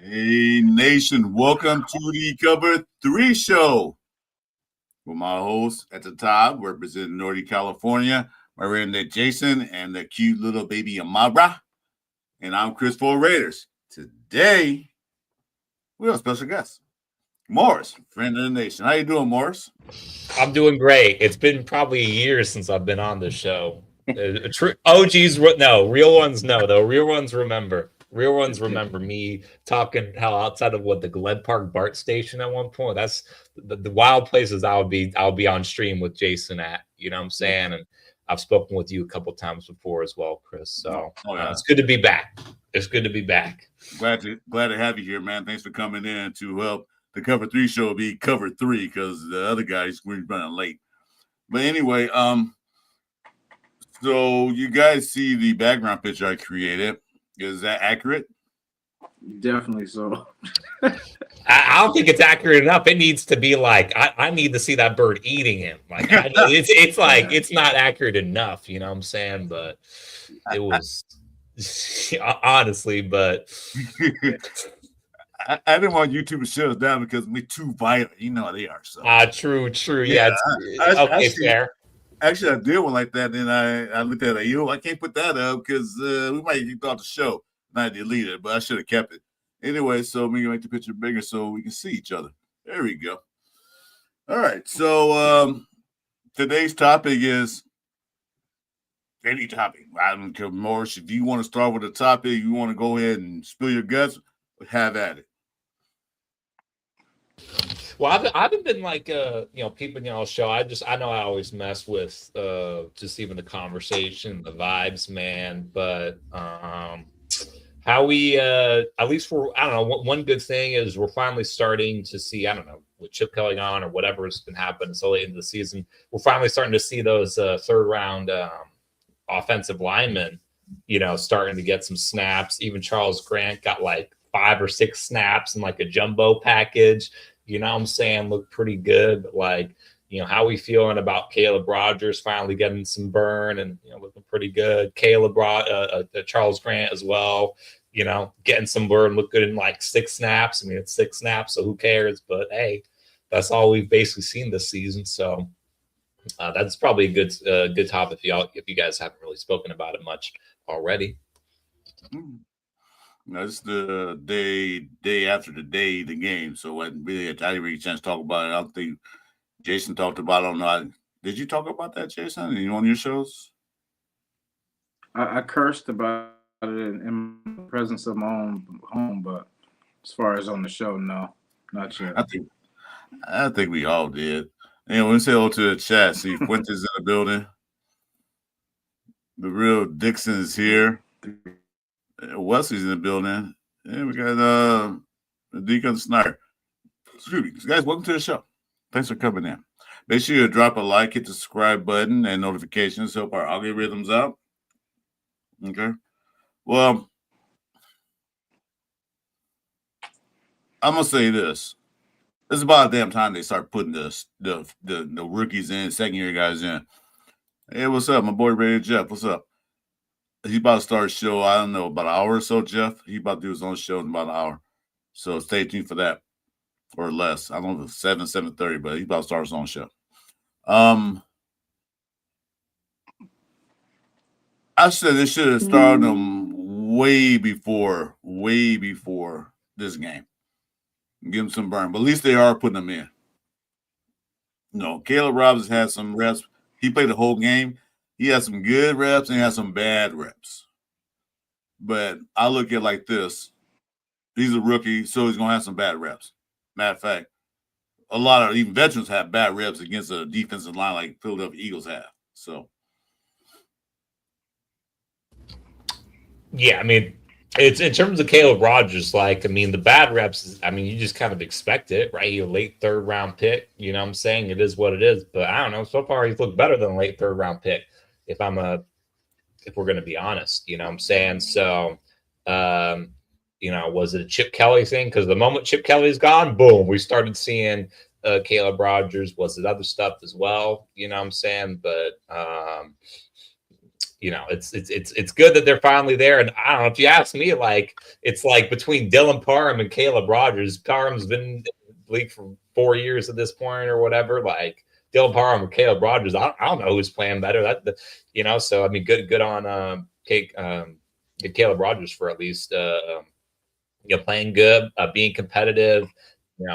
Hey, Nation, welcome to the Cover 3 show. With my host at the top, representing Northern California, my redneck Jason, and the cute little baby Amara. And I'm Chris for Raiders. Today, we have a special guest, Morris, friend of the nation. How you doing, Morris? I'm doing great. It's been probably a year since I've been on this show. OGs, no, real ones, no, though. Real ones remember. Real ones remember me talking how outside of what the Glen Park BART station at one point. That's the wild places I'll be on stream with Jason at. You know what I'm saying? And I've spoken with you a couple times before as well, Chris. So it's good to be back. It's good to be back. Glad to have you here, man. Thanks for coming in to help the Cover 3 show be Cover 3 because the other guys were running late. But anyway, so you guys see the background picture I created. Is that accurate? Definitely so. I don't think it's accurate enough. It needs to be like I need to see that bird eating him. Like it's like it's not accurate enough. You know what I'm saying? But it was honestly. But I didn't want YouTube to shut us down because we're too violent. You know how they are. So true. Yeah. Okay, fair. Actually, I did one like that. Then I looked at it. I can't put that up because we might get off the show. And I deleted it, but I should have kept it. Anyway, so we can make the picture bigger so we can see each other. There we go. All right. So today's topic is any topic. I don't care, Morris. If you want to start with a topic, you want to go ahead and spill your guts, have at it. Well, I haven't been like peeping y'all's show. I know I always mess with just even the conversation, the vibes, man. But how we at least for I don't know, one good thing is we're finally starting to see, I don't know, with Chip Kelly on or whatever's been happening so late into the season, we're finally starting to see those third round offensive linemen, starting to get some snaps. Even Charles Grant got like 5 or 6 snaps in like a jumbo package. You know what I'm saying? Look pretty good. But like, how we feeling about Caleb Rogers finally getting some burn and, looking pretty good. Charles Grant as well, getting some burn, look good in like 6 snaps. I mean, it's 6 snaps, so who cares? But hey, that's all we've basically seen this season. So that's probably a good topic if you guys haven't really spoken about it much already. That's the day after the game, so I didn't really get a chance to talk about it. I don't think Jason talked about it. I don't know. Did you talk about that, Jason? You on your shows? I cursed about it in the presence of my own home, but as far as on the show, no, not yet. I think we all did. Anyway, we say hello to the chat. See, Fuentes in the building. The real Dixon is here. Wesley's in the building. And we got Deacon Snyder. Excuse me. Guys, welcome to the show. Thanks for coming in. Make sure you drop a like, hit the subscribe button and notifications. Help our algorithms out. Okay. Well, I'm gonna say this. It's about damn time they start putting the rookies in, second year guys in. Hey, what's up? My boy Ray Jeff. What's up? He about to start a show, I don't know, about an hour or so, Jeff. He about to do his own show in about an hour. So stay tuned for that. Or less. I don't know, 7:30, but he's about to start his own show. I said they should have started them way before this game. Give them some burn. But at least they are putting them in. No, Caleb Robinson had some reps. He played the whole game. He had some good reps and he had some bad reps. But I look at it like this. He's a rookie, so he's going to have some bad reps. Matter of fact, a lot of even veterans have bad reps against a defensive line like Philadelphia Eagles have. So, yeah, I mean, it's in terms of Caleb Rogers, like, I mean, the bad reps, I mean, you just kind of expect it, right? You're a late third round pick, you know what I'm saying? It is what it is. But I don't know. So far, he's looked better than a late third round pick, if we're going to be honest, you know what I'm saying? So, was it a Chip Kelly thing? Because the moment Chip Kelly's gone, boom, we started seeing Caleb Rogers. Was it other stuff as well? You know what I'm saying? But it's good that they're finally there. And I don't know, if you ask me, like, it's like between Dylan Parham and Caleb Rogers. Parham's been in the league for 4 years at this point or whatever. Like, Dylan Parham or Caleb Rogers, I don't know who's playing better. So I mean, good on Caleb Rogers for at least playing good, being competitive,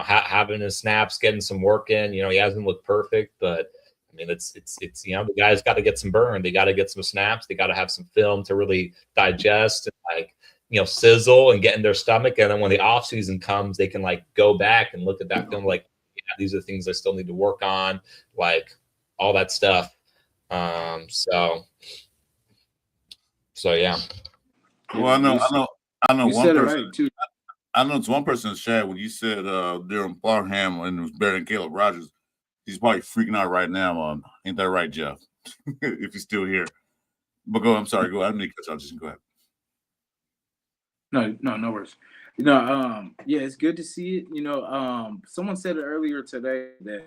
having his snaps, getting some work in. He hasn't looked perfect, but I mean, it's the guys got to get some burn. They got to get some snaps. They got to have some film to really digest and sizzle and get in their stomach. And then when the off season comes, they can like go back and look at that film like, yeah, these are the things I still need to work on, like all that stuff. So yeah. Well, I know You one said it person. right too. I know it's one person in the chat when you said Dylan Parham and it was better than Caleb Rogers. He's probably freaking out right now. Ain't that right, Jeff? If he's still here. But I'm sorry. Go ahead. I need to cut you off. Just go ahead. No worries. Yeah, it's good to see it. Someone said it earlier today that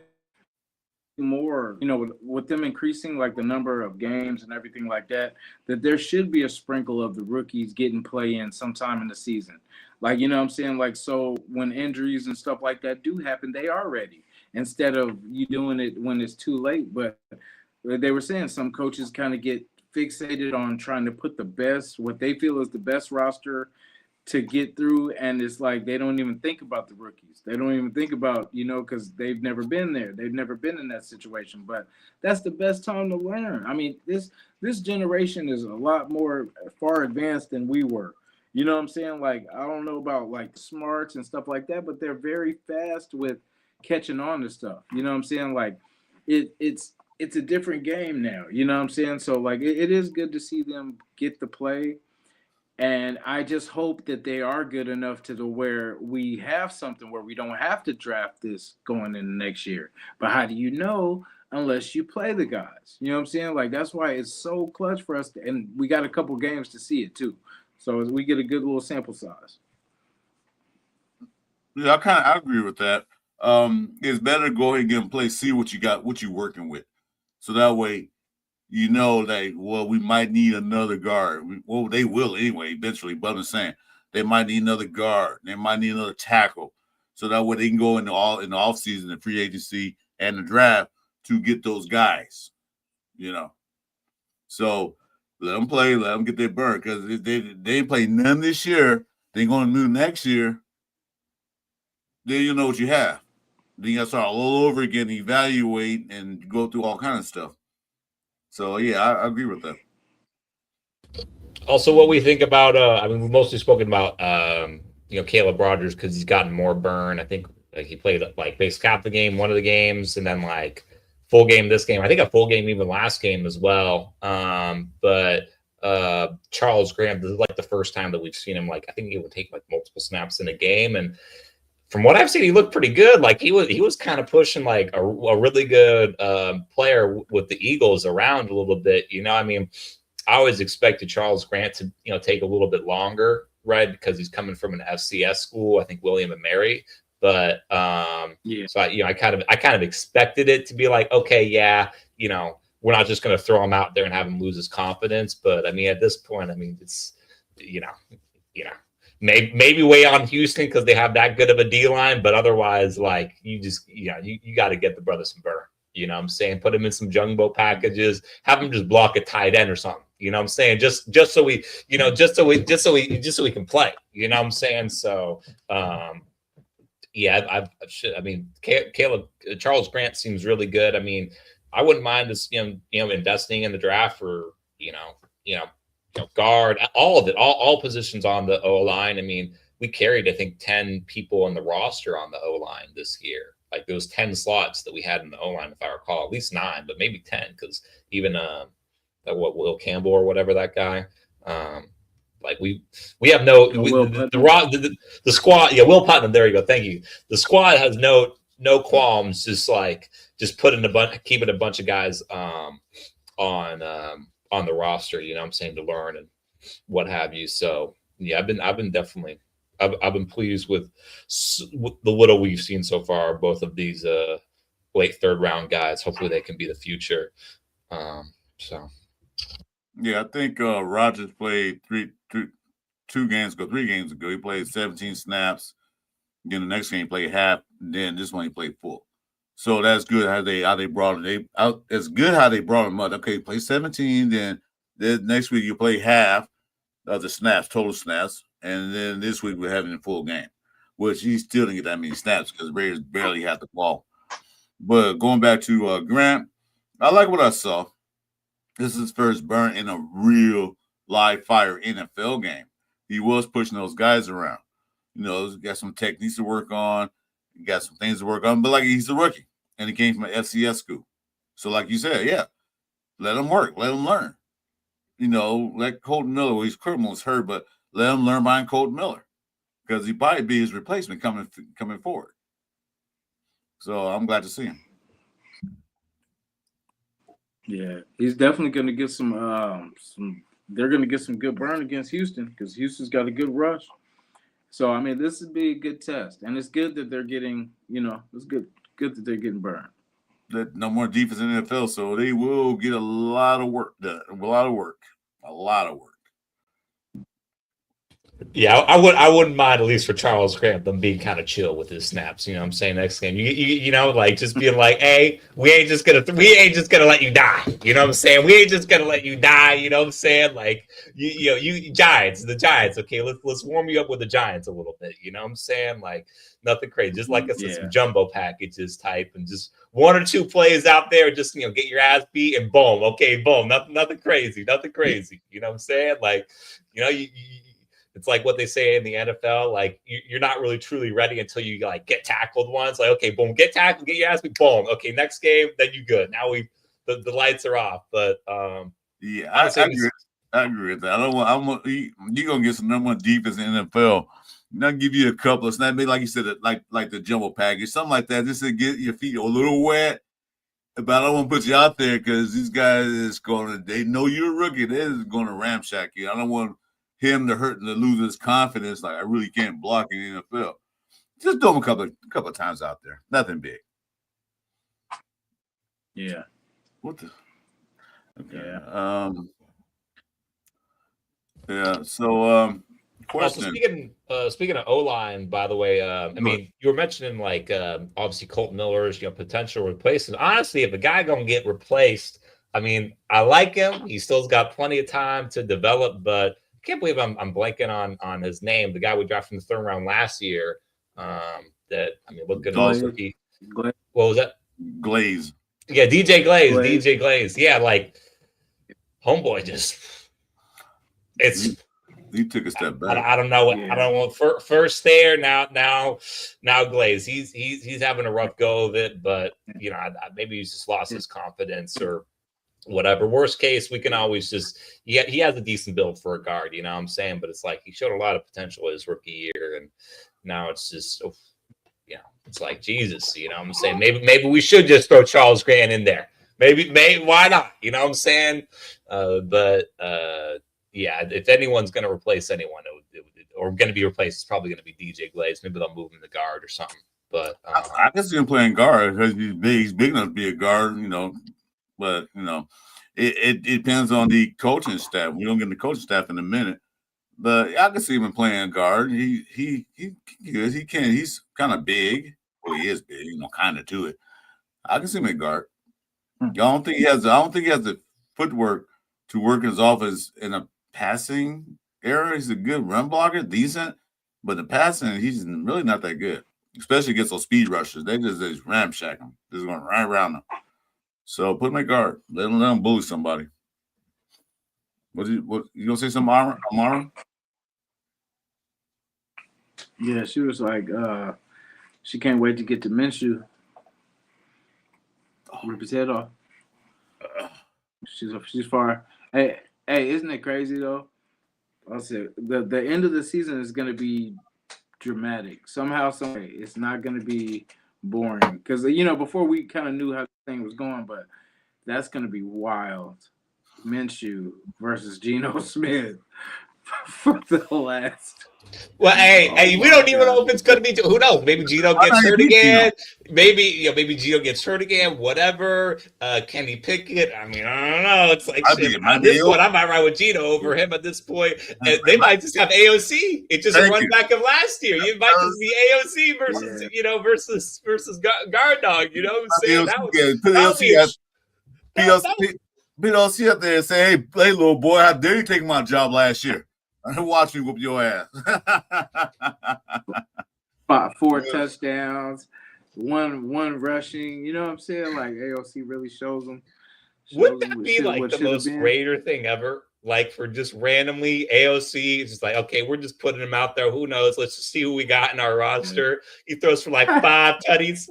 more, with them increasing like the number of games and everything like that there should be a sprinkle of the rookies getting play in sometime in the season. Like, you know what I'm saying? Like, so when injuries and stuff like that do happen, they are ready instead of you doing it when it's too late. But they were saying some coaches kind of get fixated on trying to put what they feel is the best roster to get through, and it's like they don't even think about the rookies. They don't even think about, because they've never been there. They've never been in that situation. But that's the best time to learn. I mean, this generation is a lot more far advanced than we were. You know what I'm saying? Like, I don't know about like smarts and stuff like that, but they're very fast with catching on to stuff. You know what I'm saying? Like, it's a different game now. You know what I'm saying? So like, it is good to see them get the play. And I just hope that they are good enough to where we have something where we don't have to draft this going in the next year. But how do you know unless you play the guys? You know what I'm saying? Like, that's why it's so clutch for us. And we got a couple games to see it too. So we get a good little sample size. Yeah, I agree with that. It's better to go ahead and get them play, see what you got, what you're working with. So that way, we might need another guard. They will anyway, eventually. But I'm saying they might need another guard. They might need another tackle. So that way they can go in the offseason, the free agency, and the draft to get those guys. So let them play, let them get their burn. Because if they ain't play none this year, they're going to do next year. Then you know what you have. Then you got to start all over again, evaluate, and go through all kinds of stuff. So, yeah, I agree with that. Also, what we think about, we've mostly spoken about, Caleb Rogers because he's gotten more burn. I think he played like basically half the game, one of the games, and then like full game this game. I think a full game even last game as well. But Charles Grant, this is like the first time that we've seen him. Like, I think he would take like multiple snaps in a game, and from what I've seen, he looked pretty good. Like he was kind of pushing like a really good player with the Eagles around a little bit. I always expected Charles Grant to take a little bit longer, right? Because he's coming from an FCS school, I think William and Mary. But so I kind of expected it to be like, okay, yeah, we're not just going to throw him out there and have him lose his confidence. But I mean, at this point, it's maybe weigh on Houston because they have that good of a D line, but otherwise, like you got to get the brother some burn. You know what I'm saying? Put him in some jumbo packages, have him just block a tight end or something. You know what I'm saying? Just so we can play. You know what I'm saying? So Caleb Charles Grant seems really good. I mean, I wouldn't mind this, investing in the draft for guard, all of it, all positions on the O line. I mean, we carried, I think, 10 people on the roster on the O line this year. Like there was 10 slots that we had in the O line, if I recall, at least 9, but maybe 10, because even that Will Campbell or whatever that guy. Like we have the squad. Yeah, Will Putnam. There you go. Thank you. The squad has no qualms. Just keeping a bunch of guys on the roster. You know what I'm saying, to learn and what have you. So yeah, I've been definitely. I've been pleased with the little we've seen so far. Both of these late third round guys. Hopefully, they can be the future. So. Yeah, I think Rogers played 3 games ago. He played 17 snaps. Then the next game he played half. Then this one he played full. So that's good how they brought him. It's good how they brought him up. Okay, play 17. Then next week you play half of the snaps, total snaps, and then this week we're having a full game, which he still didn't get that many snaps because Raiders barely had the ball. But going back to Grant, I like what I saw. This is his first burn in a real live fire NFL game. He was pushing those guys around. You know, got some techniques to work on, got some things to work on, but like he's a rookie and he came from an FCS school. So, like you said, yeah, let him work, let him learn. You know, like Colton Miller, well, he's criminal, hurt, but let him learn behind Colton Miller because he probably be his replacement coming forward. So I'm glad to see him. Yeah, he's definitely going to get some. They're going to get some good burn against Houston because Houston's got a good rush. So I mean, this would be a good test, and it's good that they're getting. You know, it's good that they're getting burned. That no more defense in the NFL, so they will get a lot of work done. A lot of work. Yeah, I wouldn't mind, at least for Charles Grant, them being kind of chill with his snaps. You know what I'm saying? Next game, you know, like just being like, hey, we ain't just gonna let you die. You know what I'm saying? We ain't just gonna let you die. You know what I'm saying? Like you Giants, the Giants. Okay, let's warm you up with the Giants a little bit. You know what I'm saying? Like nothing crazy, just like I said, some jumbo packages type, and just 1 or 2 plays out there, just get your ass beat and boom. Okay, boom. Nothing crazy. You know what I'm saying? Like it's like what they say in the NFL, like you're not really truly ready until you like get tackled once. Like, okay, boom, get tackled, get your ass beat, boom. Okay, next game, then you good. Now the lights are off. But yeah, I agree with that. You're gonna get some number 1 defense in the NFL. I'll give you a couple of snaps, maybe like you said, like the jumbo package, something like that, just to get your feet a little wet. But I don't want to put you out there because these guys they know you're a rookie. They're going to ramshack you. I don't want him to lose his confidence. Like I really can't block in the NFL. Just do him a couple of times out there. Nothing big. Yeah. What the? Okay. Yeah. So question. Also, speaking of O-line, by the way, I mean, you were mentioning like obviously Colton Miller's potential replacement. Honestly, if a guy gonna get replaced, I mean, I like him. He still's got plenty of time to develop, but I can't believe I'm blanking on his name. The guy we drafted in the 3rd round last year. Look good as rookie. What was that? Glaze. Yeah, DJ Glaze. Yeah, like homeboy just. He took a step back. I don't know. I don't know. First there, now Glaze. He's having a rough go of it, but maybe he's just lost his confidence or whatever. Worst case, we can always just he has a decent build for a guard. You know what I'm saying? But it's like he showed a lot of potential his rookie year, and now it's just it's like Jesus. You know what I'm saying? Maybe we should just throw Charles Grant in there. Maybe why not? You know what I'm saying? Yeah, if anyone's going to replace anyone, or going to be replaced, it's probably going to be DJ Glaze. Maybe they'll move him to guard or something. But I can see him playing guard because he's big. He's big enough to be a guard, But it depends on the coaching staff. We don't get the coaching staff in a minute, but I can see him playing guard. He good. He can. He's kind of big. Well, he is big. Kind of to it. I can see him at guard. I don't think he has the footwork to work his offense in a passing area. He's a good run blocker, decent, but the passing, he's really not that good, especially against those speed rushers. They just ramshack him. Just going right around him. So put him at guard. Let him bully somebody. What you gonna say something, Amara? Yeah, she was like, she can't wait to get to Minshew Rip his head off. She's far. Hey, isn't it crazy though? I'll say the end of the season is gonna be dramatic. Somehow, some way, it's not gonna be boring. Because before we kind of knew how the thing was going, but that's gonna be wild. Minshew versus Geno Smith for the last. Well, hey, we don't even know if it's going to be. Who knows? Maybe Geno gets hurt again. Maybe Geno gets hurt again. Whatever. Kenny Pickett. I mean, I don't know. It's like shit. At this point, I might ride with Geno over him. At this point, and they might just have AOC. It just run back of last year. You might just be AOC versus versus guard dog. You know what I'm saying? PLC up there and say, hey, little boy, how dare you take my job last year? Watch me whoop your ass. 4 touchdowns, one rushing. You know what I'm saying? Like AOC really shows them. Wouldn't that be like the most Raider thing ever? Like for just randomly AOC, it's just like, okay, we're just putting him out there. Who knows? Let's just see who we got in our roster. He throws for like five tutties.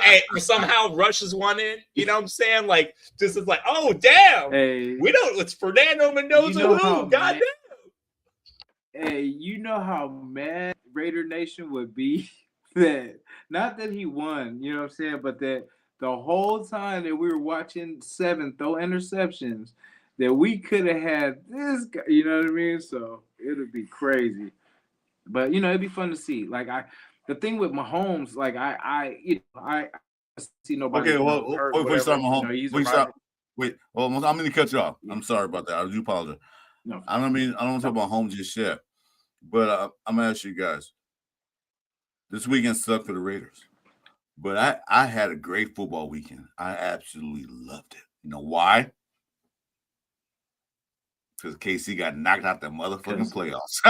Hey, somehow rushes one in. You know what I'm saying? Like, just it's like, oh damn, we don't. It's Fernando Mendoza. Goddamn. Hey, you know how mad Raider Nation would be that not that he won. You know what I'm saying? But that the whole time that we were watching 7 throw interceptions, that we could have had this guy, you know what I mean? So it would be crazy. But it'd be fun to see. Like the thing with Mahomes, like I see nobody. Okay, well, before you start Mahomes, wait, well, I'm going to cut you off. I'm sorry about that. I do apologize. No, I don't want to talk about Mahomes just yet. But I'm going to ask you guys. This weekend sucked for the Raiders. But I had a great football weekend. I absolutely loved it. You know why? Because KC got knocked out the motherfucking playoffs.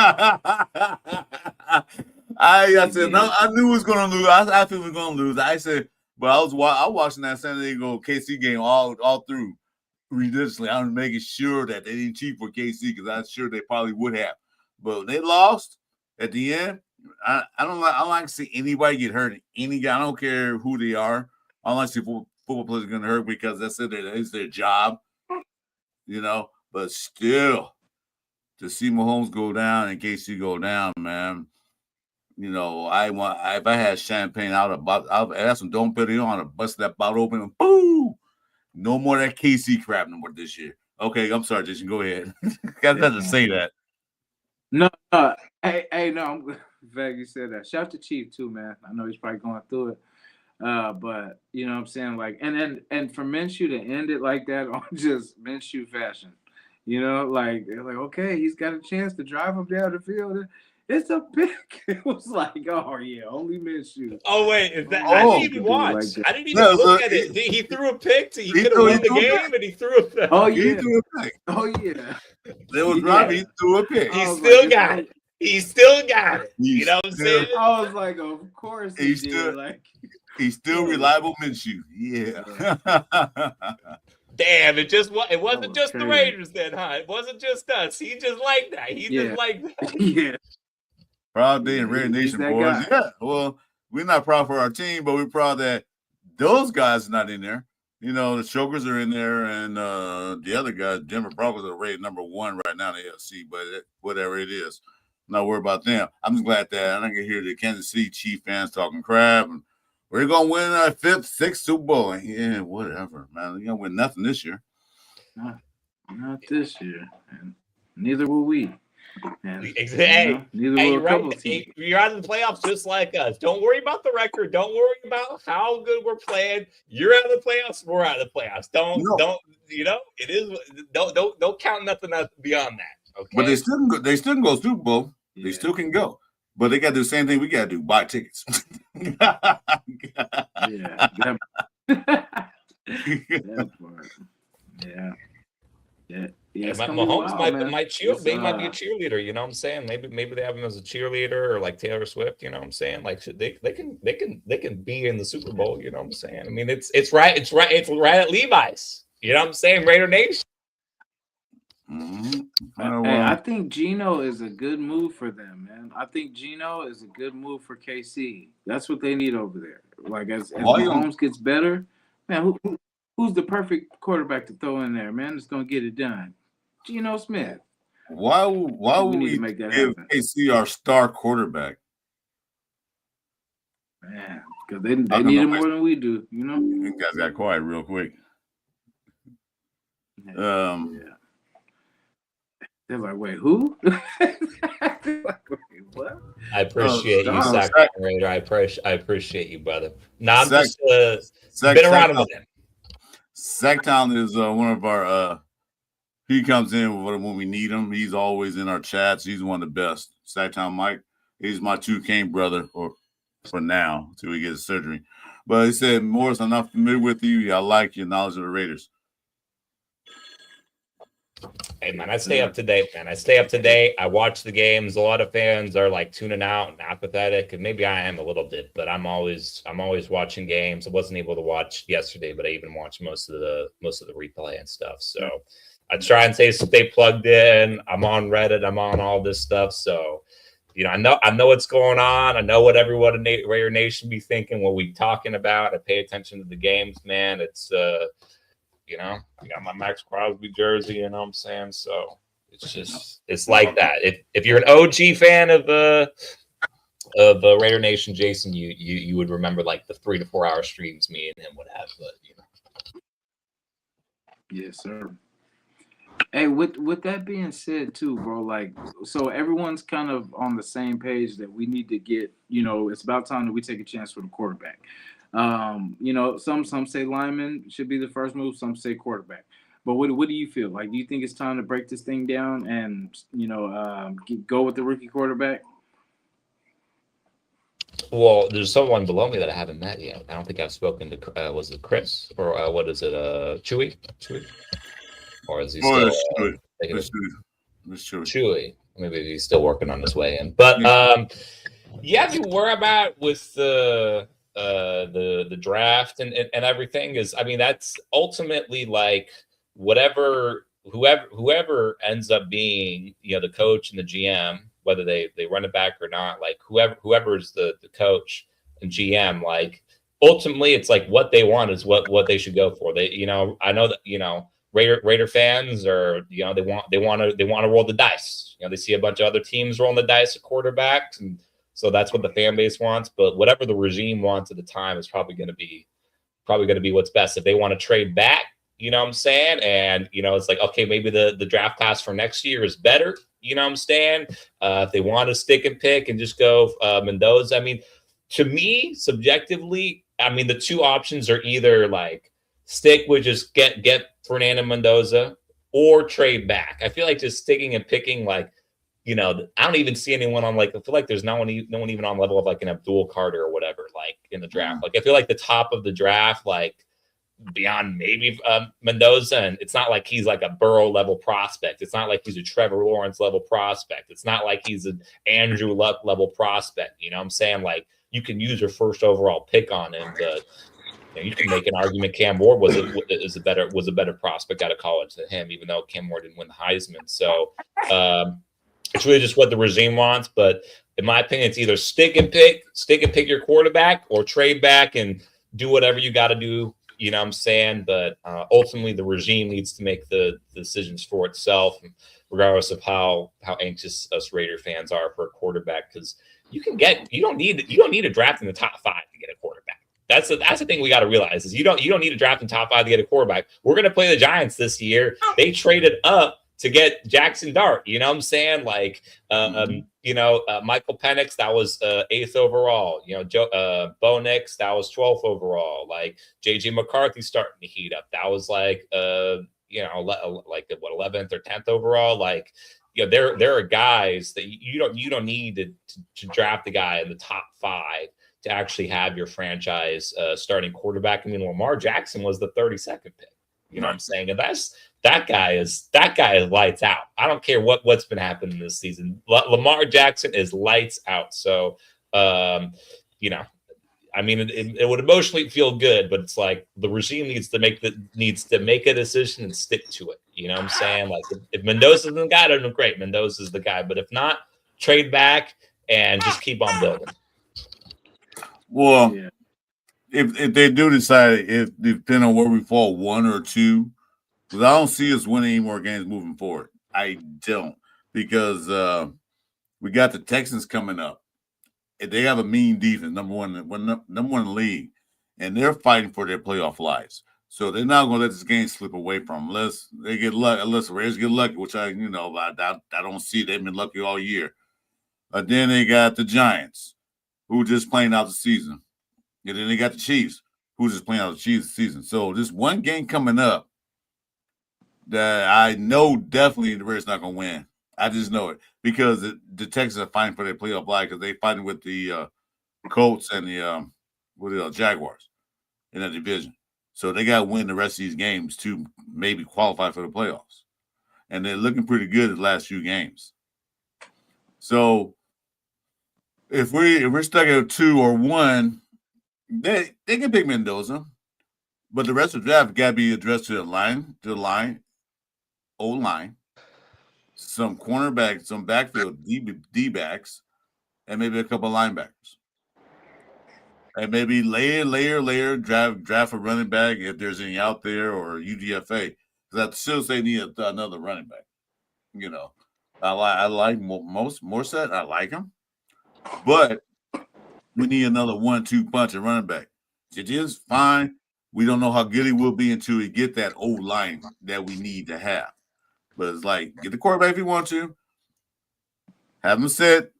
I said, no, I knew it was going to lose. I feel we going to lose. I said, but I was watching that San Diego KC game all through religiously. I was making sure that they didn't cheat for KC because I'm sure they probably would have. But when they lost at the end, I don't like to see anybody get hurt. Any guy, I don't care who they are. I don't like to see football players getting hurt because that's their job, But still, to see Mahomes go down and KC go down, man. If I had champagne, I'd have some Dom Perignon and bust that bottle open and boom. No more of that KC crap no more this year. Okay, I'm sorry, Jason. Go ahead. Got to say that. No, hey, no. I'm glad you said that. Shout out to Chief too, man. I know he's probably going through it. But you know what I'm saying? Like, and for Minshew to end it like that on just Minshew fashion, like they're like, okay, he's got a chance to drive him down the field. It's a pick. It was like, oh yeah, only Minshew. Oh wait, is that? I didn't even watch. I didn't even look at it. He threw a pick. He could have won the game, and he threw a pick. Oh yeah, he threw a pick. Oh yeah. There was Robbie. He threw a pick. He still got it. He still got it. You know what I'm saying? I was like, of course he did. He's still reliable Minshew. Yeah. Damn, it wasn't just the Raiders then, huh? It wasn't just us. He just like that. Just like that. Yeah. Proud day in Raider Nation, boys. Yeah. Well, we're not proud for our team, but we're proud that those guys are not in there. The Chokers are in there, and the other guys, Denver Broncos, are rated number 1 right now in the AFC, but whatever it is. I'm not worried about them. I'm just glad that I can hear the Kansas City Chiefs fans talking crap, and we're going to win our 5th, 6th Super Bowl. And yeah, whatever, man. You're going to win nothing this year. Not this year. And neither will we. Exactly. Neither will a couple teams. You're out of the playoffs just like us. Don't worry about the record. Don't worry about how good we're playing. You're out of the playoffs. We're out of the playoffs. Don't. It is. Don't count nothing beyond that. Okay. But they still can go Super Bowl. Yeah. They still can go. But they got to do the same thing we got to do: buy tickets. Yeah. That part. Yeah. Yeah, Mahomes might cheer. They might be a cheerleader. You know what I'm saying? Maybe they have him as a cheerleader or like Taylor Swift. You know what I'm saying? Like they can be in the Super Bowl. You know what I'm saying? I mean, it's right at Levi's. You know what I'm saying? Raider Nation. Mm-hmm. I think Geno is a good move for them, man. I think Geno is a good move for KC. That's what they need over there. Like as Mahomes gets better, man, who's the perfect quarterback to throw in there, man? That's gonna get it done. Geno Smith. Why would we make that give happen? KC our star quarterback? Man, because they need it more than we do, you know. You guys got quiet real quick. Yeah. They're like, wait, who? Like, wait, what? I appreciate you, Sack Raider. I appreciate you, brother. No, I'm just been around with him. Sacktown is one of our. He comes in when we need him. He's always in our chats. He's one of the best. Sacktown Mike. He's my 2K brother, or for now, until he gets surgery. But he said, Morris, I'm not familiar with you. I like your knowledge of the Raiders. Hey man, I stay up to date, man. I watch the games. A lot of fans are like tuning out and apathetic, and maybe I am a little bit, but I'm always watching games. I wasn't able to watch yesterday, but I even watched most of the replay and stuff. So I try and stay plugged in. I'm on Reddit. I'm on all this stuff. So I know what's going on. I know what everyone in Raider Nation be thinking, what we talking about. I pay attention to the games, man. It's I got my Max Crosby jersey, you know what I'm saying? So it's like that. If you're an OG fan of Raider Nation, Jason, you would remember like the 3 to 4 hour streams me and him would have, but Yes, sir. Hey, with that being said too, bro, like, so everyone's kind of on the same page that we need to get, it's about time that we take a chance for the quarterback. Some say lineman should be the first move, some say quarterback. But what do you feel? Like, do you think it's time to break this thing down and go with the rookie quarterback? Well, there's someone below me that I haven't met yet. I don't think I've spoken to. Was it Chris or what is it? Chewy? Or is he still? Chewy. Maybe he's still working on his way in. But we're about with the draft and everything is. I mean, that's ultimately like whoever ends up being the coach and the GM, whether they run it back or not, like whoever's the coach and GM, like ultimately it's like what they want is what they should go for. They I know that Raider fans are they want to roll the dice. They see a bunch of other teams rolling the dice at quarterbacks, and so that's what the fan base wants. But whatever the regime wants at the time is probably going to be what's best. If they want to trade back, you know what I'm saying, and it's like, okay, maybe the draft class for next year is better. You know what I'm saying? If they want to stick and pick and just go Mendoza, I mean, to me, subjectively, I mean, the two options are either like stick with just get Fernando Mendoza or trade back. I feel like just sticking and picking, like, I don't even see anyone on, like, I feel like there's no one even on level of like an Abdul Carter or whatever, like in the draft. Like, I feel like the top of the draft, like beyond maybe Mendoza, and it's not like he's like a Burrow level prospect. It's not like he's a Trevor Lawrence level prospect. It's not like he's an Andrew Luck level prospect. You know what I'm saying? Like, you can use your first overall pick on him to, you can make an argument Cam Ward was a better prospect out of college than him, even though Cam Ward didn't win the Heisman. So it's really just what the regime wants. But in my opinion, it's either stick and pick your quarterback, or trade back and do whatever you got to do. You know what I'm saying? But ultimately, the regime needs to make the decisions for itself, regardless of how anxious us Raider fans are for a quarterback. Because you don't need to draft in the top 5 to get a quarterback. That's the thing we got to realize is you don't need to draft in top 5 to get a quarterback. We're going to play the Giants this year. They traded up to get Jackson Dart. You know what I'm saying? Like, Michael Penix, that was 8th overall. Bo Nix, that was 12th overall. Like, JJ McCarthy starting to heat up. That was like, 11th or 10th overall. Like, there are guys that you don't need to draft the guy in the top 5 to actually have your franchise starting quarterback. I mean, Lamar Jackson was the 32nd pick. You know what I'm saying? And that guy is lights out. I don't care what's been happening this season. Lamar Jackson is lights out. So, I mean, it would emotionally feel good, but it's like the regime needs to make a decision and stick to it. You know what I'm saying? Like if Mendoza's the guy, then great, Mendoza's the guy. But if not, trade back and just keep on building. Well, Yeah. if they do decide, if depending on where we fall, 1 or 2, because I don't see us winning any more games moving forward. I don't, because we got the Texans coming up. They have a mean defense, number one in the league, and they're fighting for their playoff lives. So they're not going to let this game slip away from them unless they get lucky. Unless the Raiders get lucky, which I don't see. They've been lucky all year. Then they got the Giants, who just playing out the season, and then they got the Chiefs, who's just playing out the Chiefs season. So this one game coming up that I know definitely the Raiders not going to win. I just know it because the Texans are fighting for their playoff life because they fighting with the Colts and the Jaguars in that division. So they got to win the rest of these games to maybe qualify for the playoffs. And they're looking pretty good the last few games. So if we're stuck at 2 or 1, they can pick Mendoza, but the rest of the draft got to be addressed to the line, O-line, some cornerbacks, some backfield D-backs, and maybe a couple of linebackers. And maybe layer, draft a running back if there's any out there, or UDFA. Because I still say need another running back. You know, I like Morset. I like him, but we need another 1-2 punch at running back. It is fine. We don't know how good he will be until we get that old line that we need to have. But it's like, get the quarterback if you want to, have him sit,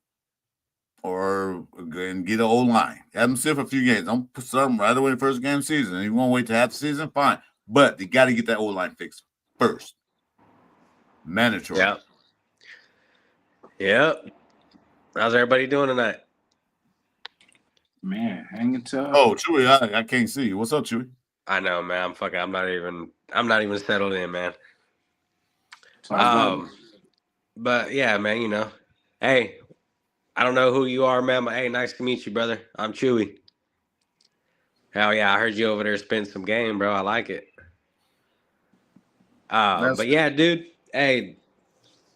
or and get an old line. Have him sit for a few games. Don't put something right away in the first game of the season. If you want to wait to half the season, fine. But they got to get that old line fixed first. Mandatory. Yep. How's everybody doing tonight? Man, hanging tough. Oh, Chewy, I can't see you. What's up, Chewy? I know, man. I'm not even settled in, man. Talk But yeah, man, you know. Hey, I don't know who you are, man, but hey, nice to meet you, brother. I'm Chewy. Hell yeah, I heard you over there spin some game, bro. I like it. But yeah, dude, hey,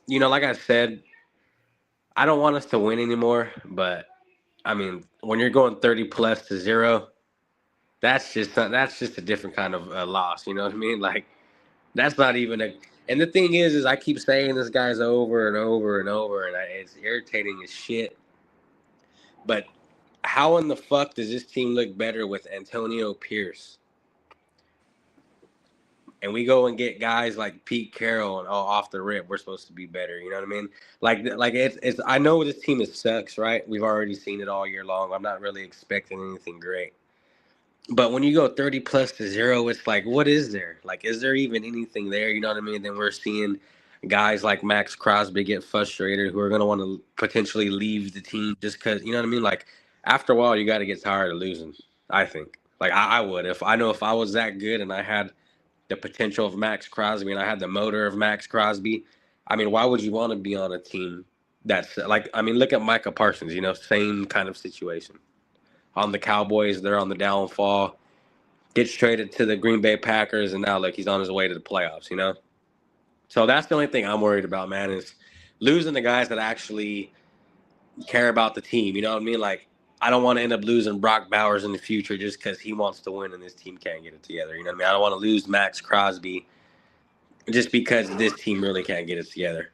you know, like I said, I don't want us to win anymore, but I mean, when you're going 30 plus to 0, that's just a different kind of loss. You know what I mean? Like, that's not even a. And the thing is I keep saying this guy's over and over and over, and it's irritating as shit. But how in the fuck does this team look better with Antonio Pierce? And we go and get guys like Pete Carroll, and off the rip, we're supposed to be better. You know what I mean? Like it's. I know this team sucks, right? We've already seen it all year long. I'm not really expecting anything great. But when you go 30 plus to 0, it's like, what is there? Like, is there even anything there? You know what I mean? Then we're seeing guys like Max Crosby get frustrated, who are going to want to potentially leave the team just because, you know what I mean? Like, after a while, you got to get tired of losing, I think. Like, I would. If I was that good and I had the potential of Max Crosby and I had the motor of Max Crosby, I mean, why would you want to be on a team that's like, I mean, look at Micah Parsons, you know, same kind of situation. On the Cowboys, they're on the downfall. Gets traded to the Green Bay Packers, and now, like, he's on his way to the playoffs, you know? So that's the only thing I'm worried about, man, is losing the guys that actually care about the team, you know what I mean? Like, I don't want to end up losing Brock Bowers in the future just because he wants to win and this team can't get it together, you know what I mean? I don't want to lose Max Crosby just because this team really can't get it together.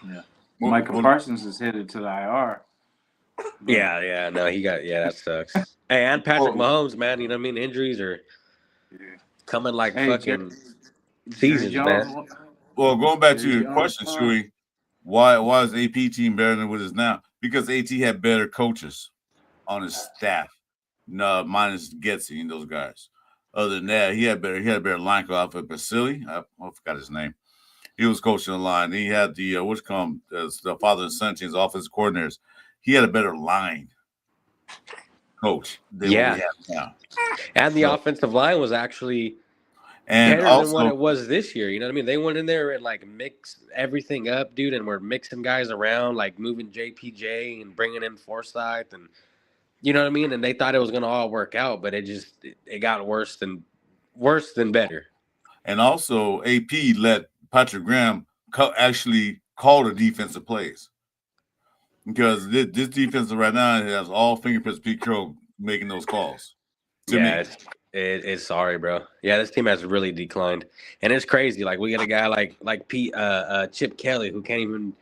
Yeah. Micah Parsons is headed to the IR. Yeah, no, that sucks. Hey, and Patrick Mahomes, man, you know what I mean? Injuries are coming like fucking seasons, man. Well, going back to your question, Chewy, why is AP team better than what it is now? Because AT had better coaches on his staff, no, minus Getsy and those guys. Other than that, he had a better line coach off of Basili. I forgot his name. He was coaching the line. He had the the father and son team's offensive coordinators. He had a better line coach than what we have now. And the offensive line was actually better than what it was this year. You know what I mean? They went in there and like mixed everything up, dude, and we're mixing guys around, like moving JPJ and bringing in Forsyth, and you know what I mean? And they thought it was going to all work out, but it got worse than better. And also, AP let Patrick Graham actually call the defensive plays because this defense right now has all fingerprints. Pete Carroll making those calls. To me. It's sorry, bro. Yeah, this team has really declined, and it's crazy. Like we got a guy like Pete Chip Kelly who can't even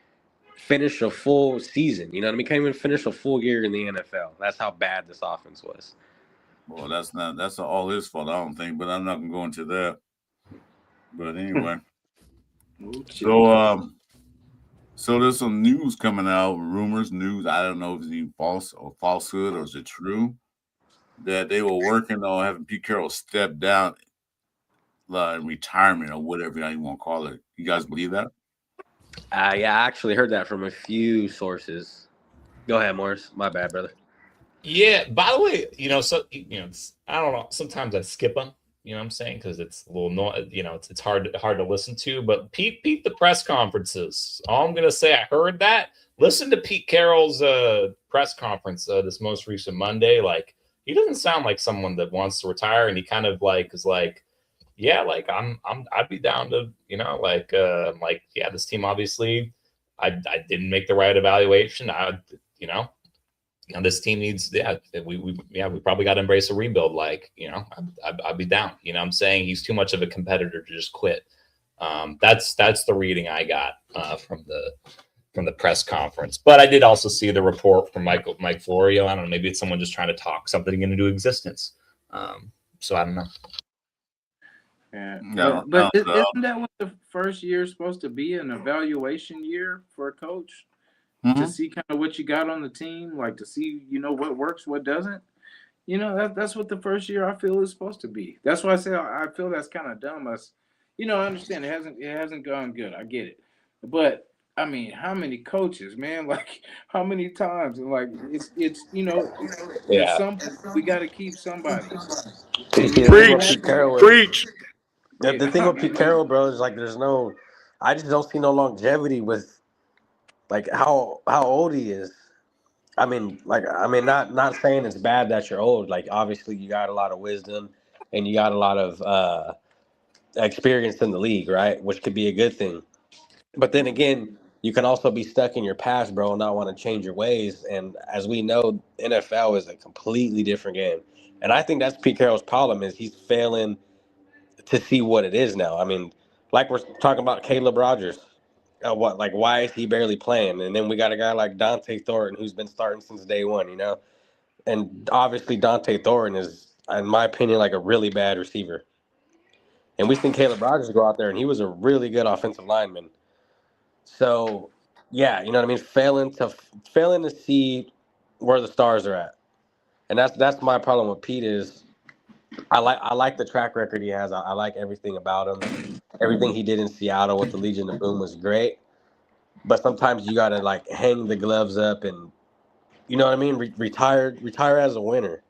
finish a full season. You know what I mean? Can't even finish a full year in the NFL. That's how bad this offense was. Well, that's all his fault, I don't think, but I'm not gonna go into that. But anyway. So there's some news coming out, rumors, news. I don't know if it's even false or falsehood or is it true that they were working on having Pete Carroll step down retirement or whatever you want to call it. You guys believe that? Yeah, I actually heard that from a few sources. Go ahead, Morris. My bad, brother. Yeah. By the way, so I don't know. Sometimes I skip them. You know what I'm saying? Because it's a little, it's hard to listen to. But Pete, the press conferences. All I'm gonna say, I heard that. Listen to Pete Carroll's press conference this most recent Monday. Like he doesn't sound like someone that wants to retire, and he kind of is like, yeah, like I'd be down to, yeah, this team obviously, I didn't make the right evaluation. This team needs, we probably got to embrace a rebuild. Like, I'd be down. You know what I'm saying? He's too much of a competitor to just quit. That's the reading I got from the press conference. But I did also see the report from Mike Florio. I don't know, maybe it's someone just trying to talk something into existence. So I don't know. Yeah, but isn't that what the first year is supposed to be, an evaluation year for a coach? To see kind of what you got on the team, like to see, what works, what doesn't. That's what the first year I feel is supposed to be. That's why I say I feel that's kind of dumb. I understand it hasn't gone good. I get it, but I mean, how many coaches, man? Like how many times? And like it's at some point we got to keep somebody. Preach. The thing with Pete Carroll, bro, is like I just don't see no longevity with like how old he is. Not saying it's bad that you're old. Like obviously you got a lot of wisdom and you got a lot of experience in the league, right? Which could be a good thing. But then again, you can also be stuck in your past, bro, and not want to change your ways. And as we know, NFL is a completely different game. And I think that's Pete Carroll's problem is he's failing to see what it is now. I mean, like we're talking about Caleb Rogers. Why is he barely playing? And then we got a guy like Dante Thornton who's been starting since day one, And obviously Dante Thornton is, in my opinion, like a really bad receiver. And we seen Caleb Rogers go out there and he was a really good offensive lineman. So, yeah, you know what I mean? Failing to see where the stars are at. And that's my problem with Pete is I like the track record he has. I like everything about him. Everything he did in Seattle with the Legion of Boom was great. But sometimes you gotta like hang the gloves up and you know what I mean? Retire as a winner.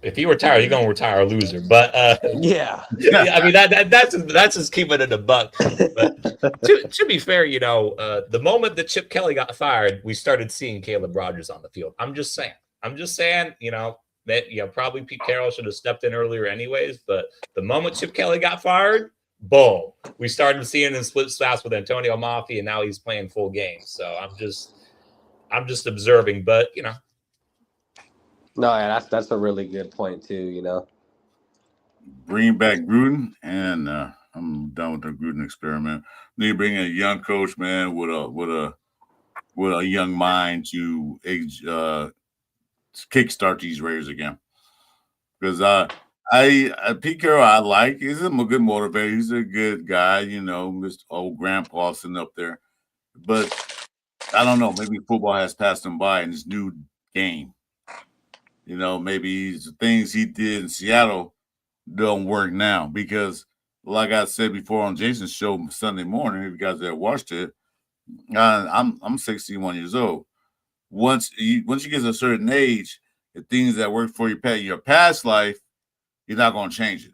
If you retire, you're gonna retire a loser. But yeah, I mean that's just keeping it a buck. But to be fair, the moment that Chip Kelly got fired, we started seeing Caleb Rogers on the field. I'm just saying, that probably Pete Carroll should have stepped in earlier anyways. But the moment Chip Kelly got fired, boom, we started seeing him split spots with Antonio Mafia, and now he's playing full games. So I'm just observing, but No, yeah, that's a really good point too. Bring back Gruden, and I'm done with the Gruden experiment. Need to bring in a young coach, man, with a young mind to kickstart these Raiders again. Because Pete Carroll, I like. He's a good motivator. He's a good guy, Mr. Old Grandpa sitting up there. But I don't know. Maybe football has passed him by in this new game. Maybe the things he did in Seattle don't work now because, like I said before on Jason's show Sunday morning, if you guys have watched it, I'm 61 years old. Once you get to a certain age, the things that work for your past life, you're not going to change it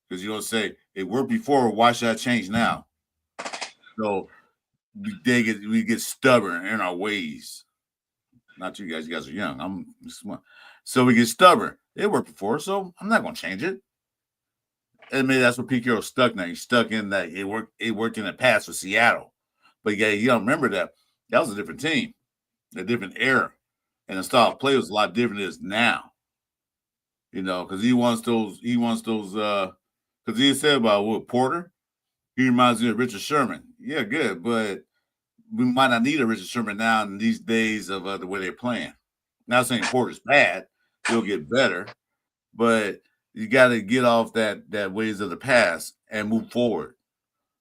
because you're going to say it worked before. Why should I change now? So we get stubborn in our ways. Not you guys. You guys are young. I'm smart. So we get stubborn. It worked before, so I'm not going to change it. And maybe that's what Pete Carroll's stuck now. He's stuck in that it worked in the past for Seattle. But yeah, you don't remember that. That was a different team, a different era. And the style of play was a lot different than it is now. Because he wants those, because he said about what Porter, he reminds me of Richard Sherman. Yeah, good, but we might not need a Richard Sherman now in these days of the way they're playing. Not saying Porter's bad, he'll get better, but you got to get off that ways of the past and move forward.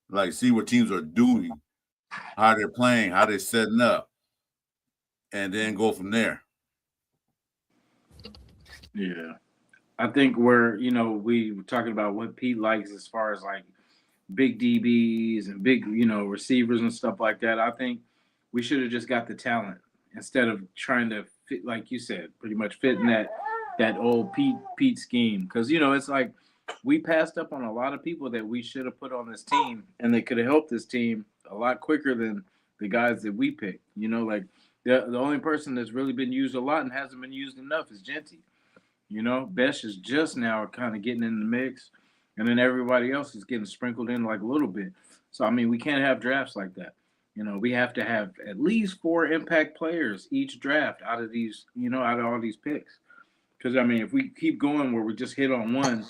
Like see what teams are doing, how they're playing, how they're setting up, and then go from there. Yeah. I think we were talking about what Pete likes as far as like big DBs and big, receivers and stuff like that. I think we should have just got the talent instead of trying to fit, like you said, pretty much fit in that old Pete scheme. Because it's like we passed up on a lot of people that we should have put on this team, and they could have helped this team a lot quicker than the guys that we picked. Like the only person that's really been used a lot and hasn't been used enough is Genty. Besh is just now kind of getting in the mix, and then everybody else is getting sprinkled in like a little bit. So, we can't have drafts like that. We have to have at least 4 impact players each draft out of these, out of all these picks. Because, if we keep going where we just hit on one,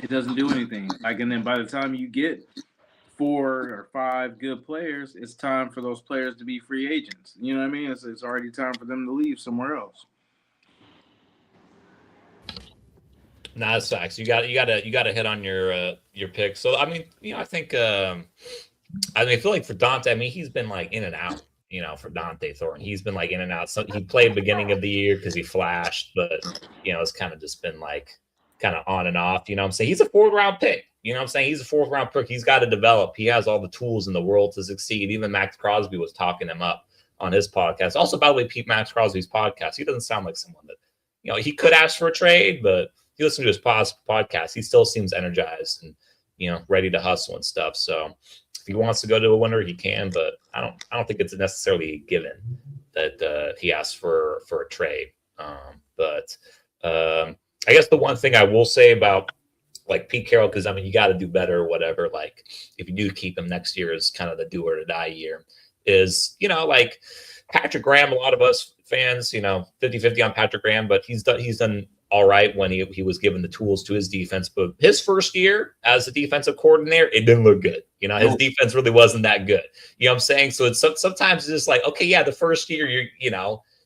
it doesn't do anything. And then by the time you get 4 or 5 good players, it's time for those players to be free agents. You know what I mean? It's already time for them to leave somewhere else. Nah, that's facts. You got to hit on your pick. So I think I feel like for Dante, he's been like in and out. For Dante Thornton, he's been like in and out. So he played beginning of the year because he flashed, but it's kind of just been like kind of on and off. I'm saying he's a 4th round pick. He's a 4th round pick. He's got to develop. He has all the tools in the world to succeed. Even Max Crosby was talking him up on his podcast. Also, by the way, Max Crosby's podcast, he doesn't sound like someone that he could ask for a trade, but you listen to his podcast, he still seems energized and ready to hustle and stuff. So if he wants to go to a winner, he can, but I don't think it's necessarily a given that he asks for a trade. But I guess the one thing I will say about like Pete Carroll, because you got to do better or whatever. Like if you do keep him next year is kind of the do or die year. Is like Patrick Graham, a lot of us fans, 50-50 on Patrick Graham, but he's done all right when he was given the tools to his defense. But his first year as a defensive coordinator, it didn't look good. His defense really wasn't that good. You know what I'm saying? So it's sometimes it's just like, okay, yeah, the first year you're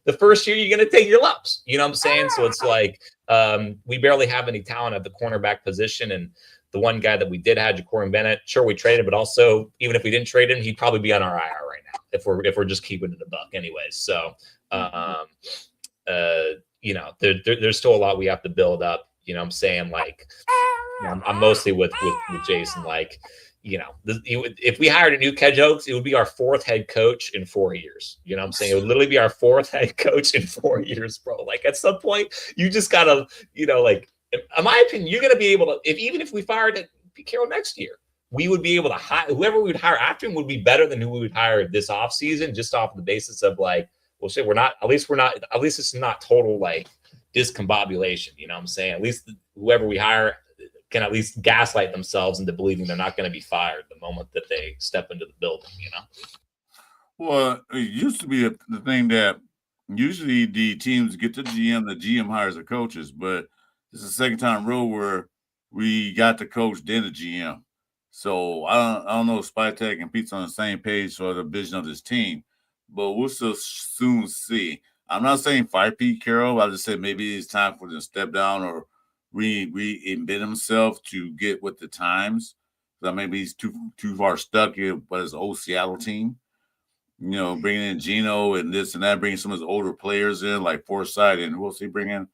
going to take your lumps. You know what I'm saying? So it's like we barely have any talent at the cornerback position. And the one guy that we did have, Ja'Cory Bennett, sure, we traded, but also even if we didn't trade him, he'd probably be on our IR right now if we're just keeping it a buck anyways. So there's still a lot we have to build up. You know what I'm saying? Like, I'm mostly with Jason. Like, if we hired a new head coach, it would be our 4th head coach in 4 years. You know what I'm saying? It would literally be our 4th head coach in 4 years, bro. Like, at some point, you just gotta, like, in my opinion, you're gonna be able to. Even if we fired Pete Carroll next year, we would be able to hire whoever we would hire after him would be better than who we would hire this offseason, just off the basis of like, well, shit, at least it's not total like discombobulation. You know what I'm saying? At least whoever we hire can at least gaslight themselves into believing they're not going to be fired the moment that they step into the building, Well, it used to be the thing that usually the teams get the GM hires the coaches, but it's the second time in a row where we got the coach then the GM. So I don't know if Spytek and Pete's on the same page for the vision of this team, but we'll still soon see. I'm not saying fire Pete Carroll. I just said maybe it's time for them to step down or reinvent himself to get with the times. So maybe he's too far stuck here by his old Seattle team. Bringing in Geno and this and that, bringing some of his older players in like Forsythe, and who else he bring in?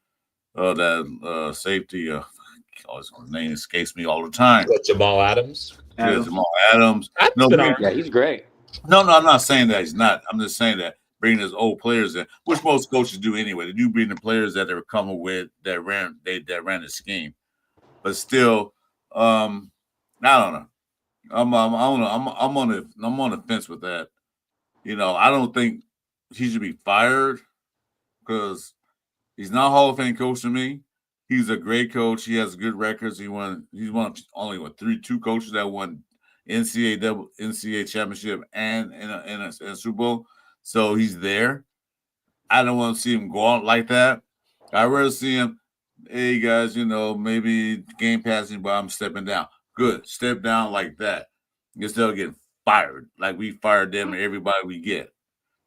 That safety. His name escapes me all the time. Jamal Adams. Yeah, Jamal Adams. Yeah, he's great. No, I'm not saying that he's not. I'm just saying that bringing his old players in, which most coaches do anyway. They do bring the players that they're coming with that ran the scheme. But still, I don't know. I'm on the fence with that. I don't think he should be fired because he's not a Hall of Fame coach to me. He's a great coach. He has good records. He's one of only two coaches that won NCAA championship and in a Super Bowl. So he's there. I don't want to see him go out like that. I'd rather see him, hey guys, maybe game passing, but I'm stepping down. Good. Step down like that. Instead of getting fired. Like we fired them and everybody we get.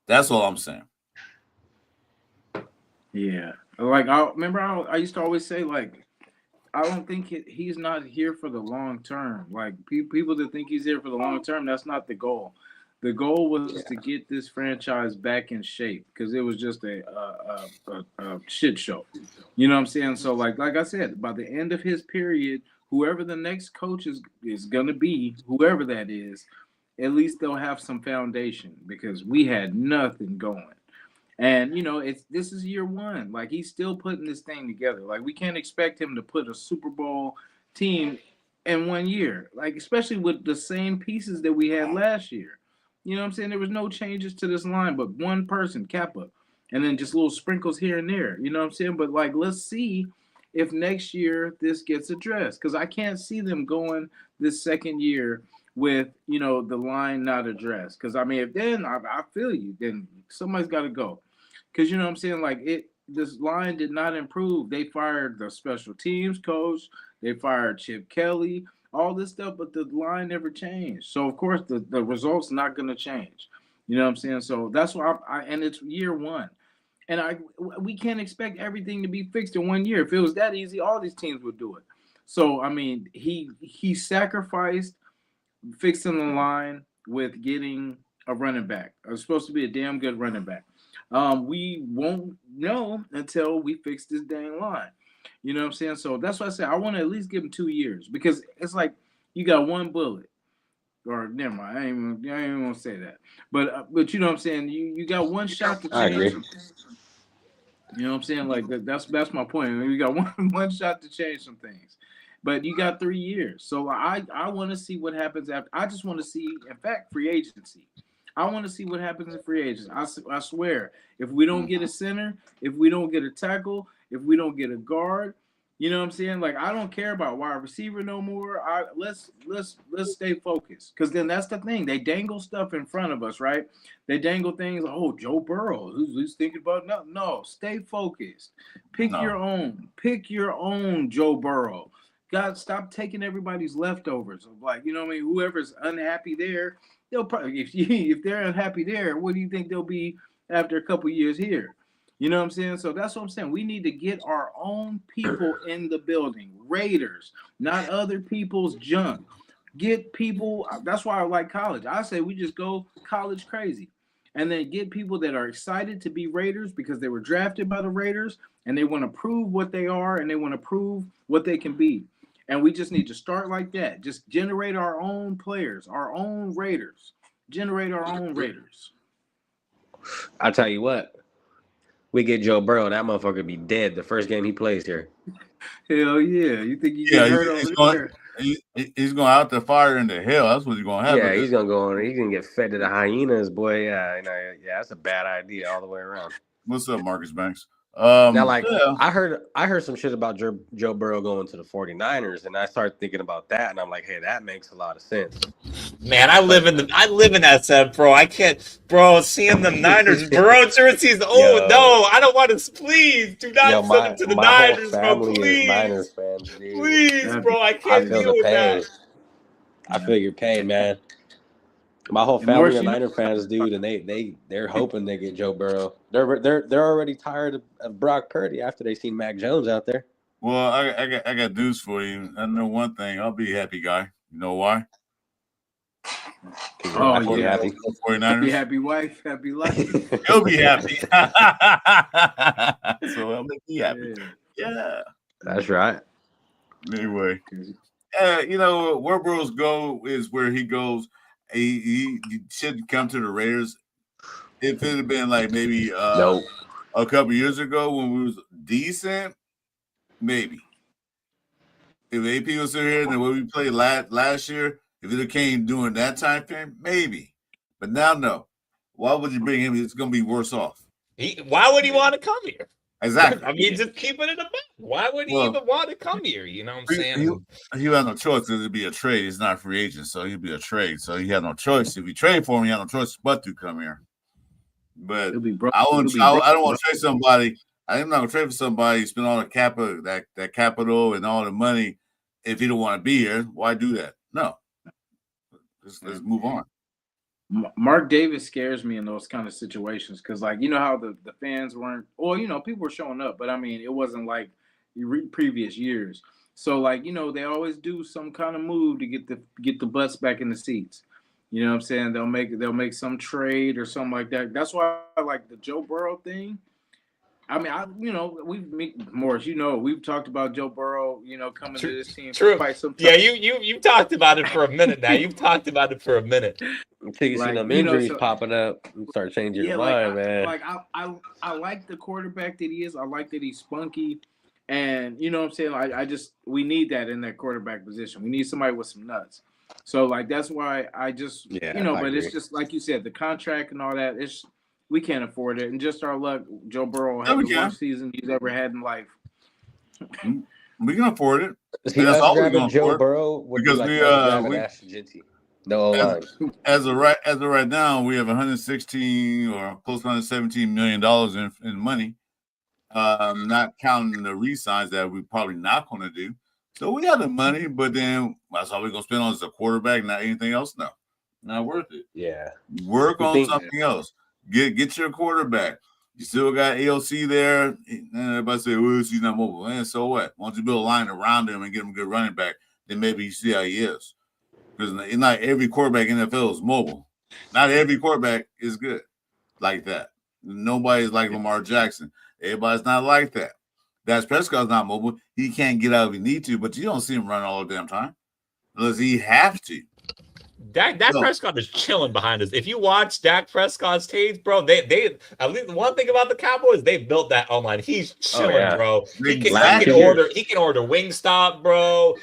That's all I'm saying. Yeah. Like I used to always say, like, I don't think he's not here for the long term. Like people that think he's here for the long term, that's not the goal. The goal was to get this franchise back in shape because it was just a shit show. You know what I'm saying? So like I said, by the end of his period, whoever the next coach is gonna be, whoever that is, at least they'll have some foundation because we had nothing going. And this is year one. Like he's still putting this thing together. Like we can't expect him to put a Super Bowl team in 1 year. Like especially with the same pieces that we had last year. You know what I'm saying? There was no changes to this line, but one person, Kappa, and then just little sprinkles here and there. You know what I'm saying? But like, let's see if next year this gets addressed because I can't see them going this second year with the line not addressed. Because I mean, if then I feel you, then somebody's got to go. Because you know what I'm saying? Like this line did not improve. They fired the special teams coach. They fired Chip Kelly. All this stuff, but the line never changed. So of course the results not going to change. You know what I'm saying? So that's why and it's year one, and we can't expect everything to be fixed in 1 year. If it was that easy, all these teams would do it. So I mean, he sacrificed fixing the line with getting a running back. It was supposed to be a damn good running back. We won't know until we fix this dang line. You know what I'm saying? So that's why I say I want to at least give him 2 years because it's like you got one bullet. Or never mind, I ain't even gonna say that. But you know what I'm saying? You got one shot to change some things. You know what I'm saying? Like that's my point. You got one shot to change some things. But you got 3 years. So I want to see what happens after. I just want to see, in fact, free agency. I want to see what happens in free agency. I swear, if we don't get a center, if we don't get a tackle, if we don't get a guard, you know what I'm saying? Like I don't care about wide receiver no more. Let's stay focused because then that's the thing. They dangle stuff in front of us, right? They dangle things. Like, oh, Joe Burrow, who's thinking about no. Stay focused. Pick your own. Pick your own Joe Burrow. God, stop taking everybody's leftovers. Like you know what I mean? Whoever's unhappy there. They'll probably if they're unhappy there, what do you think they'll be after a couple years here? You know what I'm saying? So that's what I'm saying. We need to get our own people in the building, Raiders, not other people's junk. Get people. That's why I like college. I say we just go college crazy, and then get people that are excited to be Raiders because they were drafted by the Raiders and they want to prove what they are and they want to prove what they can be. And we just need to start like that. Just generate our own players, our own Raiders. Generate our own Raiders. I tell you what, we get Joe Burrow, that motherfucker be dead the first game he plays here. Hell yeah. You think he get hurt over there? He's going out the fire into hell. That's what's going to happen. Yeah, he's going to go on. He's going to get fed to the hyenas, boy. Yeah, that's a bad idea all the way around. What's up, Marcus Banks? Now, I heard some shit about Joe Burrow going to the 49ers, and I started thinking about that, and I'm like, hey, that makes a lot of sense. Man, I live in that set, bro. I can't, bro. Seeing the Niners Burrow jerseys. Oh no, I don't want to. Please do not send them to the Niners, bro. Please, Niners fans, dude. Please, bro. I can't deal with that. I feel your pain, man. My whole family are Niner fans, dude, and they're hoping they get Joe Burrow. They're already tired of Brock Purdy after they seen Mac Jones out there. Well, I got news for you. I know one thing. I'll be a happy guy. You know why? Oh, yeah. Happy. 49ers. Happy wife, happy life. He'll be happy. So I'll make you happy. Yeah. That's right. Anyway, where Burrows go is where he goes. He shouldn't come to the Raiders. If it had been like maybe a couple years ago when we was decent, maybe. If AP was here and the way we played last year, if it came during that time frame, maybe. But now, no. Why would you bring him? It's going to be worse off. Why would he want to come here? Exactly. I mean, just keep it in the back. Why would he even want to come here? You know what I'm saying? He had no choice because it'd be a trade. He's not a free agent, so he'd be a trade. So he had no choice. If we trade for him, he had no choice but to come here. But I don't want to trade somebody. I'm not gonna trade for somebody, spend all the capital, that capital and all the money if he don't want to be here. Why do that? No. Let's move on. Mark Davis scares me in those kind of situations because, like, you know how the fans weren't, well, you know, people were showing up, but I mean, it wasn't like previous years. So, like, you know, they always do some kind of move to get the butts back in the seats. You know what I'm saying? They'll make some trade or something like that. That's why I like the Joe Burrow thing. I mean, Morris, you know, we've talked about Joe Burrow, you know, coming to this team for quite some time. Yeah, you talked about it for a minute now. You've talked about it for a minute. Until you see them injuries popping up, you start changing your mind, man. I like the quarterback that he is. I like that he's spunky. And, you know what I'm saying? We need that in that quarterback position. We need somebody with some nuts. So, like, that's why it's just like you said, the contract and all that, we can't afford it. And just our luck, Joe Burrow had the worst season he's ever had in life. We can afford it. See, that's all we're going to Joe Burrow because we no as of right now, we have 116 or close to 117 million dollars in money. Not counting the re-signs that we're probably not going to do. So we got the money, but then that's all we're going to spend on is a quarterback, not anything else. No, not worth it. Yeah, work on something else. Get your quarterback. You still got AOC there. And everybody say, well, she's not mobile. And so what? Once you build a line around him and get him a good running back, then maybe you see how he is. Because not every quarterback in the NFL is mobile. Not every quarterback is good like that. Nobody's like Lamar Jackson. Everybody's not like that. Dak Prescott's not mobile. He can't get out if he need to, but you don't see him run all the damn time unless he have to. Dak Prescott is chilling behind us. If you watch Dak Prescott's tapes, bro, they at least one thing about the Cowboys, they built that online. He's chilling, bro. He can order Wingstop, bro.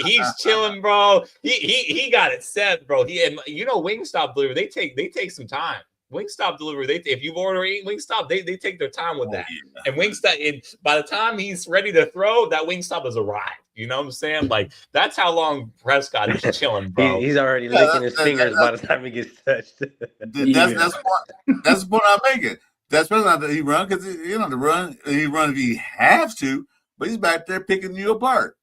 He's chilling, bro. He got it set, bro. Wingstop delivery, they take some time. Wingstop delivery, if you order Wingstop, they take their time with that. Yeah. And Wingstop, by the time he's ready to throw, that Wingstop has arrived. You know what I'm saying? Like, that's how long Prescott is chilling, bro. He's already licking his fingers by the time he gets touched. That's the point I'm making. That's not that he run because he run if he have to, but he's back there picking you apart.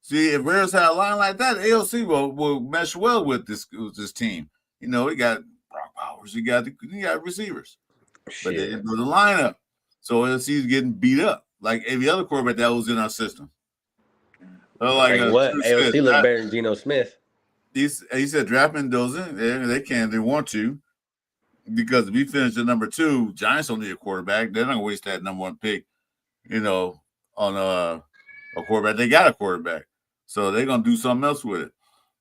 See, if Rares had a line like that, AOC will mesh well with this team. You know, he got Brock Powers, he got receivers, but they didn't build the lineup, so AOC's getting beat up like every other quarterback that was in our system. AOC looked better than Geno Smith. He said draft Mendoza. They want to, because if we finish at number 2, Giants don't need a quarterback. They're not gonna waste that number 1 pick, on a quarterback. They got a quarterback, so they're gonna do something else with it.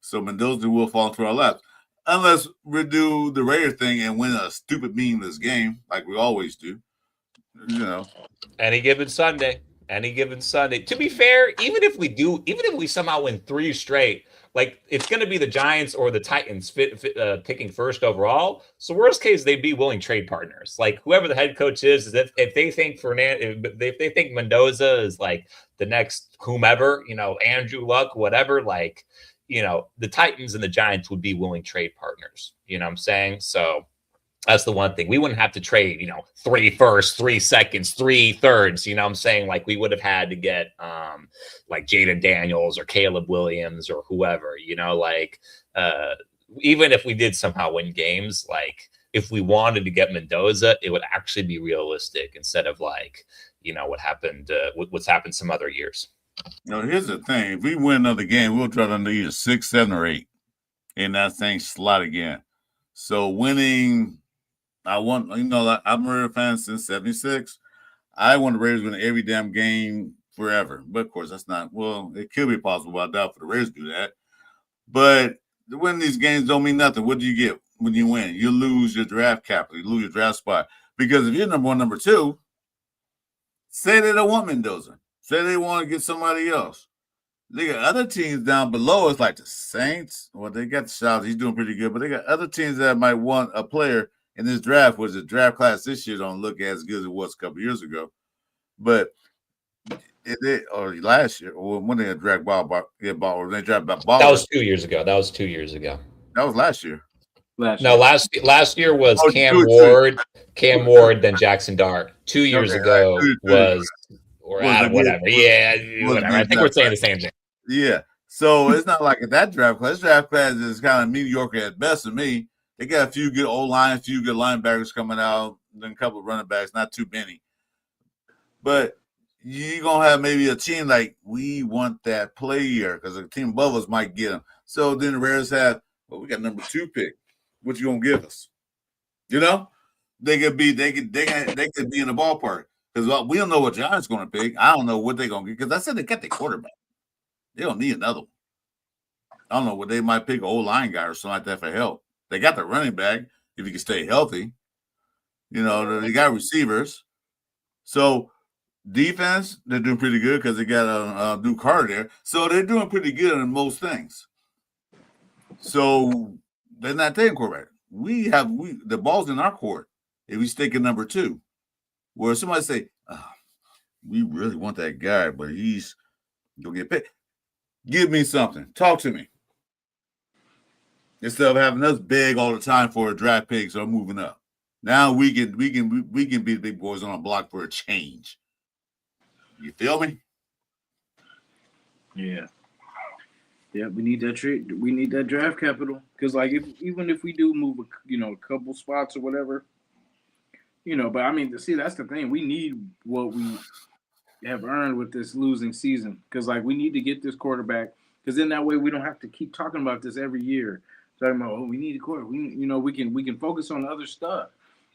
So Mendoza will fall through our laps. Unless we do the Raiders thing and win a stupid meaningless game like we always do, Any given Sunday. To be fair, even if we somehow win 3 straight, like, it's going to be the Giants or the Titans picking first overall. So worst case, they'd be willing trade partners. Like, whoever the head coach is if they think if they think Mendoza is like the next whomever, Andrew Luck, whatever, like, the Titans and the Giants would be willing trade partners. You know what I'm saying? So that's the one thing. We wouldn't have to trade, 3 firsts, 3 seconds, 3 thirds. You know what I'm saying? Like, we would have had to get like Jaden Daniels or Caleb Williams or whoever, even if we did somehow win games, like, if we wanted to get Mendoza, it would actually be realistic instead of like, what happened, what's happened some other years. Here's the thing. If we win another game, we'll try to under either 6, 7, or 8 in that same slot again. So winning, I'm a Raider fan since 76. I want the Raiders to win every damn game forever. But, of course, that's not – well, it could be possible. But I doubt for the Raiders to do that. But to win these games don't mean nothing. What do you get when you win? You lose your draft capital. You lose your draft spot. Because if you're number 1, number 2, say they don't want Mendoza. Say they want to get somebody else. They got other teams down below us, like the Saints. Well, they got the shots. He's doing pretty good. But they got other teams that might want a player And this draft was a draft class this year don't look as good as it was a couple years ago. But or last year, or when they draft ball, or they draft ball. That was 2 years ago. That was last year. Last year was Cam Ward, then Jackson Dart. 2 years ago was Adam, whatever. Yeah, whatever. I think we're saying the same thing. Yeah. So it's not like that draft class. This draft class is kind of mediocre at best to me. They got a few good a few good linebackers coming out, then a couple of running backs, not too many. But you're going to have maybe a team like, we want that player because a team above us might get him. So then the Raiders have, we got number 2 pick. What you going to give us? You know? They could be in the ballpark. Because we don't know what Giants going to pick. I don't know what they're going to get. Because I said they got their quarterback. They don't need another one. I don't know what they might pick an old line guy or something like that for help. They got the running back if he can stay healthy. You know, they got receivers. So defense, they're doing pretty good because they got a new Carter there. So they're doing pretty good in most things. So they're not taking quarterback. The ball's in our court if we stick at number 2. Where somebody say, we really want that guy, but he's gonna get paid. Give me something. Talk to me. Instead of having us beg all the time for a draft picks or moving up. Now we can be the big boys on a block for a change. You feel me? Yeah. Yeah, we need that we need that draft capital. Because like even if we do move a couple spots or whatever, but I mean, see, that's the thing. We need what we have earned with this losing season. Because like we need to get this quarterback. Because then that way we don't have to keep talking about this every year. Talking about, we need a quarterback. We can focus on other stuff.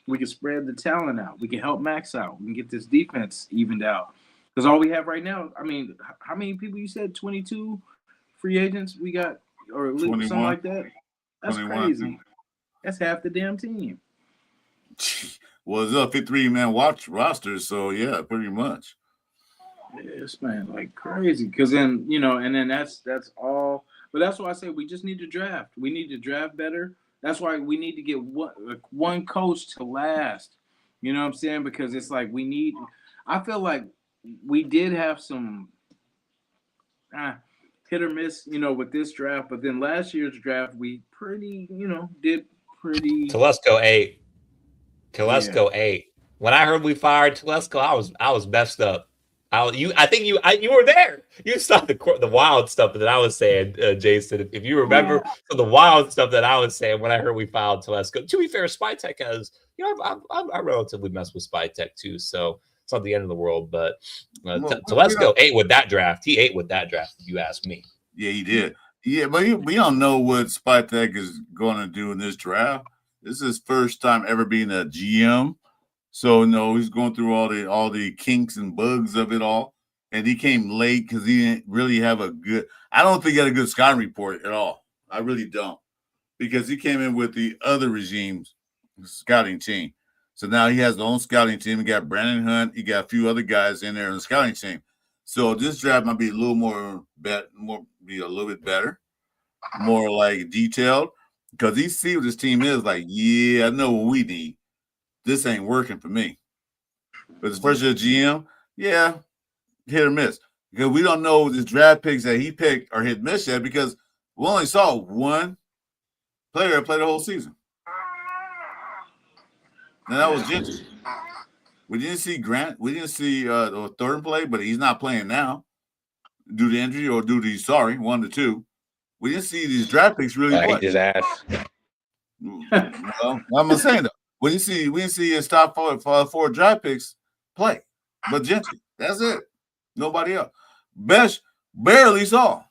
We can spread the talent out. We can help Max out. We can get this defense evened out. Because all we have right now, I mean, how many people you said? 22 free agents we got, or something like that? That's 21. Crazy. That's half the damn team. Well, it's a 53-man roster, so yeah, pretty much. Yes, man, like crazy. Because then, and then that's all. But that's why I say we just need to draft. We need to draft better. That's why we need to get one coach to last. You know what I'm saying? Because it's like I feel like we did have some hit or miss, with this draft. But then last year's draft, we did pretty. Telesco 8. When I heard we fired Telesco, I was messed up. I think you were there. You saw the wild stuff that I was saying, Jason. If you remember the wild stuff that I was saying when I heard we filed Telesco. To be fair, Spytech has, I relatively mess with Spytech too, so it's not the end of the world. But Telesco ate with that draft. He ate with that draft, if you ask me. Yeah, he did. Yeah, but we don't know what Spytech is going to do in this draft. This is his first time ever being a GM. So no, he's going through all the kinks and bugs of it all, and he came late because he didn't really have I don't think he had a good scouting report at all. I really don't, because he came in with the other regime's scouting team. So now he has his own scouting team. He got Brandon Hunt. He got a few other guys in there in the scouting team. So this draft might be a little be a little bit better, more like detailed, because he see what this team is like. Yeah, I know what we need. This ain't working for me. But as far as your GM, yeah, hit or miss. Because we don't know the draft picks that he picked are hit or miss yet, because we only saw one player play the whole season. And that was Gentry. We didn't see Grant. We didn't see Thornton play, but he's not playing now due to injury or due to, one to two. We didn't see these draft picks really play. His ass. Well, I'm saying though. We didn't see his top four draft picks play, but Gentry. That's it. Nobody else. Best barely saw.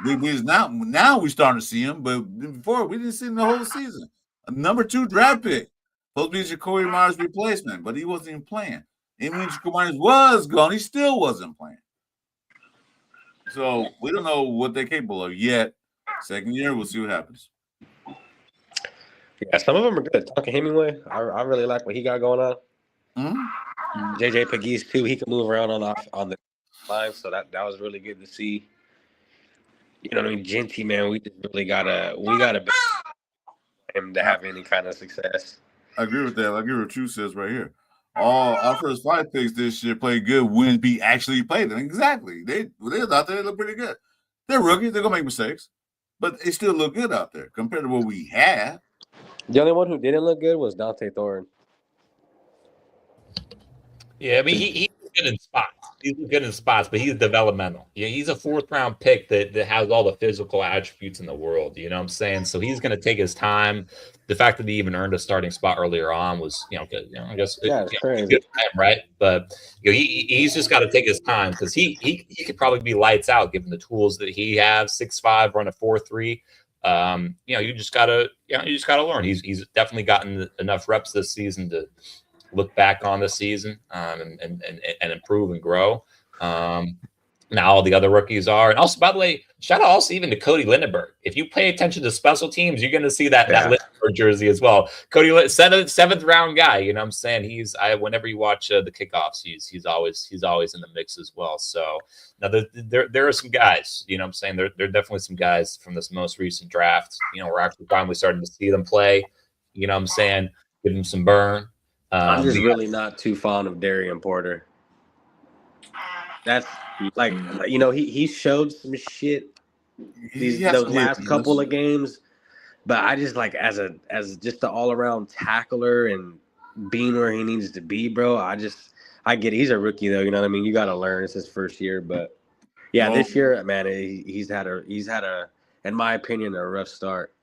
Now we're starting to see him, but before we didn't see him the whole season. A number 2 draft pick, supposed to be Jacoby Myers' replacement, but he wasn't even playing. And when Jacoby Myers was gone, he still wasn't playing. So we don't know what they're capable of yet. Second year, we'll see what happens. Yeah, some of them are good. Talking Hemingway, I really like what he got going on. Mm-hmm. JJ Pegues too. He can move around on the line, so that was really good to see. You know what I mean? Genty, man, we just really gotta him to have any kind of success. I agree with that. I agree with what True says right here. All our first 5 picks this year played good when we actually played them. Exactly. They're out there. They look pretty good. They're rookies. They're gonna make mistakes, but they still look good out there compared to what we had. The only one who didn't look good was Dante Thorne. Yeah, I mean he's good in spots. He's good in spots, but he's developmental. Yeah, he's a 4th-round pick that has all the physical attributes in the world. You know what I'm saying? So he's going to take his time. The fact that he even earned a starting spot earlier on was, good. I guess Yeah, it's crazy. good for him, right? But he's just got to take his time because he could probably be lights out given the tools that he has. 6'5", run a 4.3. You just gotta learn. He's definitely gotten enough reps this season to look back on the season and improve and grow. Now all the other rookies are. And also, by the way, shout out also even to Cody Lindenberg. If you pay attention to special teams, you're going to see that Lindenberg jersey as well. Cody, 7th round guy. You know what I'm saying? Whenever you watch the kickoffs, he's always in the mix as well. So now there are some guys, you know what I'm saying? There are definitely some guys from this most recent draft. We're actually finally starting to see them play. You know what I'm saying? Give them some burn. I'm just really not too fond of Darian Porter. That's like he showed some shit those last couple of games, but I just like as just the all around tackler and being where he needs to be, bro. I get it. He's a rookie though, you know what I mean? You got to learn. It's his first year, but yeah, this year, man, he's had a in my opinion a rough start.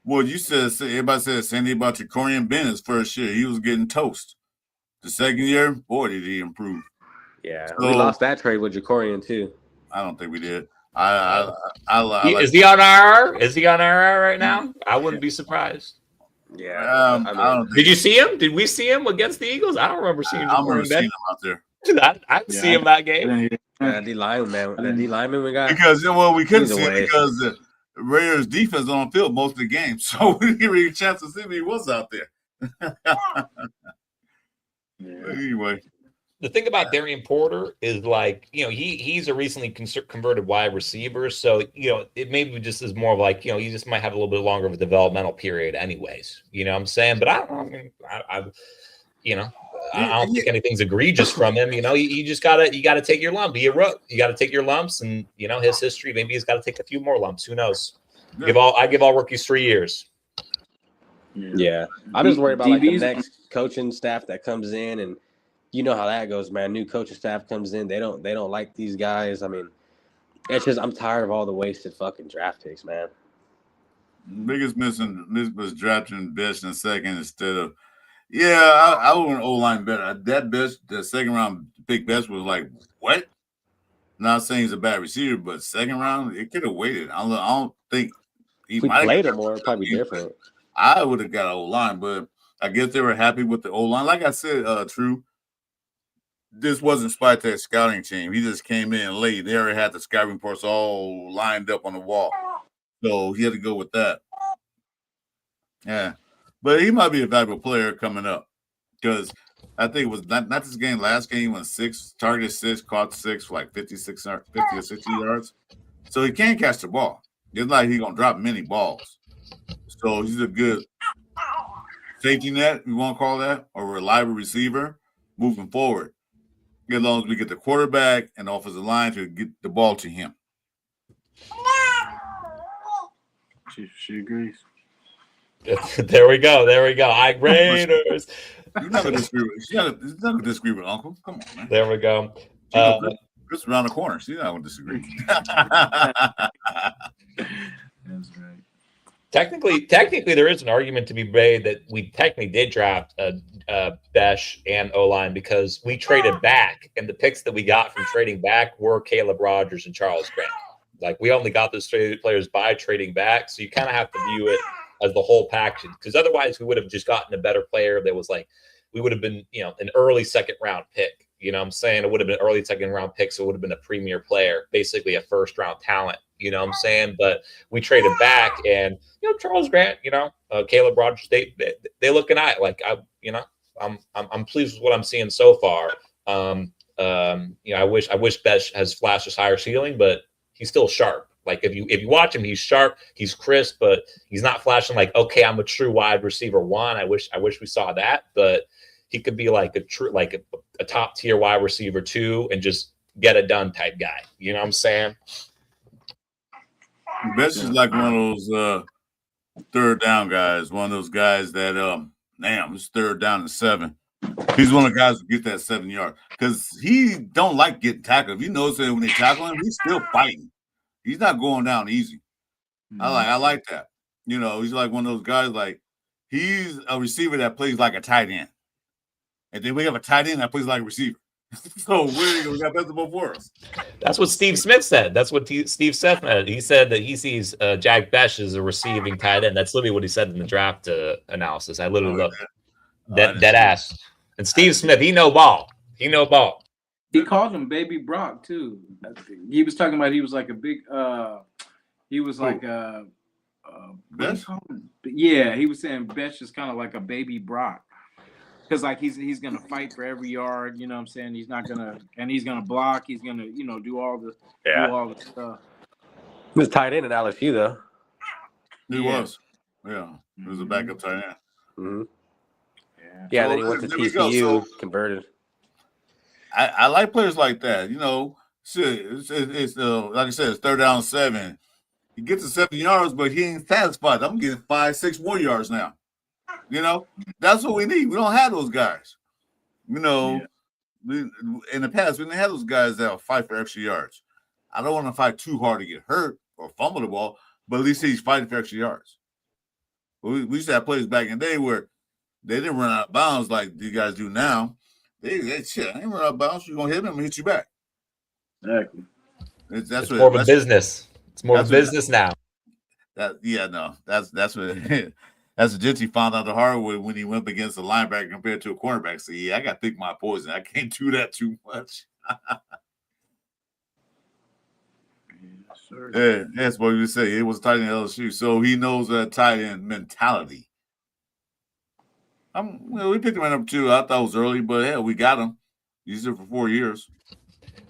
Well, you said everybody said Sandy about Jacorian Bennett's first year. He was getting toast. The second year, boy, did he improve. Yeah, we lost that trade with Jacorian too. I don't think we did. Is he on IR? Is he on IR right now? I wouldn't be surprised. Yeah. Did you see him? Did we see him against the Eagles? I don't remember seeing him. I remember seeing him out there. I'd see him that game. D lineman, that D lineman we got. Because we couldn't see him because the Raiders defense on the field most of the game, so we didn't really get a chance to see if he was out there. Anyway. The thing about Darian Porter is he's a recently converted wide receiver. So, it maybe just is more of he just might have a little bit longer of a developmental period anyways. You know what I'm saying? But I don't think anything's egregious from him. You just gotta take your lump. Be a rook. You gotta take your lumps and his history, maybe he's got to take a few more lumps. Who knows? Yeah. I give all rookies 3 years. Yeah. I'm just worried about the next coaching staff that comes in, and you know how that goes, man. New coaching staff comes in, they don't like these guys. I mean, it's just I'm tired of all the wasted fucking draft picks, man. Biggest missing was drafting Best in second instead of I want O-line better. The second round pick Best was like, what? Not saying he's a bad receiver, but second round, it could have waited. I don't think he might have played him more, it'd probably be different. I would have got an O-line, but I guess they were happy with the O-line. Like I said, True, this wasn't Spytek's scouting team. He just came in late. They already had the scouting reports all lined up on the wall. So he had to go with that. Yeah. But he might be a valuable player coming up because I think it was not this game. Last game was 6, targeted 6, caught 6 for like 50 or 60 yards. So he can't catch the ball. It's like he's going to drop many balls. So he's a good safety net, you want to call that, or reliable receiver moving forward. As long as we get the quarterback and offensive line to get the ball to him. She agrees. There we go. Raiders. You're not going to disagree with Uncle. Come on, man. There we go. Just around the corner. She's not going to disagree. That's right. Technically, there is an argument to be made that we technically did draft Besh and O-line because we traded back, and the picks that we got from trading back were Caleb Rogers and Charles Grant. Like, we only got those players by trading back, so you kind of have to view it as the whole package, because otherwise we would have just gotten a better player that was we would have been, an early second round pick. You know what I'm saying? It would have been early second round pick, so it would have been a premier player, basically a first round talent. You know what I'm saying? But we traded back, and Charles Grant, Caleb Rogers, they look an eye. I'm pleased with what I'm seeing so far. I wish Besh has flashed his higher ceiling, but he's still sharp. Like if you watch him, he's sharp, he's crisp, but he's not flashing like, okay, I'm a true wide receiver one. I wish we saw that, but he could be like a top tier wide receiver two and just get it done type guy. You know what I'm saying? Best is like one of those third down guys, one of those guys that damn, it's third down and 7. He's one of the guys who get that 7 yard because he don't like getting tackled. If you notice that when they tackle him, he's still fighting. He's not going down easy. I like that. You know, he's like one of those guys. Like he's a receiver that plays like a tight end, and then we have a tight end that plays like a receiver. So we got nothing before us. That's what Steve Smith said. That's what Steve Smith said. He said that he sees Jack Besh as a receiving tight end. That's literally what he said in the draft analysis. I literally looked dead ass. And Steve Smith, he know ball. He know ball. He called him Baby Brock too. He was talking about he was like a big. He was like Besh? Yeah, he was saying Besh is kind of like a baby Brock. Because like he's gonna fight for every yard, you know what I'm saying? He's gonna block, he's gonna, do all the stuff. He was tight end at LSU though. He was. Yeah. He was a backup tight end. Mm-hmm. Yeah, then he went to TCU, converted. I like players like that. You know, it's like I said, it's third down and 7. He gets to 7 yards, but he ain't satisfied. I'm getting 5, 6 more yards now. You know, that's what we need. We don't have those guys. You know, in the past, we didn't have those guys that will fight for extra yards. I don't want to fight too hard to get hurt or fumble the ball, but at least he's fighting for extra yards. We used to have players back in the day where they didn't run out of bounds like you guys do now. They shit, I ain't run out of bounds. You're going to hit him and hit you back. Exactly. It's more of a business. It's more of a business now. That's what that's what Jinty found out the hard way when he went up against a linebacker compared to a cornerback. So yeah, I got to pick my poison. I can't do that too much. Yeah, that's what you say. It was tight end LSU, so he knows that tight end mentality. We picked him up too. I thought it was early, but hell, we got him. He's there for 4 years.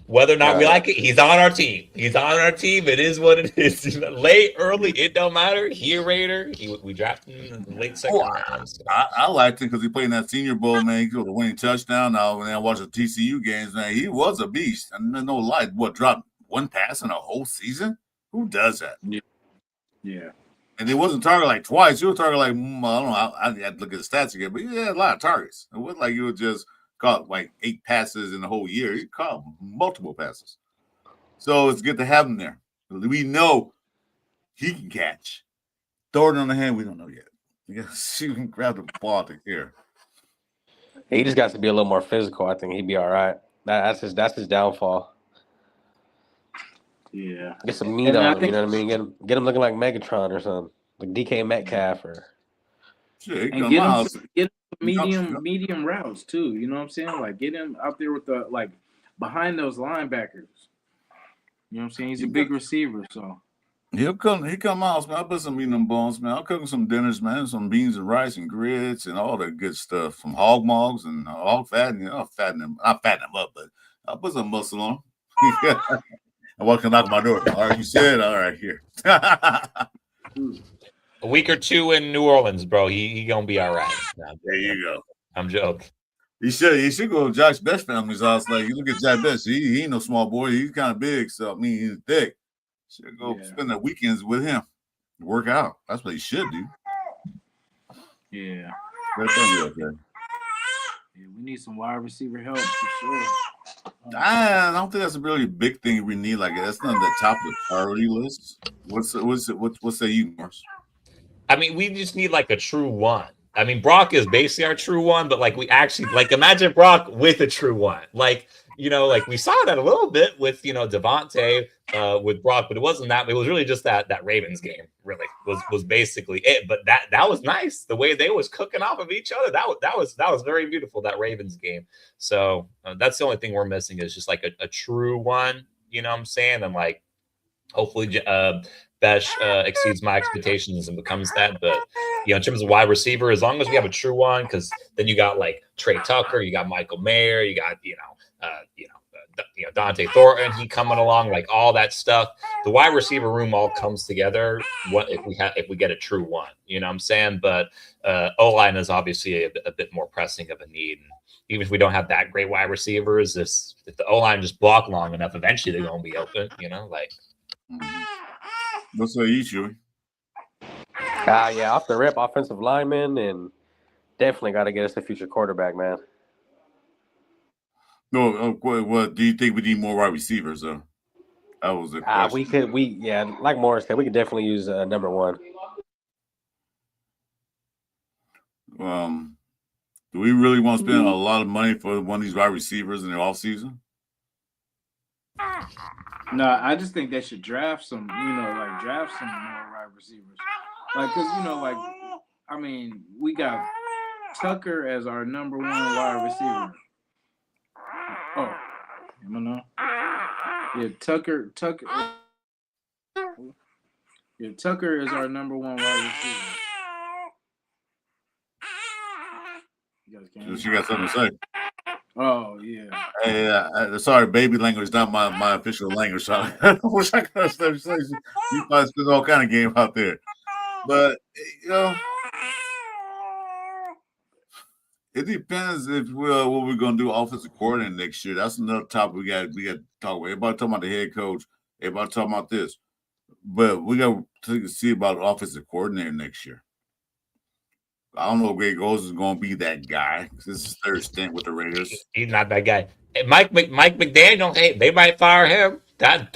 Whether or not we like it, he's on our team. He's on our team. It is what it is. Late, early, it don't matter. He a Raider. We drafted him in the late second round. So. I liked him because he played in that Senior Bowl, man. He got a winning touchdown. Now, when I watch the TCU games, man, he was a beast. And no lie, dropped 1 pass in a whole season? Who does that? Yeah. And he wasn't targeted like twice. He was targeted like, I don't know. I had to look at the stats again, but he had a lot of targets. It wasn't like he was just caught like 8 passes in the whole year. He caught multiple passes. So it's good to have him there. We know he can catch. Throw it on the hand, we don't know yet. You got to see him grab the ball to here. He just got to be a little more physical. I think he'd be all right. That's his downfall. Yeah. Get some meat on him, you know what I mean? Get him looking like Megatron or something. Like DK Metcalf or shit, and get him medium routes too. You know what I'm saying? Like get him out there with the behind those linebackers. You know what I'm saying? He's a big receiver, so he come out, man. I'll put some meat in them bones, man. I'll cook him some dinners, man, some beans and rice and grits and all that good stuff. Some hog mogs and hog fat. I'll fatten him up, but I'll put some muscle on him. I walk to knock my door. All right, you said, all right, here. A week or 2 in New Orleans, bro. He gonna be all right. There you go. I'm joking. He should go to Josh Besh family's house. Like you look at Jack Besh, he ain't no small boy. He's kind of big, so I mean he's thick. Should go spend the weekends with him. Work out. That's what he should do. Yeah. That's gonna be okay. Yeah, we need some wide receiver help for sure. I don't think that's a really big thing we need. Like that's not the top of the priority list. What say you, Morris? I mean, we just need like a true one. I mean, Brock is basically our true one, but like we actually imagine Brock with a true one. Like, like we saw that a little bit with Devontae with Brock, but it wasn't that. It was really just that Ravens game. Really was basically it. But that was nice. The way they was cooking off of each other. That was very beautiful. That Ravens game. So that's the only thing we're missing is just like a true one. You know what I'm saying? And like hopefully Besh exceeds my expectations and becomes that. But in terms of wide receiver, as long as we have a true one, because then you got like Trey Tucker, you got Michael Mayer, you got Dante Thornton, he coming along, like all that stuff. The wide receiver room all comes together. What if we get a true one? You know what I'm saying? But O-line is obviously a bit more pressing of a need. And even if we don't have that great wide receivers, if the O-line just block long enough, eventually they're going to be open. What's say you, Chewy? Yeah, off the rip, offensive lineman, and definitely got to get us a future quarterback, man. No, what do you think we need more wide receivers though? That was the question. Like Morris said, we could definitely use number one. Do we really want to spend a lot of money for one of these wide receivers in the offseason? No, I just think they should draft some more wide receivers. We got Tucker as our number one wide receiver. Oh, no. Yeah, Tucker. Yeah, Tucker is our number one wide receiver. She got something to say. Oh yeah. Hey, sorry, baby language is not my official language. So I wish I could have stuff to say. You guys spend all kind of game out there, but it depends if what we're gonna do offensive coordinator next year. That's another topic we got to talk about. Everybody talking about the head coach. Everybody talking about this, but we got to see about offensive coordinator next year. I don't know if Greg Goles is going to be that guy. This is his third stint with the Raiders. He's not that guy. Hey, Mike McDaniel, hey, they might fire him. That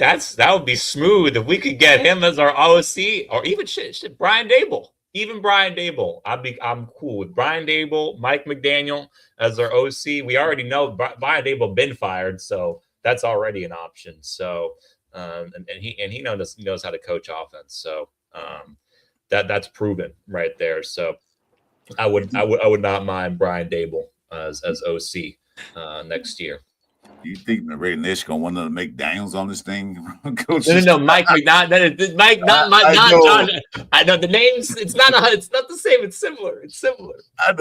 would be smooth if we could get him as our OC, or even Brian Dable. Even Brian Dable, I'm cool with Brian Dable, Mike McDaniel as our OC. We already know Brian Dable been fired, so that's already an option. So, and he knows how to coach offense. So, that's proven right there. So. I would not mind Brian Dable as OC next year. You think the Raider Nation gonna want to make Daniels on this thing? No, Mike McDonald. Mike, not Josh. I know the names. It's not the same. It's similar. I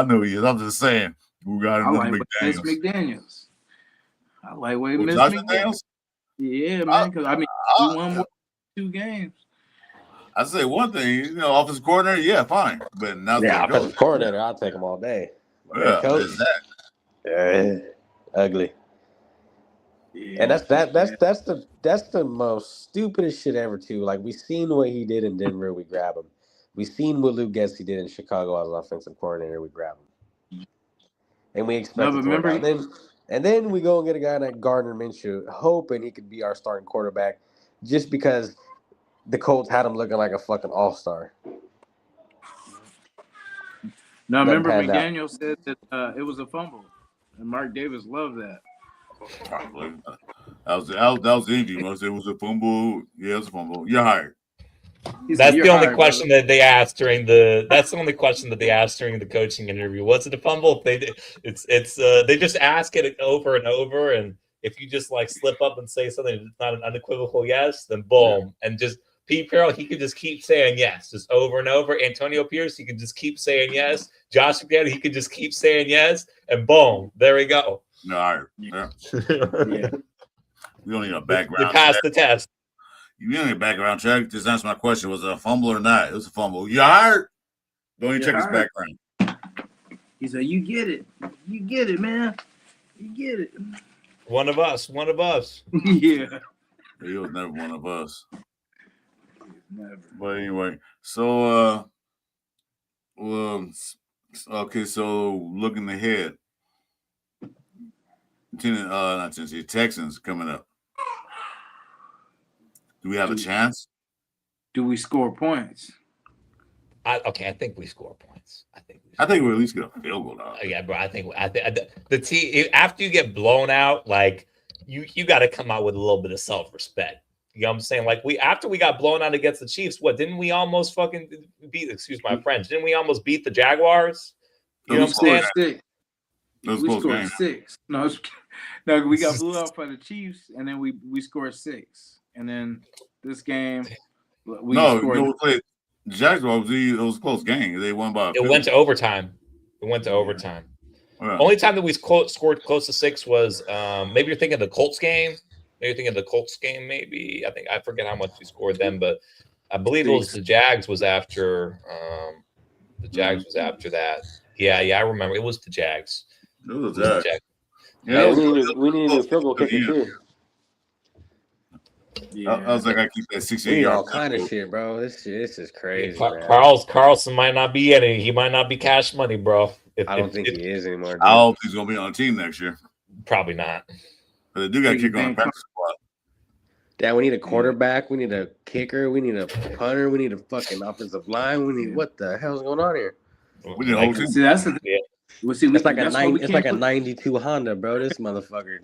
know he is. I'm just saying. We got another McDaniels. I like Miss McDaniels. Yeah, man. Because we won more 2 games. I say one thing, offensive coordinator, yeah, fine, but not offensive coordinator. I'll take him all day. Yeah, coach. Ugly. Yeah, and that's the most stupidest shit ever too. Like we seen what he did in Denver, we grab him. We seen what Luke Getsy did in Chicago as offensive coordinator, we grab him. And we expect and then we go and get a guy like Gardner Minshew, hoping he could be our starting quarterback, just because the Colts had him looking like a fucking all-star. Now, remember McDaniel said that it was a fumble, and Mark Davis loved that. That was easy. It was a fumble. Yeah, it was a fumble. You're hired. That's the only question that they asked during the. That's the only question that they asked during the coaching interview. Was it a fumble? They just ask it over and over, and if you just like slip up and say something that's not an unequivocal yes, then boom, and just. Pete Carroll, he could just keep saying yes, just over and over. Antonio Pierce, he could just keep saying yes. Josh McDaniel, he could just keep saying yes, and boom, there we go. No, yeah. We don't need a background. You passed the test. You don't need a background check. Just answer my question: was it a fumble or not? It was a fumble. You hired? Don't even check his background. He said, "You get it, man. You get it." One of us. Yeah. He was never one of us. Never. But anyway, so okay, so looking ahead, Texans coming up. Do we have a chance? Do we score points? I think we score points. I think we at least get a field goal out. Yeah, bro. I think the team, after you get blown out, like you got to come out with a little bit of self-respect. You know what I'm saying? Like after we got blown out against the Chiefs, didn't we almost fucking beat? Excuse my French. Didn't we almost beat the Jaguars? You know what I'm saying? We scored 6. No, we got blew out by the Chiefs, and then we scored 6, and then this game we played the Jaguars. It was a close game. They won by. It went to overtime. Right. Only time that we scored close to 6 was maybe you're thinking of the Colts game. Maybe you're thinking of the Colts game. Maybe I forget how much we scored then, but I believe it was the Jags was after. The Jags was after that. Yeah, I remember it was the Jags. It was the Jags. Yeah, we need a field goal kicker too. Yeah. I was like, I keep that 68 all yard. kind of shit, bro. This is crazy. Carlson might not be in it. He might not be cash money, bro. I don't think he is anymore. Dude. I don't think he's gonna be on the team next year. Probably not. But they do got to kick on the practice squad. Dad, we need a quarterback. We need a kicker. We need a punter. We need a fucking offensive line. We need what the hell's going on here? We need a whole team. See, that's the thing. Yeah. Well, see, it's like a 92 Honda, bro. This motherfucker.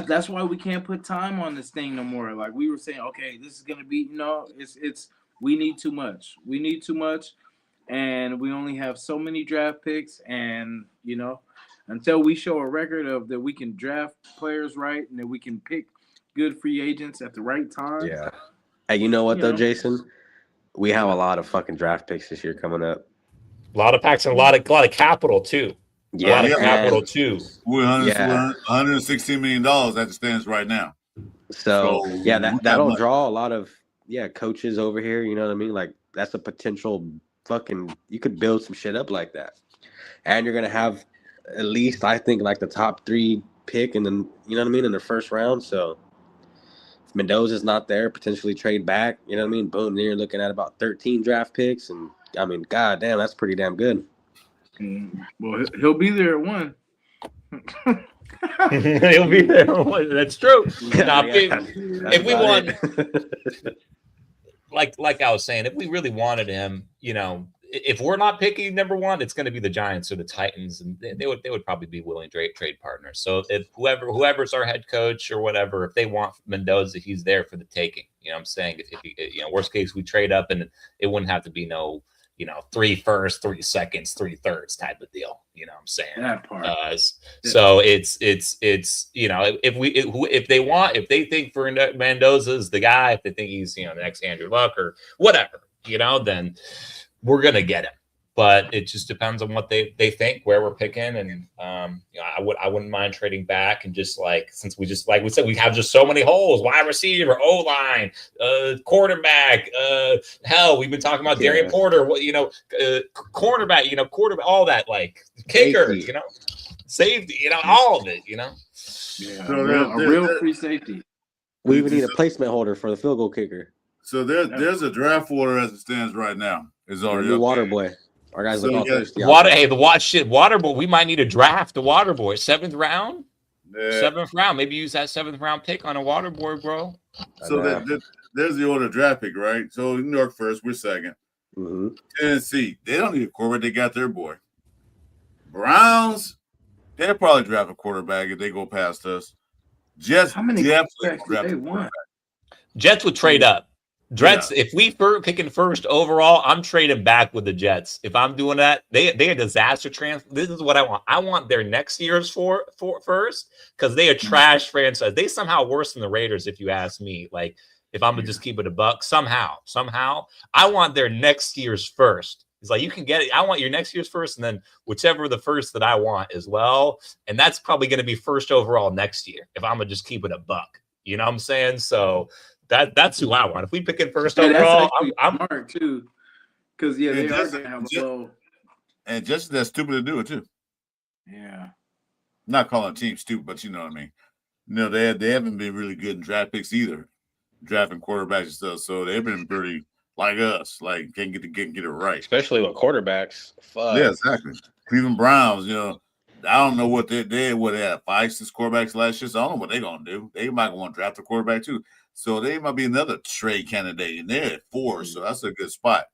that's why we can't put time on this thing no more. Like we were saying, okay, this is gonna be it's we need too much. We need too much, and we only have so many draft picks, and until we show a record of that we can draft players right and that we can pick good free agents at the right time. Yeah. Hey, you know what though, Jason? We have a lot of fucking draft picks this year coming up. A lot of packs and a lot of capital too. Yeah, a lot of capital too. We're $116 million as it stands right now. So that'll draw a lot of coaches over here. You know what I mean? Like that's a potential fucking. You could build some shit up like that, and you're gonna have at least I think like the top 3 pick, and then you know what I mean in the first round. So if Mendoza's not there, potentially trade back. You know what I mean? Boom, then you're looking at about 13 draft picks, and I mean, god damn, that's pretty damn good. Well, he'll be there at 1. He'll be there at 1. That's true. If we want, like I was saying, if we really wanted him, if we're not picking number 1, it's going to be the Giants or the Titans, and they would probably be willing to trade partners. So if whoever's our head coach or whatever, if they want Mendoza, he's there for the taking. You know what I'm saying? If worst case we trade up, and it wouldn't have to be no 3 firsts, 3 seconds, 3 thirds type of deal. You know what I'm saying? That part. So it's if they think for Mendoza's the guy, if they think he's the next Andrew Luck or whatever, then we're gonna get him. But it just depends on what they think, where we're picking, and I wouldn't mind trading back and just since we just like we said we have just so many holes: wide receiver, O line, quarterback. Hell, we've been talking about Darian Porter. Cornerback, quarterback, all that kicker, safety, all of it, Yeah, So a real free safety. We even need a placement holder for the field goal kicker. So there's a draft order as it stands right now. It's already water boy. Our guys look all thirsty. Water boy. We might need to draft the water boy. 7th round. Yeah. 7th round. Maybe use that 7th round pick on a water boy, bro. So there's the order draft pick, right? So New York first, we're second. Mm-hmm. Tennessee, they don't need a quarterback. They got their boy. Browns, they'll probably draft a quarterback if they go past us. Jets, how many definitely draft a quarterback. Jets would trade up. Jets, if we picking first overall, I'm trading back with the Jets. If I'm doing that, they a disaster transfer. This is what I want. I want their next year's for first because they a trash franchise. They somehow worse than the Raiders, if you ask me. Like if I'm gonna just keep it a buck, somehow, I want their next year's first. It's like you can get it. I want your next year's first, and then whichever the first that I want as well. And that's probably going to be first overall next year if I'm gonna just keep it a buck. You know what I'm saying? So. That's who I want. If we pick it first overall, I'm smart too. Because they are gonna have a low. And just that stupid to do it too. Yeah. Not calling a team stupid, but you know what I mean. They haven't been really good in draft picks either, drafting quarterbacks and stuff. So they've been pretty like us, can't get it right. Especially with quarterbacks. Fuck. Yeah, exactly. Cleveland Browns, I don't know what they had 5-6 quarterbacks last year. So I don't know what they're gonna do. They might want to draft a quarterback too. So they might be another trade candidate, and they're at 4, so that's a good spot.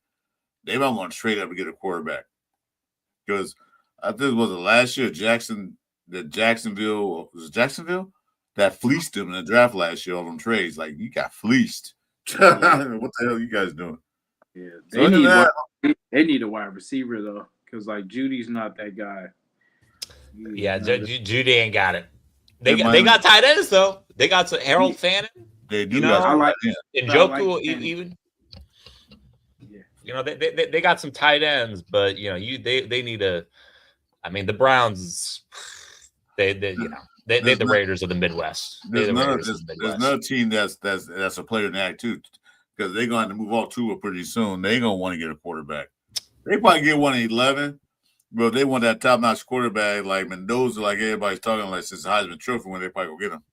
They might want to trade up to get a quarterback because I think it was last year Jacksonville that fleeced them in the draft last year on them trades. Like you got fleeced. What the hell are you guys doing? Yeah, they need a wide receiver though, because Judy's not that guy. Yeah, Judy ain't got it. They got tight ends though. They got some Harold Fannin. They do. And Joku even. Yeah. They got some tight ends, but they need a. I mean, the Browns, they're the Raiders of the Midwest. They're the Raiders of the There's Midwest. another team that's a player in the act too, because they're going to have to move off Tua pretty soon. They're going to want to get a quarterback. They probably get one at 11, but if they want that top-notch quarterback like Mendoza, like everybody's talking like since the Heisman Trophy, when they probably go get him.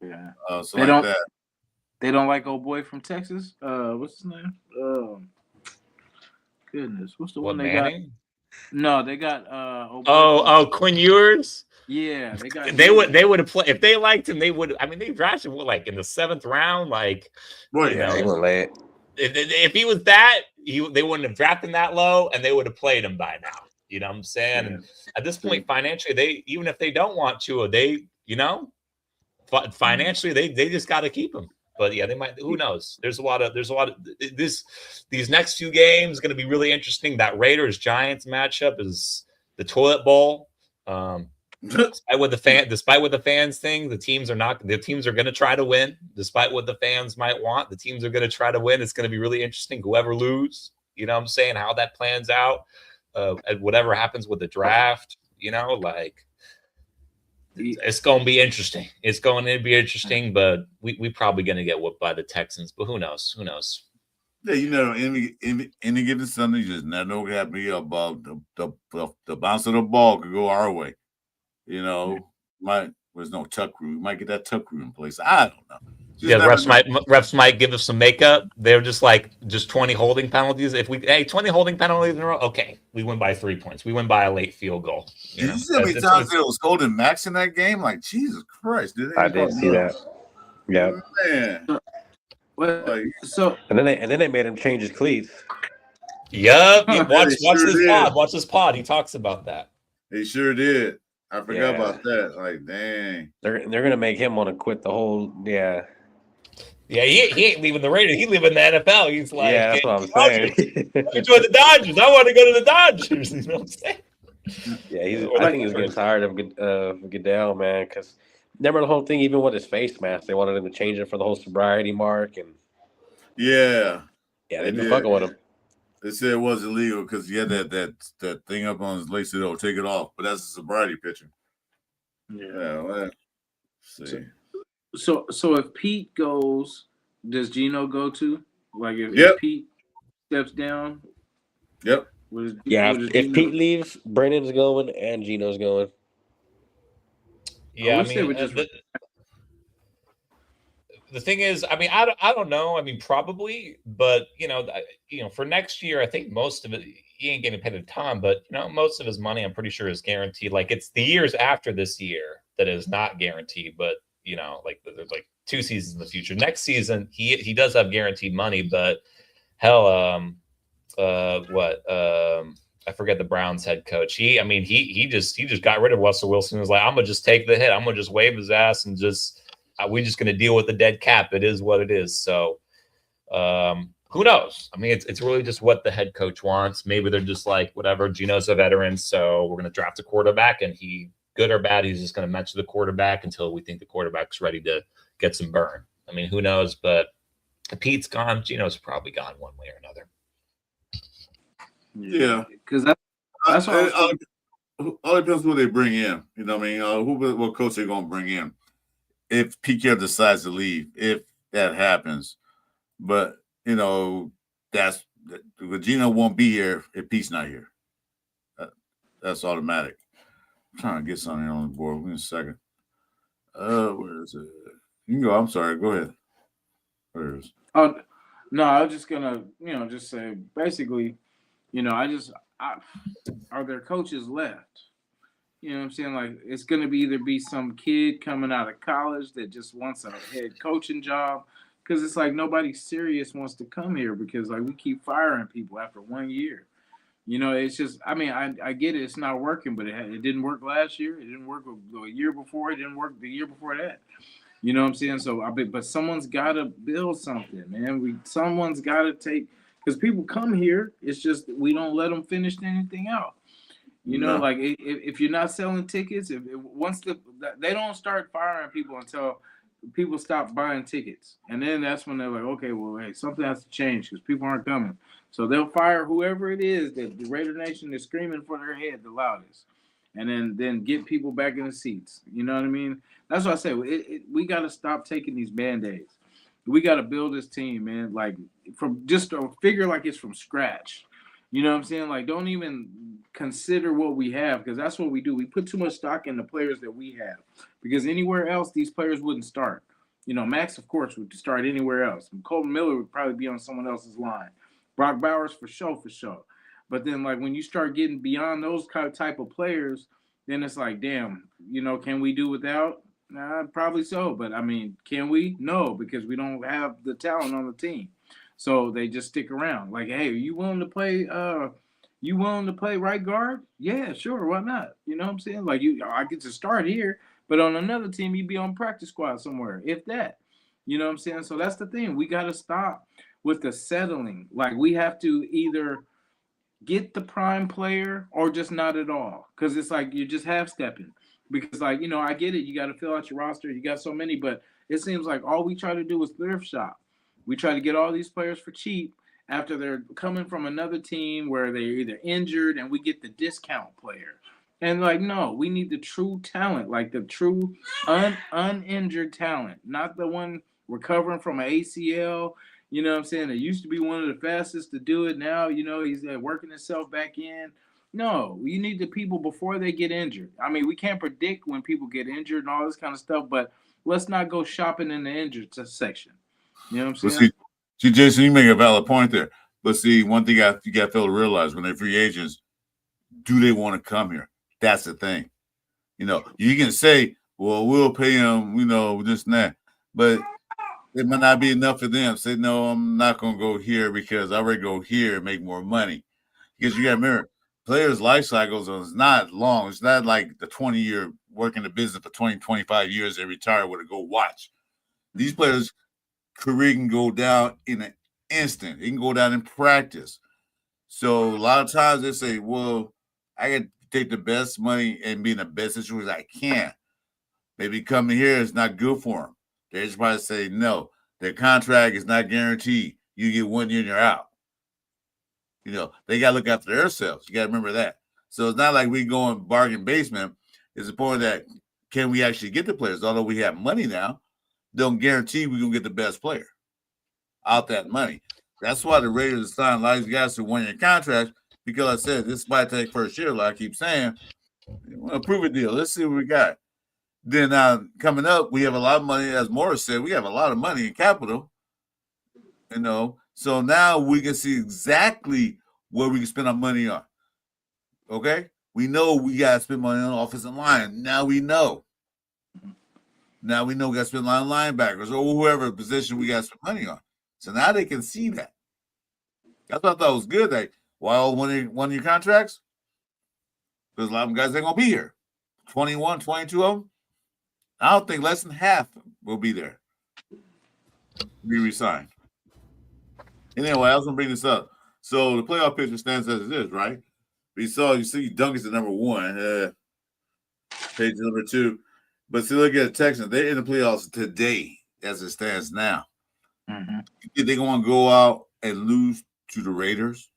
Yeah. So they like that. They don't like old boy from Texas. What's his name? Goodness, what's the one they Manning? got? No, they got Quinn Ewers. Yeah, they would have played if they liked him. They would. I mean, they drafted him like in the 7th round. Like, right? Yeah, they wouldn't lay it. If he was that, they wouldn't have drafted him that low, and they would have played him by now. You know what I'm saying? And at this point, financially, even if they don't want to, financially, they just got to keep him. But yeah, they might. Who knows? There's a lot of these next few games going to be really interesting. That Raiders Giants matchup is the toilet bowl. Despite what the fans think, the teams are going to try to win. Despite what the fans might want, the teams are going to try to win. It's going to be really interesting. Whoever lose, you know what I'm saying, how that plans out, and whatever happens with the draft, it's going to be interesting. It's going to be interesting, but we probably going to get whooped by the Texans. But who knows? Who knows? Yeah, any given Sunday, you just never know what happens about the bounce of the ball could go our way. There's no tuck rule. We might get that tuck rule in place. I don't know. Refs might give us some makeup. They're just 20 holding penalties. 20 holding penalties in a row, okay, we win by 3 points. We win by a late field goal. Did you see how many times there was holding Max in that game? Like, Jesus Christ! I did see that. Yeah, man. And then they made him change his cleats. Yep. Watch this pod. He talks about that. He sure did. I forgot about that. Like, dang. They're gonna make him want to quit the whole. Yeah. Yeah, he ain't leaving the Raiders. He's leaving the NFL. He's like, yeah, that's what I'm saying. Let me join the Dodgers. I want to go to the Dodgers. You know what I'm saying? Yeah, I think he's getting tired of Goodell, man. Because remember the whole thing, even with his face mask, they wanted him to change it for the whole sobriety mark, and yeah, they've been fucking with him. They said it was illegal because he had that thing up on his lace. They don't take it off, but that's a sobriety picture. Yeah. Well, see. So if Pete goes, does Gino go too? Like if Pete steps down? Yep. If Pete leaves, Brandon's going and Gino's going. Yeah, the thing is, I mean, I don't know. I mean, probably, but for next year, I think most of it, he ain't getting paid a ton, but most of his money, I'm pretty sure, is guaranteed. Like, it's the years after this year that is not guaranteed, but there's 2 seasons in the future. Next season, he does have guaranteed money, but hell, I forget the Browns head coach. He just got rid of Russell Wilson. He was like, I'm gonna just take the hit. I'm gonna just wave his ass and we're just going to deal with the dead cap. It is what it is. So who knows? I mean, it's really just what the head coach wants. Maybe they're just like, whatever, Gino's a veteran, so we're going to draft a quarterback, and he, good or bad, he's just going to mention the quarterback until we think the quarterback's ready to get some burn. I mean, who knows? But if Pete's gone, Gino's probably gone one way or another. Yeah. Because that's all depends who they bring in. You know what I mean? What coach they're going to bring in. If Pete decides to leave, if that happens, but Gino won't be here if Pete's not here. That's automatic. I'm trying to get something on the board. Wait a second. Where is it? You can go. I'm sorry. Go ahead. Where is it? Oh no, I was just gonna just say basically, are there coaches left? You know what I'm saying? Like, it's going to either be some kid coming out of college that just wants a head coaching job, because it's like nobody serious wants to come here because, like, we keep firing people after 1 year. It's just, I mean, I get it. It's not working, but it didn't work last year. It didn't work a year before. It didn't work the year before that. You know what I'm saying? So, but someone's got to build something, man. Someone's got to take, because people come here. It's just we don't let them finish anything out. Like if you're not selling tickets, once they don't start firing people until people stop buying tickets, and then that's when they're like, okay, well, hey, something has to change because people aren't coming. So they'll fire whoever it is that the Raider Nation is screaming for their head the loudest, and then get people back in the seats. You know what I mean? That's what I say. We got to stop taking these Band-Aids. We got to build this team, man. Like from just a figure like it's from scratch. You know what I'm saying? Like, don't even consider what we have, because that's what we do. We put too much stock in the players that we have, because anywhere else, these players wouldn't start. You know, Max, of course, would start anywhere else. Colton Miller would probably be on someone else's line. Brock Bowers, for sure. But then, like, when you start getting beyond those type of players, then it's like, damn, you know, can we do without? Probably so. But, I mean, can we? No, because we don't have the talent on the team. So they just stick around. Like, hey, are you willing to play? You willing to play right guard? Yeah, sure. Why not? You know what I'm saying? Like, I get to start here, but on another team, you'd be on practice squad somewhere, if that. You know what I'm saying? So that's the thing. We got to stop with the settling. Like, we have to either get the prime player or just not at all, because it's like you're just half stepping. Because, like, you know, I get it. You got to fill out your roster. You got so many, but it seems like all we try to do is thrift shop. We try to get all these players for cheap after they're coming from another team where they're either injured, and we get the discount player. And, like, no, we need the true talent, like the true uninjured talent, not the one recovering from an ACL. You know what I'm saying? It used to be one of the fastest to do it. Now, you know, he's working himself back in. No, you need the people before they get injured. I mean, we can't predict when people get injured and all this kind of stuff, but let's not go shopping in the injured section. You know what I'm saying? See, Jason, you make a valid point there. But see, one thing you got to fail to realize, when they're free agents, do they want to come here? That's the thing. You know, you can say, well, we'll pay them, you know, this and that. But it might not be enough for them. Say, no, I'm not going to go here because I already go here and make more money. Because you got to remember, players' life cycles is not long. It's not like the 20-year working the business for 20, 25 years, they retire with a go watch. These players' career can go down in an instant. It can go down in practice. So a lot of times they say, well, I can take the best money and be in the best situation I can. Maybe coming here is not good for them. They just probably say, no, their contract is not guaranteed. You get 1 year and you're out. You know, they got to look after themselves. You got to remember that. So it's not like we go in bargain basement. It's important that can we actually get the players? Although we have money now, don't guarantee we're going to get the best player out that money. That's why the Raiders signed a lot of these guys to 1 year contracts, because I said this might take first year, like I keep saying. We want to prove a deal. Let's see what we got. Then coming up, we have a lot of money. As Morris said, we have a lot of money in capital. You know, so now we can see exactly what we can spend our money on. Okay? We know we got to spend money on offensive line. Now we know. Now we know we got to spend money on linebackers or whoever position we got to spend money on. So now they can see that. That's what I thought was good. Like, while 1 year contracts, because a lot of them guys ain't going to be here. 21, 22 of them. I don't think less than half will be there. Be resigned. Anyway, I was going to bring this up. So the playoff picture stands as it is, right? You see Duncan's at number 1, Page number 2. But see, look at the Texans. They're in the playoffs today as it stands now. Mm-hmm. They're going to go out and lose to the Raiders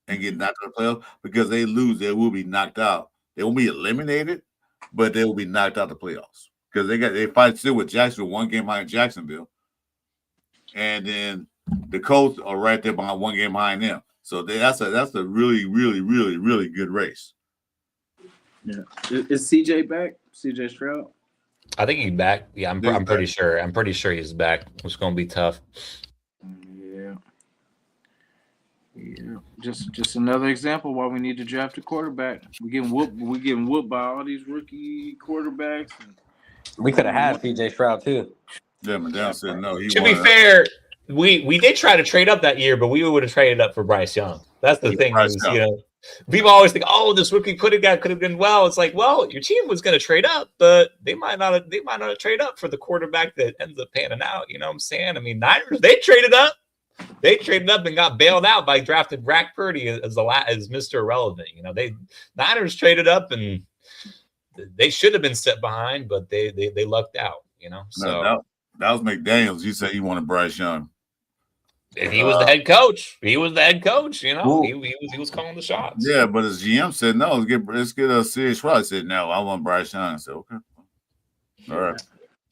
and get knocked out of the playoffs. Because they lose, they will be knocked out. They won't be eliminated, but they will be knocked out of the playoffs. Because they fight still with Jacksonville, 1 game behind Jacksonville. And then the Colts are right there behind 1 game behind them. So that's a really, really, really, really good race. Yeah. Is CJ back? CJ Stroud? I think he's back. Yeah, I'm pretty sure. I'm pretty sure he's back. It's going to be tough. Yeah. Yeah. Just another example why we need to draft a quarterback. We're getting whooped by all these rookie quarterbacks. We could have had CJ Stroud too. Yeah, McDowell said no. To be fair, we did try to trade up that year, but we would have traded up for Bryce Young. That's the thing. You know, people always think, oh, this rookie could have been well. It's like, well, your team was going to trade up, but they might not have trade up for the quarterback that ends up panning out. You know what I'm saying? I mean, Niners, they traded up. They traded up and got bailed out by drafted Brock Purdy as Mr. Irrelevant. You know, Niners traded up and they should have been set behind, but they lucked out. You know, so that was McDaniels. You said he wanted Bryce Young. And he was the head coach. He was the head coach. You know, Well, he was calling the shots. yeah, but his GM said no. Let's get a serious Roy. I said no. I want Bryce Young. I said okay. All right.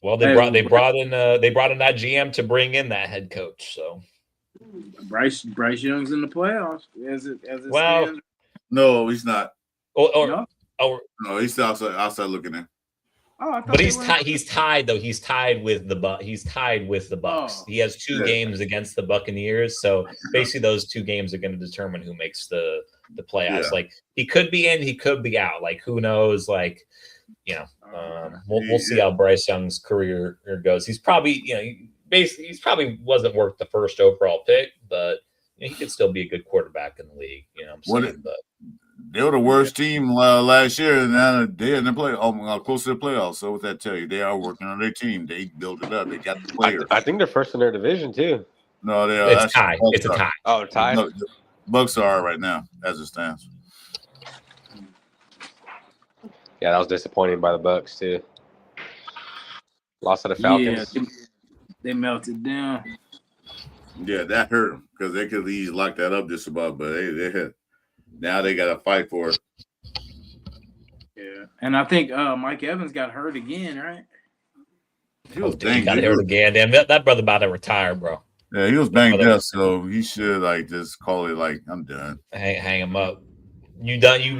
Well, they brought in that GM to bring in that head coach. So Bryce Young's in the playoffs as it well, stands. No, he's not. No? No, he's still outside looking in. Oh, I thought but they he's were- tied. He's tied though. He's tied with the Bucks. Oh. He has 2 games against the Buccaneers. So basically, those 2 games are going to determine who makes the playoffs. Yeah. Like he could be in, he could be out. Like who knows? Like you know, we'll see how Bryce Young's career goes. He's probably he's probably wasn't worth the first overall pick, but he could still be a good quarterback in the league. You know what I'm saying? But they were the worst team last year, and now they're in the play, close to the playoffs. So what that tell you? They are working on their team. They built it up. They got the players. I think they're first in their division too. No, they are. It's tie. It's a tie. Oh, tie. No, the Bucks are right now as it stands. Yeah, that was disappointing by the Bucks too. Lost to the Falcons. Yeah, they melted down. Yeah, that hurt them because they could easily lock that up just about, but they hit. Now they got to fight for it. Yeah, and I think Mike Evans got hurt again, right? He was he got hurt again. Damn, that brother about to retire, bro. Yeah, he was banged up, so he should just call it like I'm done. Hang him up. You done? You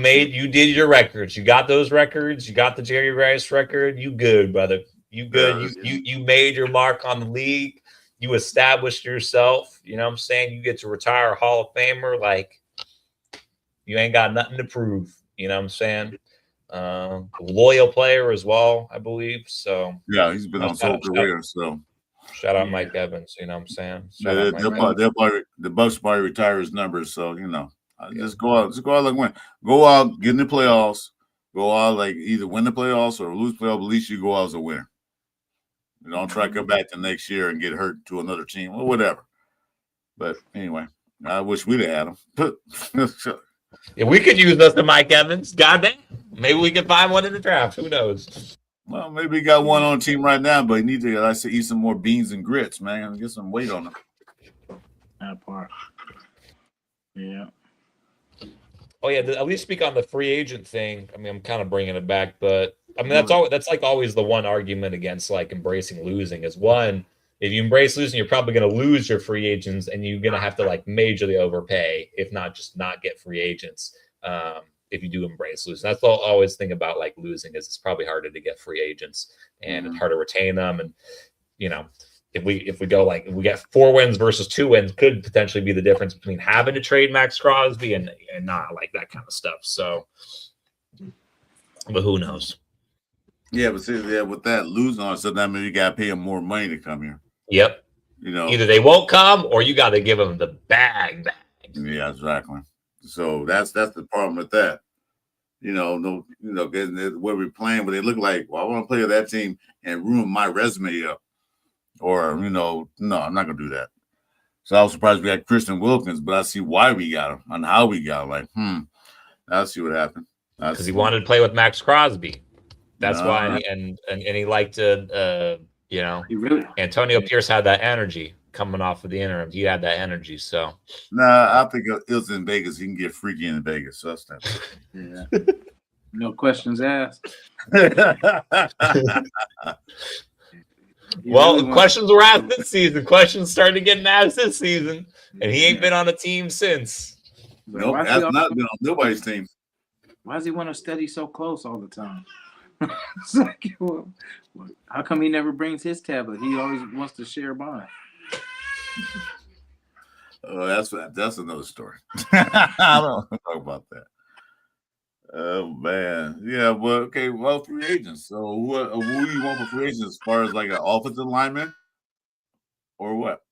did your records. You got those records. You got the Jerry Rice record. You good, brother. You good. Yeah, you made your mark on the league. You established yourself. You know what I'm saying? You get to retire a Hall of Famer. Like you ain't got nothing to prove. You know what I'm saying? Loyal player as well, I believe. So yeah, he's been on his whole career. So shout out Mike Evans. You know what I'm saying? The Bucks probably retire his numbers. So just go out like win. Go out, get in the playoffs. Go out like either win the playoffs or lose playoffs. At least you go out as a winner. You don't try to come back the next year and get hurt to another team or whatever. But anyway, I wish we'd have had him. Yeah, we could use us to Mike Evans. Goddamn. Maybe we can find one in the draft. Who knows? Well, maybe he got one on the team right now, but he needs to, I say, eat some more beans and grits, man. Get some weight on him. That part. Yeah. Oh yeah, at least speak on the free agent thing. I mean, I'm kind of bringing it back, but I mean that's like always the one argument against like embracing losing is one. If you embrace losing, you're probably going to lose your free agents, and you're going to have to like majorly overpay, if not just not get free agents. If you do embrace losing, that's all I always think about. Like losing is it's probably harder to get free agents, and it's harder to retain them. And if we go like if we get 4 wins versus 2 wins, could potentially be the difference between having to trade Max Crosby and not, like that kind of stuff. So, but who knows? Yeah, but see, with that losing on something, that means you got to pay them more money to come here. Yep. Either they won't come or you got to give them the bag. Yeah, exactly. So that's the problem with that. Where we're playing, but they look like, well, I want to play with that team and ruin my resume up. Or, no, I'm not going to do that. So I was surprised we had Christian Wilkins, but I see why we got him and how we got him. I'll see what happened. Because he wanted to play with Max Crosby. That's why, and he liked to, Antonio Pierce had that energy coming off of the interim. He had that energy, so. Nah, I think it was in Vegas. He can get freaky in Vegas. So that's that. Yeah. No questions asked. Questions were asked this season. Questions started getting asked this season, and he ain't been on a team since. Nope, that's not been on nobody's team. Why does he want to study so close all the time? It's like, how come he never brings his tablet? He always wants to share mine. That's another story. I don't talk about that. Oh man, yeah. Well, okay. Well, free agents. So, who do you want for free agents as far as like an offensive lineman, or what?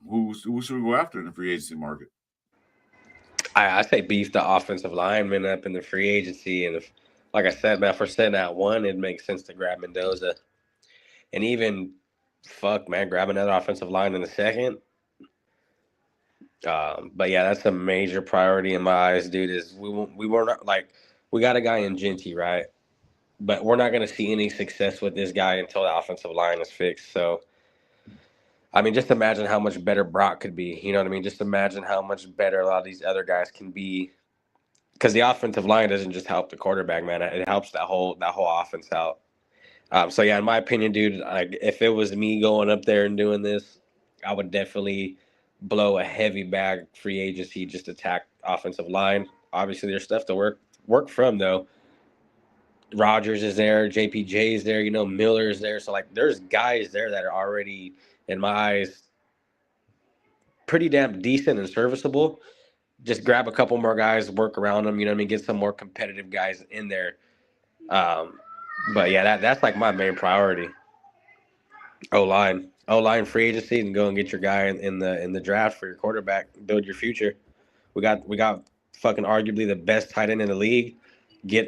Who should we go after in the free agency market? I say beef the offensive lineman up in the free agency, and if, like I said, man, if we're setting at one, it makes sense to grab Mendoza, and even grab another offensive line in the second. But yeah, that's a major priority in my eyes, dude. Is we were not like. We got a guy in Genty, right? But we're not going to see any success with this guy until the offensive line is fixed. So I mean, just imagine how much better Brock could be. You know what I mean? Just imagine how much better a lot of these other guys can be. Because the offensive line doesn't just help the quarterback, man. It helps that whole offense out. So yeah, in my opinion, dude, if it was me going up there and doing this, I would definitely blow a heavy bag free agency, just attack offensive line. Obviously, there's stuff to work from though. Rogers is there, JPJ is there, Miller is there. So like, there's guys there that are already, in my eyes, pretty damn decent and serviceable. Just grab a couple more guys, work around them. You know what I mean? Get some more competitive guys in there. Um, but yeah, that's like my main priority. O line free agency, and go and get your guy in the draft for your quarterback. Build your future. We got fucking arguably the best tight end in the league.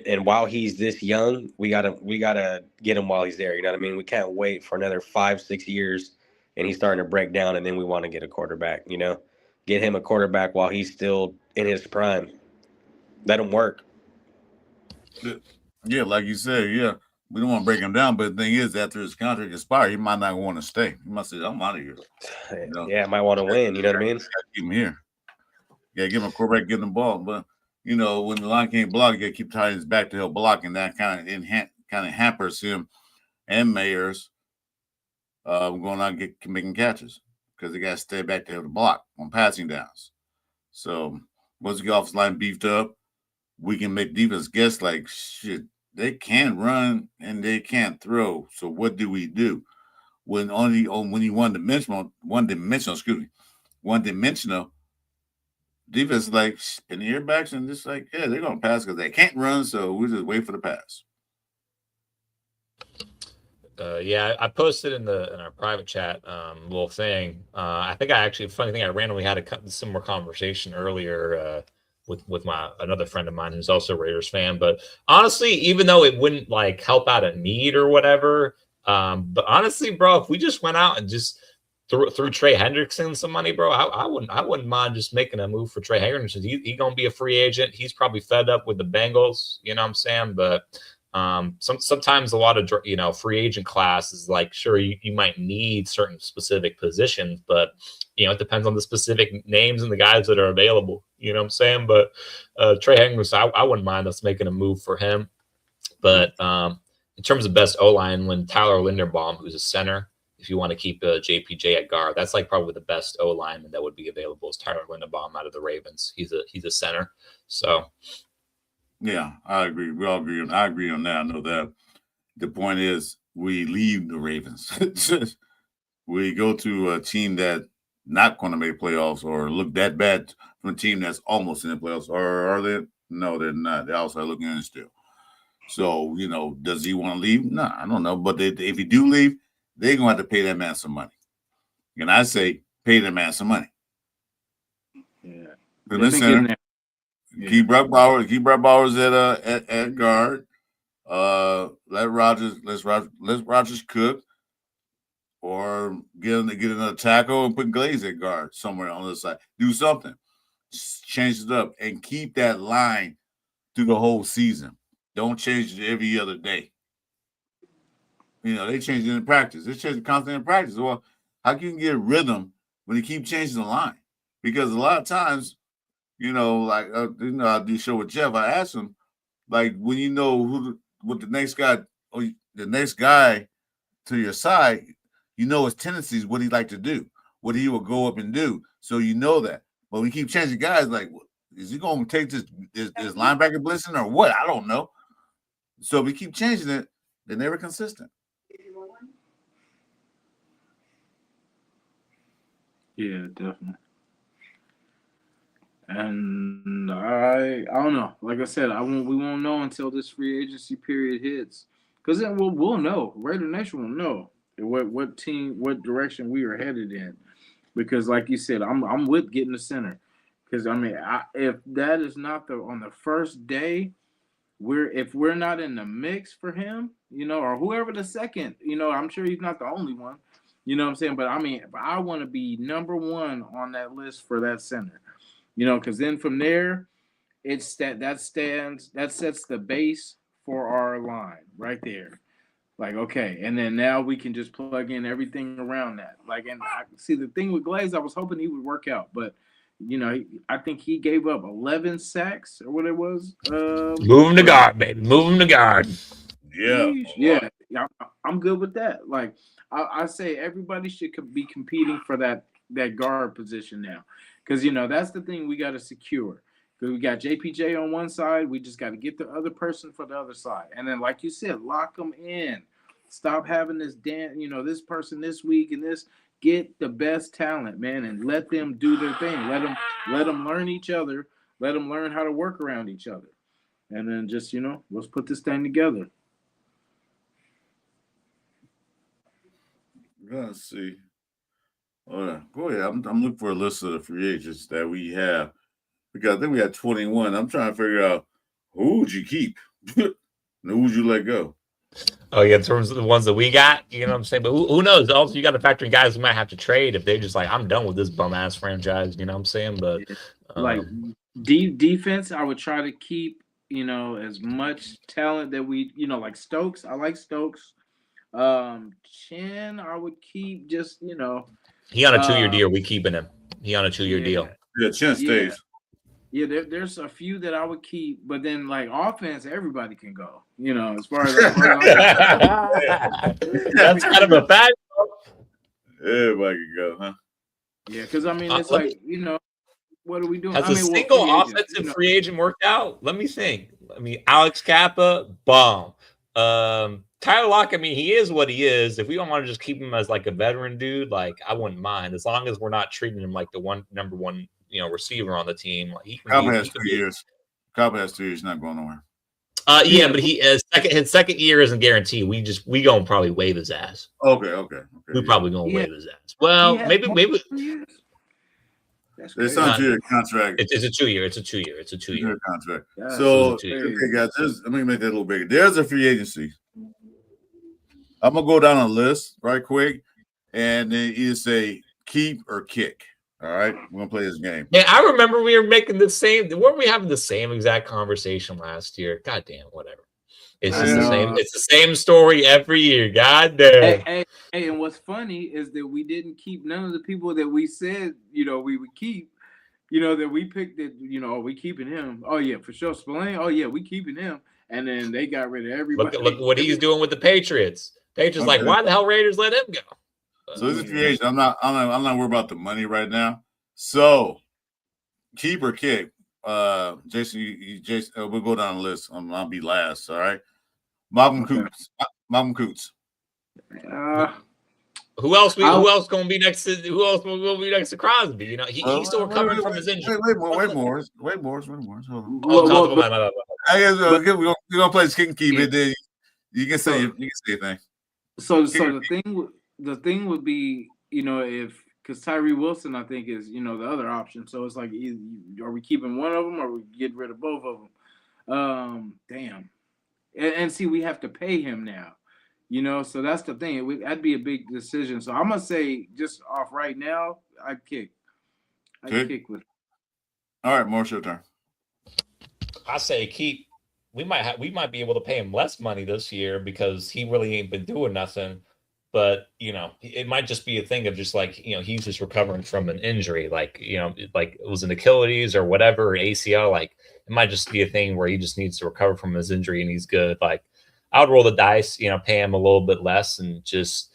And while he's this young, we gotta get him while he's there. You know what I mean? We can't wait for another 5-6 years, and he's starting to break down, and then we want to get a quarterback. Get him a quarterback while he's still in his prime. Let him work. Yeah, like you said, yeah. We don't want to break him down, but the thing is, after his contract expires, he might not want to stay. He might say, "I'm out of here." Yeah, might want to win. You know what I mean? Keep him here. Yeah, give him a quarterback, give him the ball. But when the line can't block, you got to keep tight ends back to help block, and that kind of hampers him and Mayers going out and making catches because they got to stay back to help the block on passing downs. So once we get offensive line beefed up, we can make defense guess like shit. They can't run and they can't throw. So what do we do? When you one dimensional, defense is like spin the airbacks and just like, yeah, they're gonna pass because they can't run, so we just wait for the pass. Yeah, I posted in our private chat little thing. I think funny thing, I randomly had a similar conversation earlier with another friend of mine who's also a Raiders fan. But honestly, even though it wouldn't like help out a need or whatever, but honestly, bro, if we just went out and just threw Trey Hendrickson some money, bro, I wouldn't mind just making a move for Trey Hendrickson. He gonna be a free agent. He's probably fed up with the Bengals, you know what I'm saying? But sometimes a lot of free agent class is like, sure, you might need certain specific positions, but it depends on the specific names and the guys that are available. You know what I'm saying? But Trey Hendrickson, I wouldn't mind us making a move for him. But in terms of best O-line, when Tyler Linderbaum, who's a center, if you want to keep JPJ at guard, that's like probably the best O-lineman that would be available is Tyler Linderbaum out of the Ravens. He's a center. So yeah, I agree. We all agree. I agree on that. I know that. The point is, we leave the Ravens. We go to a team that not going to make playoffs or look that bad from a team that's almost in the playoffs. Or are they? No, they're not. They're outside looking in still. So, does he want to leave? No, I don't know. But if he do leave, they're going to have to pay that man some money. And I say, pay that man some money. Yeah. Listen, keep Brock Bowers at guard. Let Rogers cook, or get another tackle and put Glaze at guard somewhere on the side. Do something, just change it up, and keep that line through the whole season. Don't change it every other day. They change it in practice. They change it constantly in practice. Well, how can you get rhythm when you keep changing the line? Because a lot of times, I do show with Jeff. I asked him, like, when you know what the next guy or the next guy to your side, his tendencies, what he like to do, what he will go up and do. So you know that. But we keep changing guys, like, is he going to take this linebacker blitzing or what? I don't know. So if we keep changing it, they're never consistent. Yeah, definitely. And I don't know. Like I said, we won't know until this free agency period hits, because then we'll know. Raider Nation will know what direction we are headed in. Because, like you said, I'm with getting the center. Because if that is not on the first day, if we're not in the mix for him, or whoever the second, I'm sure he's not the only one. You know what I'm saying? But I want to be number one on that list for that center. Because then from there, that sets the base for our line right there. Like, okay, and then now we can just plug in everything around that. Like, and I see the thing with Glaze, I was hoping he would work out, but I think he gave up 11 sacks or what it was. Move him to guard, baby. Move him to guard. Yeah. Yeah, I'm good with that. Like, I say everybody should be competing for that guard position now, because that's the thing we got to secure. Because we got JPJ on one side, we just got to get the other person for the other side, and then like you said, lock them in. Stop having this this person this week and this. Get the best talent, man, and let them do their thing. Let them learn each other. Let them learn how to work around each other, and then just let's put this thing together. Let's see. Hold on. Go ahead. I'm looking for a list of the free agents that we have. Because I think we had 21. I'm trying to figure out who would you keep? Who would you let go? Oh, yeah, in terms of the ones that we got, you know what I'm saying? But who knows? Also, you got to factor in guys who might have to trade if they're just like, I'm done with this bum-ass franchise, you know what I'm saying? But like defense, I would try to keep, as much talent that we, like Stokes. I like Stokes. Chin, I would keep just, he on a 2-year deal. We keeping him. He on a 2-year deal. Yeah, Chin stays. Yeah, there's a few that I would keep, but then like offense, everybody can go. As far as that's kind of a fact. Everybody can go, huh? Yeah, because I mean, it's like what are we doing? Has a single offensive free agent worked out? Let me think. I mean, Alex Kappa, bomb. Tyler Lockett, I mean, he is what he is. If we don't want to just keep him as like a veteran dude, like I wouldn't mind, as long as we're not treating him like the number one receiver on the team. Like Cobb has 2 years. Cobb has 2 years, not going nowhere. Yeah, but his second year isn't guaranteed. We gonna probably waive his ass. Okay. We probably gonna waive his ass. Well, maybe. It's on a 2-year contract. It's a 2-year. It's a 2-year contract. Yeah, so okay, guys, let me make that a little bigger. There's a free agency. I'm gonna go down a list right quick, and then either say keep or kick. All right, we're gonna play this game. Yeah, I remember we were making the same. Weren't we having the same exact conversation last year? God damn, whatever. It's just the same. It's the same story every year. God damn. Hey, and what's funny is that we didn't keep none of the people that we said we would keep. That we picked that. Are we keeping him? Oh yeah, for sure. Spillane. Oh yeah, we keeping him. And then they got rid of everybody. Look what he's doing with the Patriots. Patriots like, why the hell Raiders let him go? So this is free agent. I'm not worried about the money right now. So keep or kick. Jason, we'll go down the list. I'll be last. All right. Malcolm Coots. Who else gonna be next to Crosby? He's still recovering from his injury. Wait more. Hold on. We're gonna play this kick and keep it. Then you can say anything. So the thing would be, if because Tyree Wilson, I think, is the other option. So it's like, are we keeping one of them or we get rid of both of them? Damn. And see, we have to pay him now. So that's the thing. That'd be a big decision. So I'm gonna say, just off right now, I'd kick. Kick with. All right, Morris, your turn. I say keep. We might be able to pay him less money this year because he really ain't been doing nothing. But it might just be a thing of just like he's just recovering from an injury, like like it was an Achilles or whatever, or ACL. Like it might just be a thing where he just needs to recover from his injury and he's good. Like I would roll the dice, pay him a little bit less and just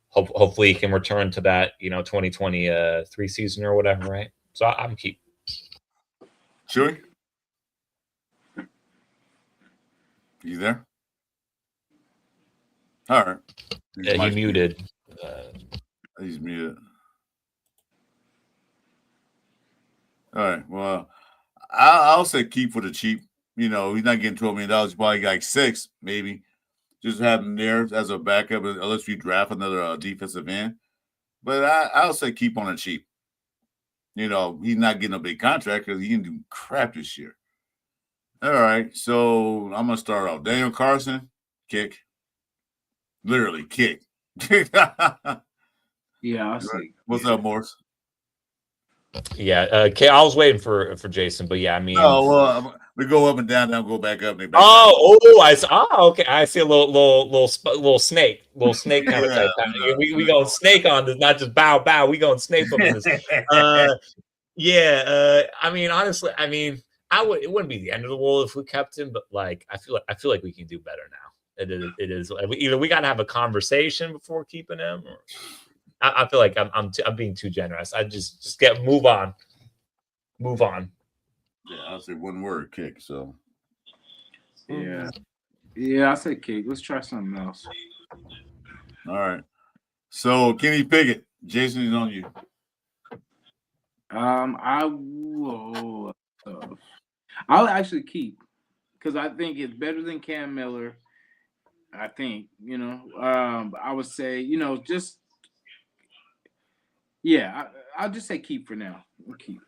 hopefully he can return to that 2023 season or whatever, right? So I'm keep. Chewy, you there? All right. He muted. He's muted. All right. Well, I'll say keep for the cheap. He's not getting $12 million. He's probably got like 6, maybe. Just have him there as a backup, unless you draft another defensive end. But I'll say keep on the cheap. He's not getting a big contract because he didn't do crap this year. All right. So I'm going to start off. Daniel Carson, kick. Literally kick. Yeah, I see. What's up, Morris? Yeah, I was waiting for Jason, but yeah, I mean, We go up and down, go back up. And back I saw. Oh, okay. I see a little snake kind of type. We going snake on this, not just bow bow. We going snake on this. I mean, honestly, it wouldn't be the end of the world if we kept him, but like I feel like we can do better now. It is either we got to have a conversation before keeping him, or I feel like I'm being too generous. I just move on. Yeah, I'll say one word, kick. So yeah, I say kick. Let's try something else. All right. So Kenny Pickett, Jason is on you. I'll actually keep because I think it's better than Cam Miller. I think, I would say, I'll just say keep for now. We'll keep.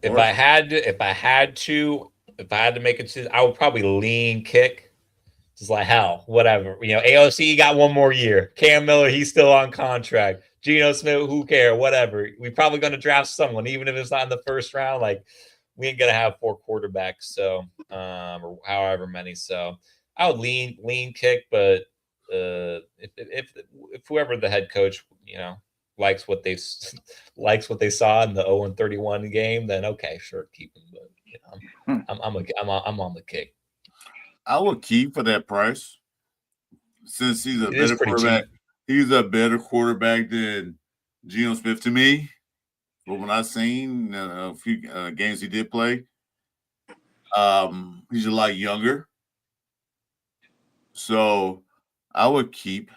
If I had to make a decision, I would probably lean kick. Just like hell, whatever. AOC got one more year. Cam Miller, he's still on contract. Geno Smith, who cares? Whatever. We're probably going to draft someone, even if it's not in the first round. Like, we ain't gonna have 4 quarterbacks, so or however many. So I would lean kick, but if whoever the head coach, likes what they saw in the 0-31 game, then okay, sure, keep him. But I'm on the kick. I would keep for that price, since he's a better quarterback. Cheap. He's a better quarterback than Geno Smith to me. But when I've seen a few games he did play, he's a lot younger. So I would keep,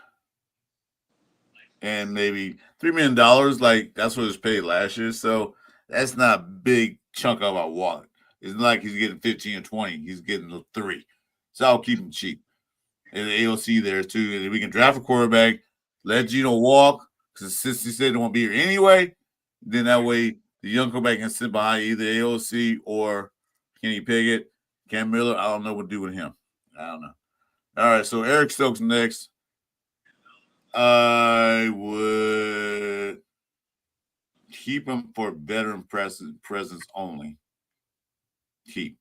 and maybe $3 million. Like that's what he was paid last year. So that's not a big chunk of our wallet. It's not like he's getting 15 or 20. He's getting 3. So I'll keep him cheap. And the AOC there too. And we can draft a quarterback, let Geno walk, because since he said he won't be here anyway, then that way the young quarterback can sit behind either AOC or Kenny Pickett. Cam Miller, I don't know what to do with him. I don't know. All right, so Eric Stokes next. I would keep him for veteran presence only. Keep.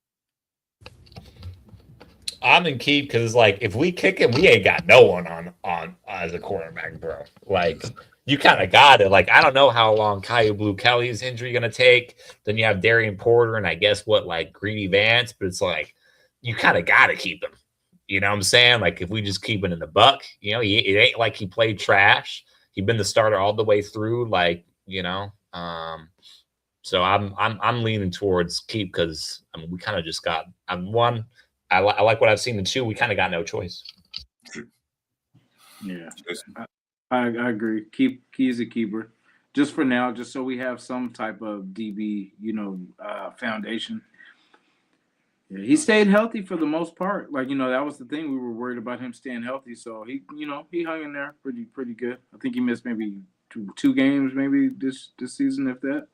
I'm in keep because, like, if we kick him, we ain't got no one on as a quarterback, bro. Like, you kind of got it. Like, I don't know how long Kyle Blue Kelly's injury going to take. Then you have Darian Porter and I guess Greedy Vance. But it's like, you kind of got to keep him. You know what I'm saying? Like, if we just keep it in the buck, it ain't like he played trash. He'd been the starter all the way through, so I'm leaning towards keep because we kind of just got one. I like what I've seen in 2. We kind of got no choice. Yeah, I agree. He's a keeper, just for now, just so we have some type of DB, foundation. Yeah, he stayed healthy for the most part. Like, that was the thing. We were worried about him staying healthy, so he hung in there pretty good. I think he missed maybe two games, maybe this season, if that.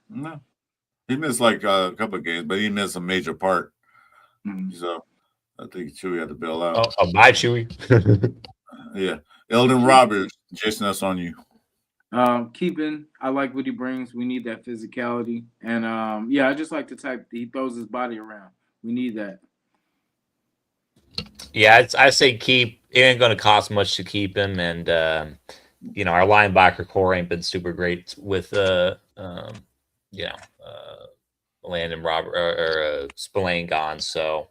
No, he missed like a couple of games, but he missed a major part. So I think Chewy had to bail out. Oh, bye, Chewy. Yeah. Eldon Roberts, Jason, that's on you. Keeping, I like what he brings. We need that physicality. And I just like the type he throws his body around. We need that. Yeah, I say keep. It ain't going to cost much to keep him. And, our linebacker core ain't been super great with, Landon Robert or Spillane gone. So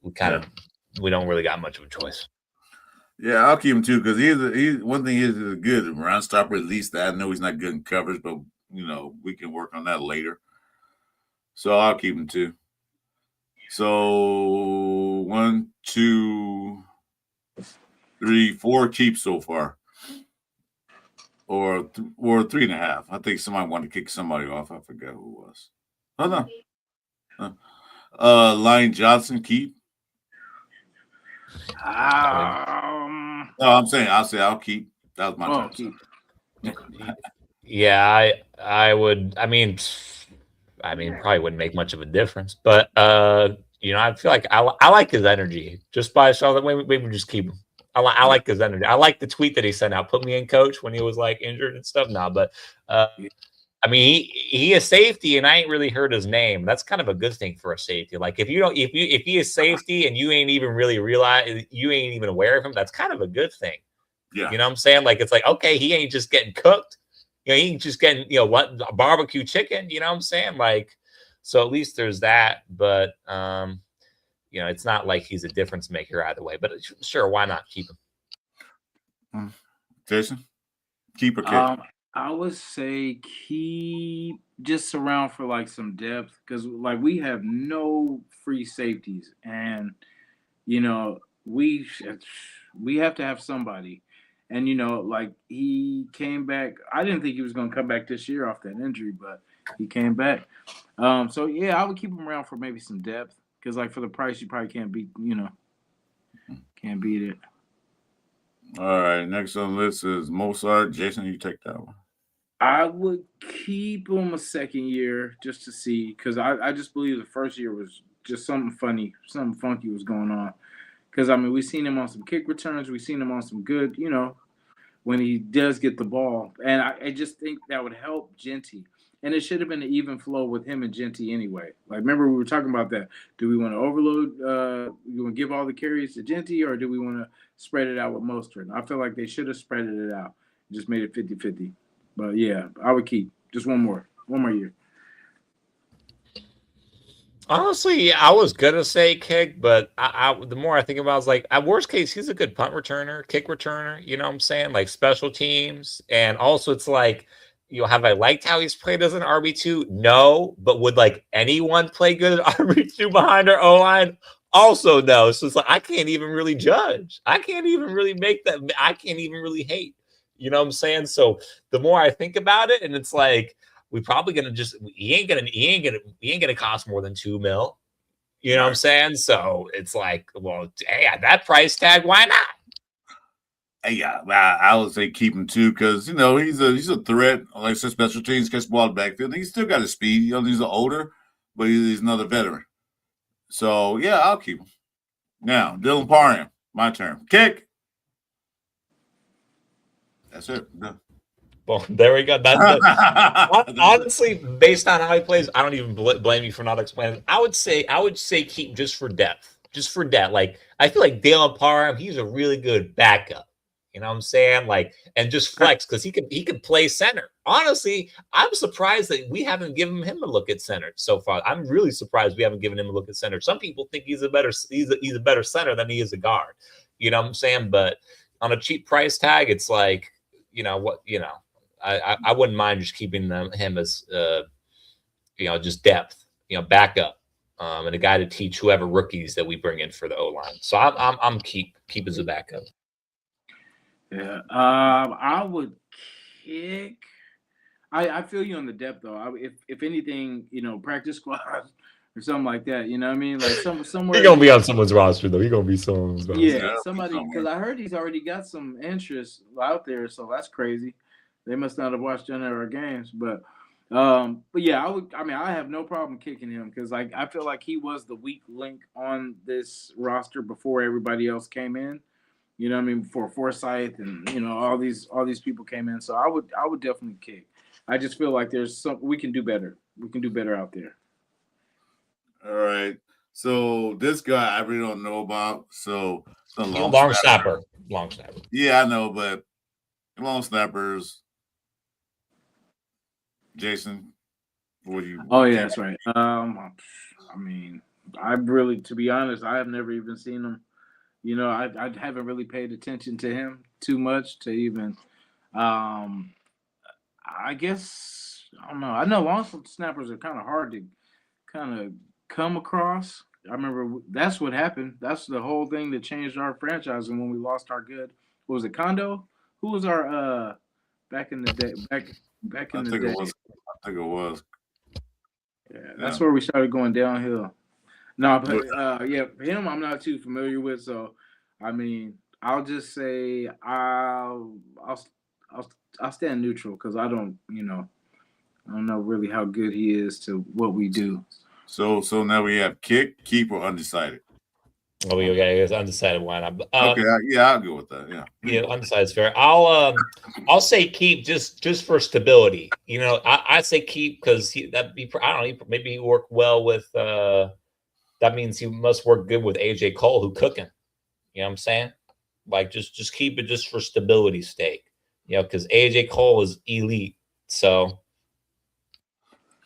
we don't really got much of a choice. Yeah, I'll keep him too because he's one thing is good run stopper. At least I know he's not good in coverage, but we can work on that later. So I'll keep him too. So 1, 2, 3, 4 keeps so far, or 3.5. I think somebody wanted to kick somebody off. I forgot who it was. Oh no. Lion Johnson keep. I'll keep. That was my time. Keep. Yeah, I would. I mean, probably wouldn't make much of a difference, but I feel like I like his energy. Just by so that way, maybe just keep him. I like his energy. I like the tweet that he sent out. Put me in, coach, when he was like injured and stuff. But I mean, he is safety, and I ain't really heard his name. That's kind of a good thing for a safety. Like if he is safety and you ain't even really realize, you ain't even aware of him, that's kind of a good thing. Yeah. You know what I'm saying? Like it's like, okay, he ain't just getting cooked. You know, he ain't just getting, what, barbecue chicken, you know what I'm saying? Like, so at least there's that, but it's not like he's a difference maker either way. But sure, why not keep him? Jason, keep or kick? I would say keep, just around for like some depth, because like we have no free safeties, and we have to have somebody. And like he came back. I didn't think he was going to come back this year off that injury, but he came back. So yeah, I would keep him around for maybe some depth, because like for the price, you probably can't beat it. All right, next on the list is Mozart. Jason, you take that one. I would keep him a second year just to see, because I just believe the first year was just something funky was going on. Because I mean, we've seen him on some kick returns, we've seen him on some good, when he does get the ball, and I just think that would help Genty. And it should have been an even flow with him and Genty anyway. Like, remember we were talking about that. Do we want to overload? You want to give all the carries to Genty, or do we want to spread it out with Mostert? I feel like they should have spread it out, just made it 50-50. But yeah, I would keep just one more year. Honestly, I was gonna say kick, but the more I think about it, it's like at worst case, he's a good punt returner, kick returner, you know what I'm saying? Like special teams. And also it's like, have I liked how he's played as an RB2? No, but would like anyone play good at RB2 behind our O-line? Also no. So it's like I can't even really judge. I can't even really make that. I can't even really hate. You know what I'm saying? So the more I think about it, and it's like we probably gonna he ain't gonna cost more than $2 million. You know what I'm saying? So it's like, well, hey, at that price tag, why not? Yeah, I would say keep him too, because he's a threat. Like I said, special teams, catch the ball in the backfield. He's still got his speed. He's older, but he's another veteran. So yeah, I'll keep him. Now, Dylan Parham, my turn. Kick. That's it. No. Well, there we go. Honestly, based on how he plays, I don't even blame you for not explaining. I would say keep just for depth. Like I feel like Dylan Parham, he's a really good backup. You know what I'm saying? Like, and just flex, because he could play center. Honestly, I'm surprised that we haven't given him a look at center so far. I'm really surprised we haven't given him a look at center. Some people think he's a better center than he is a guard. You know what I'm saying? But on a cheap price tag, it's like, I wouldn't mind just keeping him as just depth, backup, and a guy to teach whoever rookies that we bring in for the O-line. So I'm keep as a backup. Yeah, I would kick. I feel you on the depth though. If anything, practice squad or something like that. You know what I mean? Like somewhere. He's gonna be on someone's roster though. He's gonna be someone's roster. Yeah, somebody, because I heard he's already got some interest out there, so that's crazy. They must not have watched any of our games, but yeah, I have no problem kicking him, because like I feel like he was the weak link on this roster before everybody else came in. You know what I mean? Before Forsyth and all these people came in, so I would definitely kick. I just feel like we can do better. We can do better out there. All right. So this guy I really don't know about. So the long snapper. Yeah, I know, but long snappers. Jason, what do you? Oh yeah, that's right. I mean, to be honest, I have never even seen him. I haven't really paid attention to him too much to even. I guess I don't know. I know long snappers are kind of hard to kind of come across. I remember that's what happened. That's the whole thing that changed our franchise, and when we lost our good, what was it, Kondo? Who was our back in the day? Back in the day. I think it was. Yeah, that's where we started going downhill. No, but yeah, him I'm not too familiar with, so I mean, I'll just say I'll stand neutral, because I don't know really how good he is to what we do. So now we have kick, keep, or undecided. Oh, okay, it's undecided lineup. Okay, I'll go with that. Yeah. Yeah, undecided is fair. I'll say keep just for stability. You know, I say keep because that'd be I don't know, maybe he work well with that means he must work good with AJ Cole who cooking. You know what I'm saying? Like just keep it just for stability's sake. You know, because AJ Cole is elite. So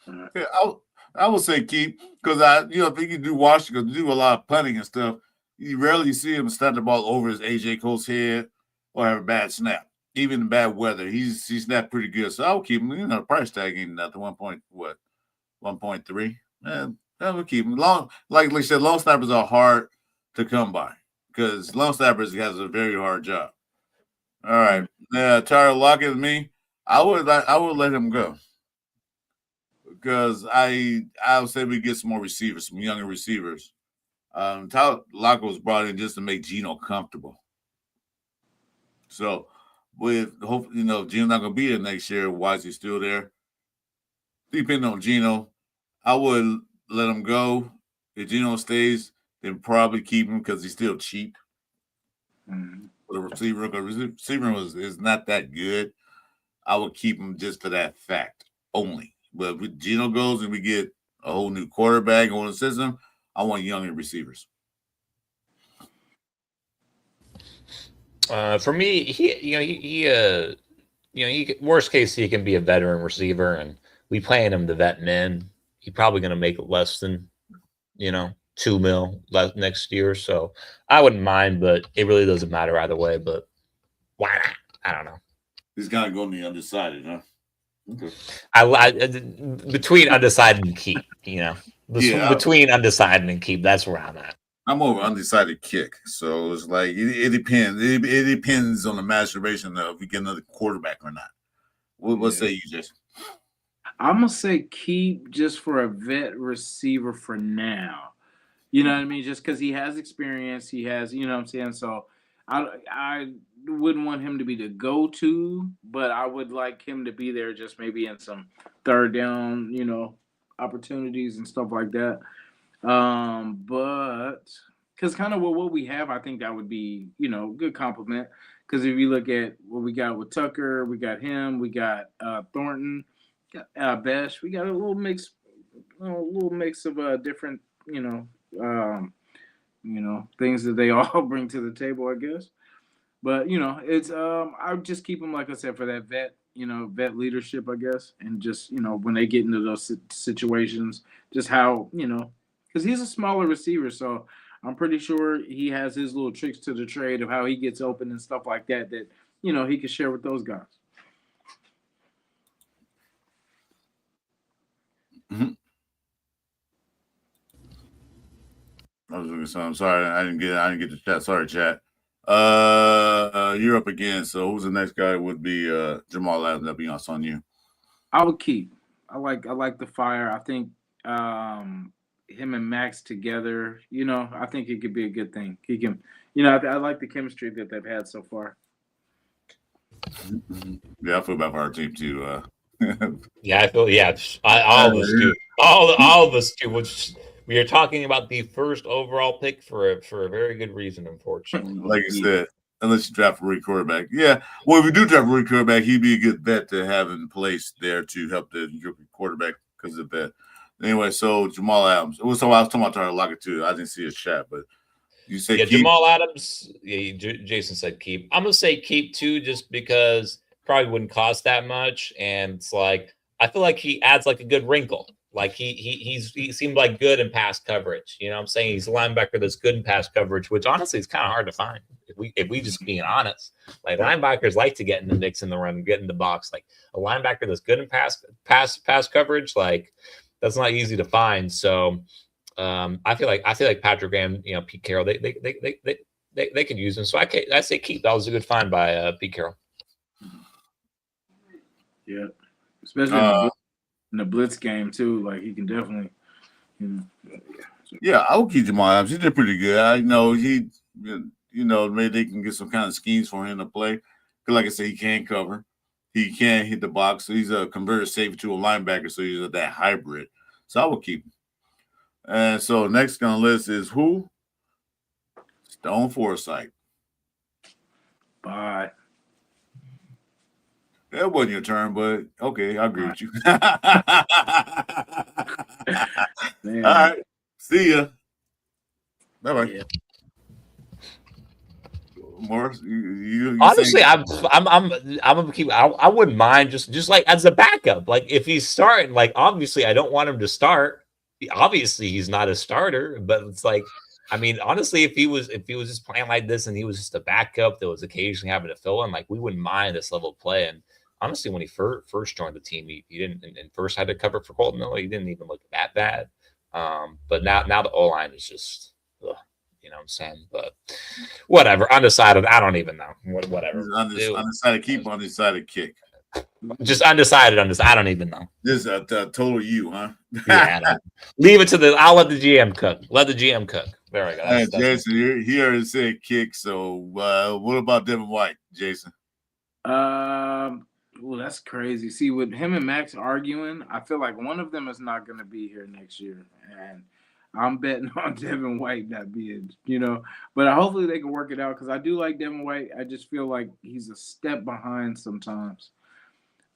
Yeah, I would say keep because if he can do Washington, do a lot of punting and stuff, you rarely see him snap the ball over his AJ Cole's head or have a bad snap. Even in bad weather, he snapped pretty good. So I would keep him. You know, the price tag ain't nothing. 1.3. Man, I would keep him. Long, like I said, long snappers are hard to come by because long snappers has a very hard job. All right, Tyler Lockett and me, I would let him go because I would say we get some more receivers, some younger receivers. Tyler Lockett was brought in just to make Geno comfortable. So with hope, Geno's not gonna be there next year. Why is he still there? Depending on Geno, I would let him go. If Geno stays, then probably keep him because he's still cheap. Mm-hmm. The receiver, is not that good. I would keep him just for that fact only. But if Geno goes and we get a whole new quarterback on the system, I want younger receivers. For me, worst case he can be a veteran receiver, and we paying him the vet min. He's probably going to make less than $2 million next year, so I wouldn't mind, but it really doesn't matter either way. But why not? I don't know. He's kind of going to the undecided, huh? Okay. I between undecided and keep, between undecided and keep, that's where I'm at. I'm over undecided kick, so it's like it depends. It depends on the maturation of if we get another quarterback or not. What say you, Jason? I'm gonna say keep just for a vet receiver for now. You know what I mean? Just because he has experience, he has, you know what I'm saying. So I wouldn't want him to be the go-to, but I would like him to be there just maybe in some third down, opportunities and stuff like that. But because kind of what we have, I think that would be, good compliment. Because if you look at what we got with Tucker, we got him, we got Thornton, Besh, we got a little mix of different, things that they all bring to the table, I guess. But it's I would just keep them, like I said, for that vet leadership, I guess, and just when they get into those situations, just how because he's a smaller receiver, so I'm pretty sure he has his little tricks to the trade of how he gets open and stuff like that he can share with those guys. Mm-hmm. I was looking. So I'm sorry, I didn't get the chat. Sorry, chat. You're up again. So who's the next guy? Would be Jamal Adams. That'd be on you. I would keep. I like the fire. I think him and Max together. I think it could be a good thing. He can. I like the chemistry that they've had so far. Yeah, I feel bad for our team too. Yeah, I feel. Yeah, all of us do. All of us do. Which we are talking about the first overall pick for a very good reason, unfortunately. Like you said, unless you draft a rookie quarterback. Yeah. Well, if we do draft a rookie quarterback, he'd be a good vet to have in place there to help the rookie quarterback because of that. Anyway, so Jamal Adams. I was talking about Tyler Lockett too. I didn't see his chat, but you said keep? Jamal Adams. Yeah, Jason said keep. I'm gonna say keep too, just because probably wouldn't cost that much, and it's like I feel like he adds like a good wrinkle. Like he seemed like good in pass coverage. You know what I'm saying? He's a linebacker that's good in pass coverage, which honestly is kind of hard to find. If we just being honest, like linebackers like to get in the mix in the run, get in the box. Like a linebacker that's good in pass coverage, like that's not easy to find. So I feel like Patrick and Pete Carroll, they could use him. So I say keep. That was a good find by Pete Carroll. Yeah, especially in the blitz game too. Like he can definitely, Yeah, I would keep Jamal Adams. He did pretty good. I know he, maybe they can get some kind of schemes for him to play. Because like I said, he can cover. He can hit the box. So he's a converted safety to a linebacker. So he's that hybrid. So I would keep him. And so next on the list is who? their own foresight. Bye. That wasn't your turn, but okay, I agree with you. Man. All right, see ya. Bye bye. Yeah. Morris, you Honestly, saying- I'm gonna keep. I wouldn't mind just like as a backup. Like if he's starting, like obviously I don't want him to start. Obviously he's not a starter, but it's like I mean honestly, if he was just playing like this and he was just a backup that was occasionally having to fill in, like we wouldn't mind this level of play. And honestly, when he first joined the team, he didn't and first had to cover for Colton Miller. He didn't even look that bad. But now the O line is just. Ugh. You know what I'm saying? But whatever. Undecided. I don't even know. Whatever. Undecided keep, undecided kick. Just undecided. I don't even know. This is a total you, huh? Yeah. Leave it to I'll let the GM cook. Let the GM cook. There we go. Hey, Jason, he already said kick. So what about Devin White, Jason? Well, that's crazy. See, with him and Max arguing, I feel like one of them is not going to be here next year, and I'm betting on Devin White not being, but hopefully they can work it out because I do like Devin White. I just feel like he's a step behind sometimes.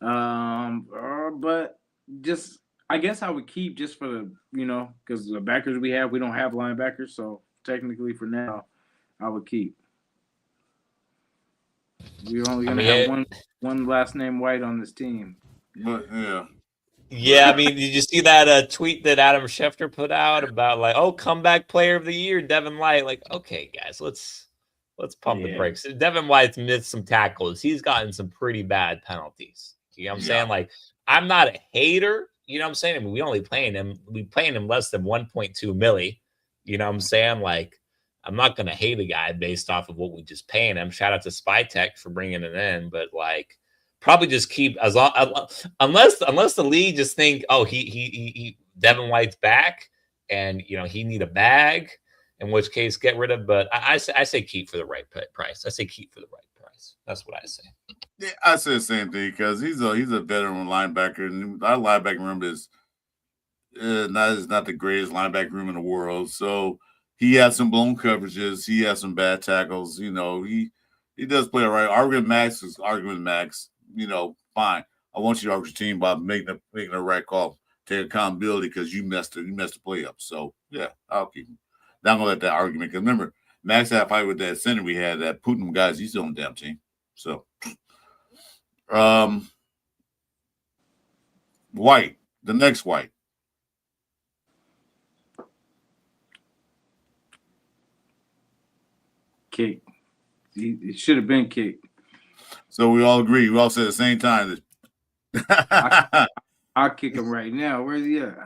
But just I guess I would keep just for the, because the backers we don't have linebackers, so technically for now, I would keep. We're only gonna have one last name White on this team. But yeah. Yeah, I mean, did you see that tweet that Adam Schefter put out about like, comeback player of the year, Devin White? Like, okay, guys, let's pump the brakes. Devin White's missed some tackles. He's gotten some pretty bad penalties. You know what I'm saying? Like, I'm not a hater. You know what I'm saying? I mean, we paying him less than 1.2 milli. You know what I'm saying? Like, I'm not gonna hate a guy based off of what we just paying him. Shout out to SpyTech for bringing it in, but like. Probably just keep unless the league just think, he Devin White's back and he need a bag, in which case get rid of. But I say keep for the right price. I say keep for the right price. That's what I say. Yeah, I say the same thing because he's a veteran linebacker, and our linebacker room is not the greatest linebacker room in the world. So he has some blown coverages. He has some bad tackles. He does play all right. Arguing Max is arguing Max. Fine. I want you to argue your team by making the right call. Take accountability because you messed the play up. So yeah, I'll keep him. Now I'm gonna let that argument. Because remember, Max had a fight with that center we had that Putin guys. He's on the damn team. So, White, the next White. Kick. It should have been kicked. So we all agree. We all said at the same time. I'll kick him right now. Where's he at?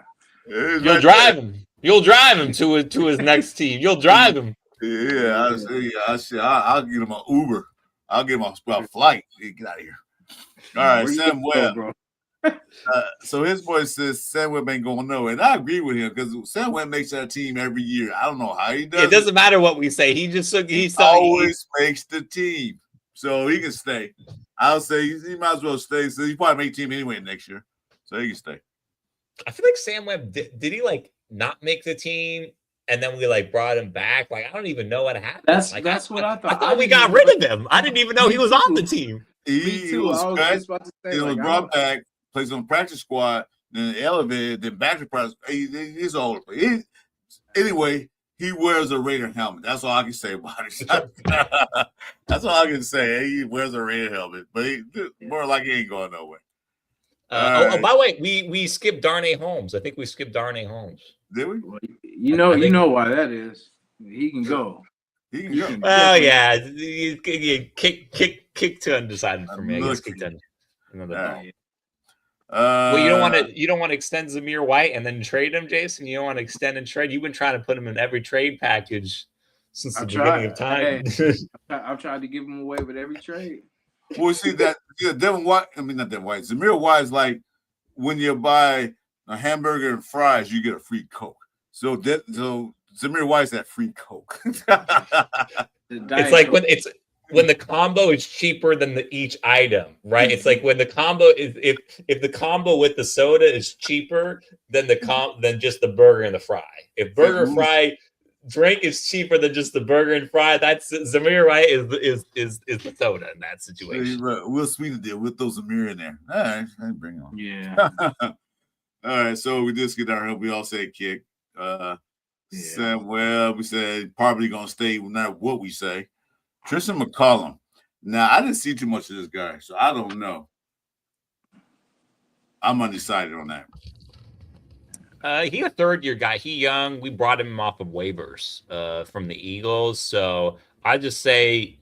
You'll drive him. You'll drive him to his next team. You'll drive him. Yeah, I'll get him an Uber. I'll give him a flight. Get out of here. All right, Sam Webb. So his boy says Sam Webb ain't going nowhere. And I agree with him because Sam Webb makes that team every year. I don't know how he does. It doesn't matter what we say. He always makes the team. So he can stay. I'll say he might as well stay. So he probably make team anyway next year. So he can stay. I feel like Sam Webb did he like not make the team and then we like brought him back? Like I don't even know what happened. That's what I thought. I thought we got rid of him. I didn't even know he was on the team. He was brought back, plays on the practice squad, then elevated, then back to practice. He's all over. Anyway, he wears a Raider helmet. That's all I can say about it. That's all I can say. He wears a Raider helmet, but more like he ain't going nowhere. By the way, we skipped Darnay Holmes. I think we skipped Darnay Holmes. Did we? Well, you know why that is. He can go. He can go. Oh yeah, kick to undecided for me. I guess kick to undecided. Well, you don't want to extend Zamir White and then trade him, Jason. You don't want to extend and trade. You've been trying to put him in every trade package since the beginning of time. I've tried to give him away with every trade. Well, see that Devin White. I mean, not Devin White. Zamir White is like when you buy a hamburger and fries, you get a free Coke. So Zamir White's that free Coke. It's like when the combo is cheaper than each item, right? It's like when the combo is if the combo with the soda is cheaper than than just the burger and the fry. If burger fry drink is cheaper than just the burger and fry. That's Zamir, right? Is the soda in that situation. We'll sweeten it. We'll throw Zamir in there. All right, bring it on. Yeah. All right, so we just get our help. We all say kick. Yeah. We said probably gonna stay no matter what we say. Tristan McCollum. Now I didn't see too much of this guy, so I don't know. I'm undecided on that. He a third-year guy. He young. We brought him off of waivers from the Eagles. So I just say,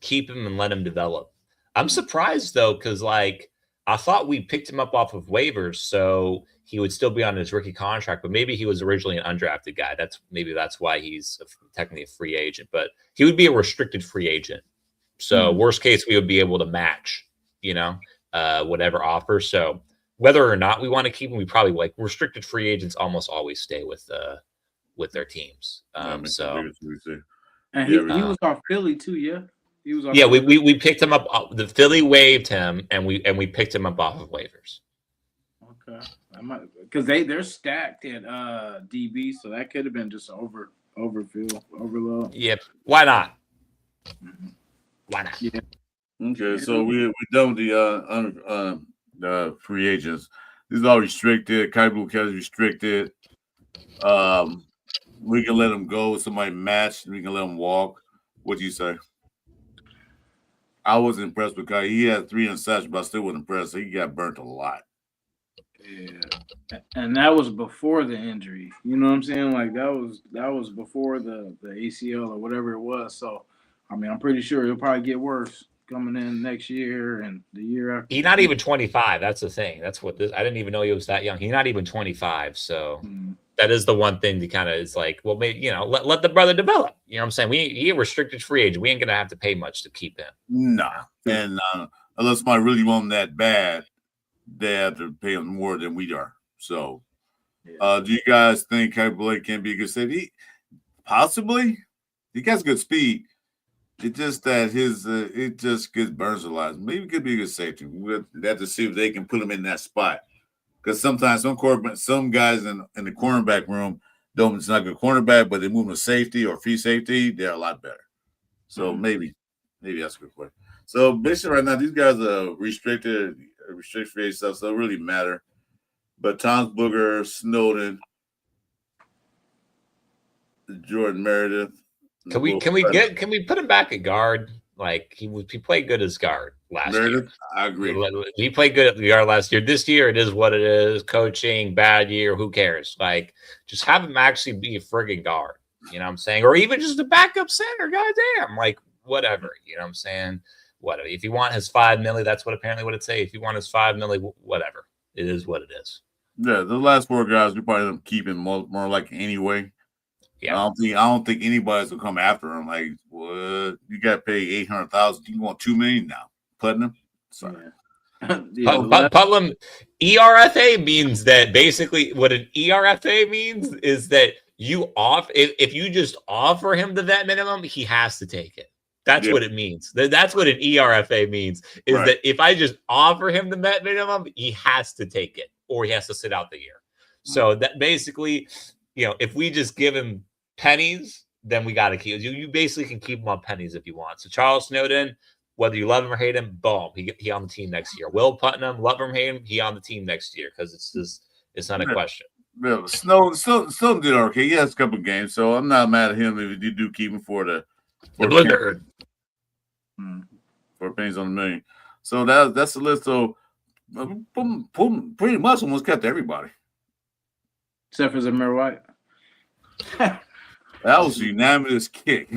keep him and let him develop. I'm surprised though, because like I thought we picked him up off of waivers, so he would still be on his rookie contract. But maybe he was originally an undrafted guy. That's why he's technically a free agent. But he would be a restricted free agent. So worst case, we would be able to match, whatever offer. So whether or not we want to keep him, we probably like restricted free agents almost always stay with their teams. And he was off Philly too, yeah. He was off Philly. we picked him up. The Philly waived him, and we picked him up off of waivers. Okay, because they're stacked at DB, so that could have been just overload. Yep. Why not? Why not? Yeah. Okay, so we're done with the free agents. These are all restricted. Kai Blue Cat is restricted. We can let him go. Somebody match. We can let him walk. What do you say? I was impressed with Kai. He had 3 interceptions, but I still wasn't impressed. He got burnt a lot. Yeah, and that was before the injury. You know what I'm saying? Like that was before the ACL or whatever it was. So, I mean, I'm pretty sure it'll probably get worse coming in next year and the year after. He's not even 25. That's the thing. That's what this. I didn't even know he was that young. He's not even 25. So that is the one thing that kind of is like, well, maybe let the brother develop. You know what I'm saying? He a restricted free agent. We ain't gonna have to pay much to keep him. Nah, and unless somebody really want him that bad, they have to pay him more than we are. So, do you guys think Kai Blake can be a good safety? Possibly. He got good speed. It's just that it just gets burns a lot. Maybe it could be a good safety. We'll have to see if they can put him in that spot. Because sometimes some guys in the cornerback room it's not a good cornerback, but they move him to safety or free safety, they're a lot better. So maybe that's a good point. So basically right now, these guys are restricted free stuff, so it doesn't really matter. But Tom's Booger, Snowden, Jordan Meredith. Can we put him back at guard? Like he played good as guard last year. I agree. He played good at the guard last year. This year it is what it is. Coaching, bad year, who cares? Like just have him actually be a friggin' guard. You know what I'm saying? Or even just a backup center. Goddamn. Like whatever. You know what I'm saying? Whatever. If you want his $5 million, that's what it say. If you want his $5 million, whatever. It is what it is. Yeah, the last 4 guys we probably end up keeping more like anyway. Yeah, I don't think anybody's gonna come after him. Like, what? You got to pay $800,000. You want $2 million now? Putnam? Sorry. Putnam. ERFA means that basically what an ERFA means is that if you just offer him the vet minimum, he has to take it. That's what it means. That's what an ERFA means is that if I just offer him the vet minimum, he has to take it or he has to sit out the year. So that basically, if we just give him pennies, then we got to keep you basically can keep him on pennies if you want. So Charles Snowden, whether you love him or hate him, boom, he on the team next year. Will Putnam, love him or hate him, he on the team next year because it's not a question. Yeah, Snowden did okay. He has a couple of games, so I'm not mad at him if you do keep him for the Bluebird. For pennies on the million. So that's the list. So pretty much almost kept everybody. Except for Zamir White. That was a unanimous kick.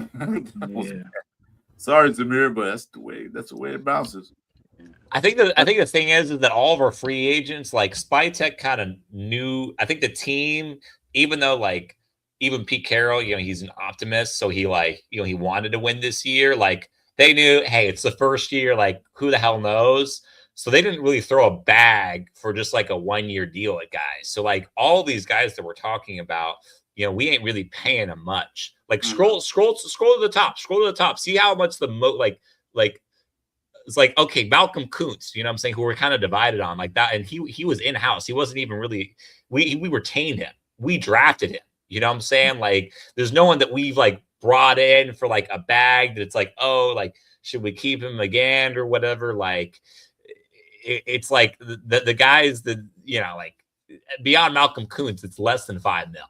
Sorry, Zamir, but that's the way it bounces. I think the thing is that all of our free agents, like Spytek, kind of knew. I think the team, even though like even Pete Carroll, he's an optimist, so he he wanted to win this year. Like they knew, hey, it's the first year. Like who the hell knows? So they didn't really throw a bag for just like a 1-year deal at guys. So like all these guys that we're talking about. We ain't really paying them much. Like scroll to the top. See how much it's like, okay, Malcolm Kuntz, you know what I'm saying, who we're kind of divided on like that. And he was in-house. He wasn't even really, we retained him. We drafted him. You know what I'm saying? Like, there's no one that we've like brought in for like a bag that it's like, oh, like, should we keep him again or whatever? Like, it's like the guys that, you know, like beyond Malcolm Kuntz, it's less than $5 million.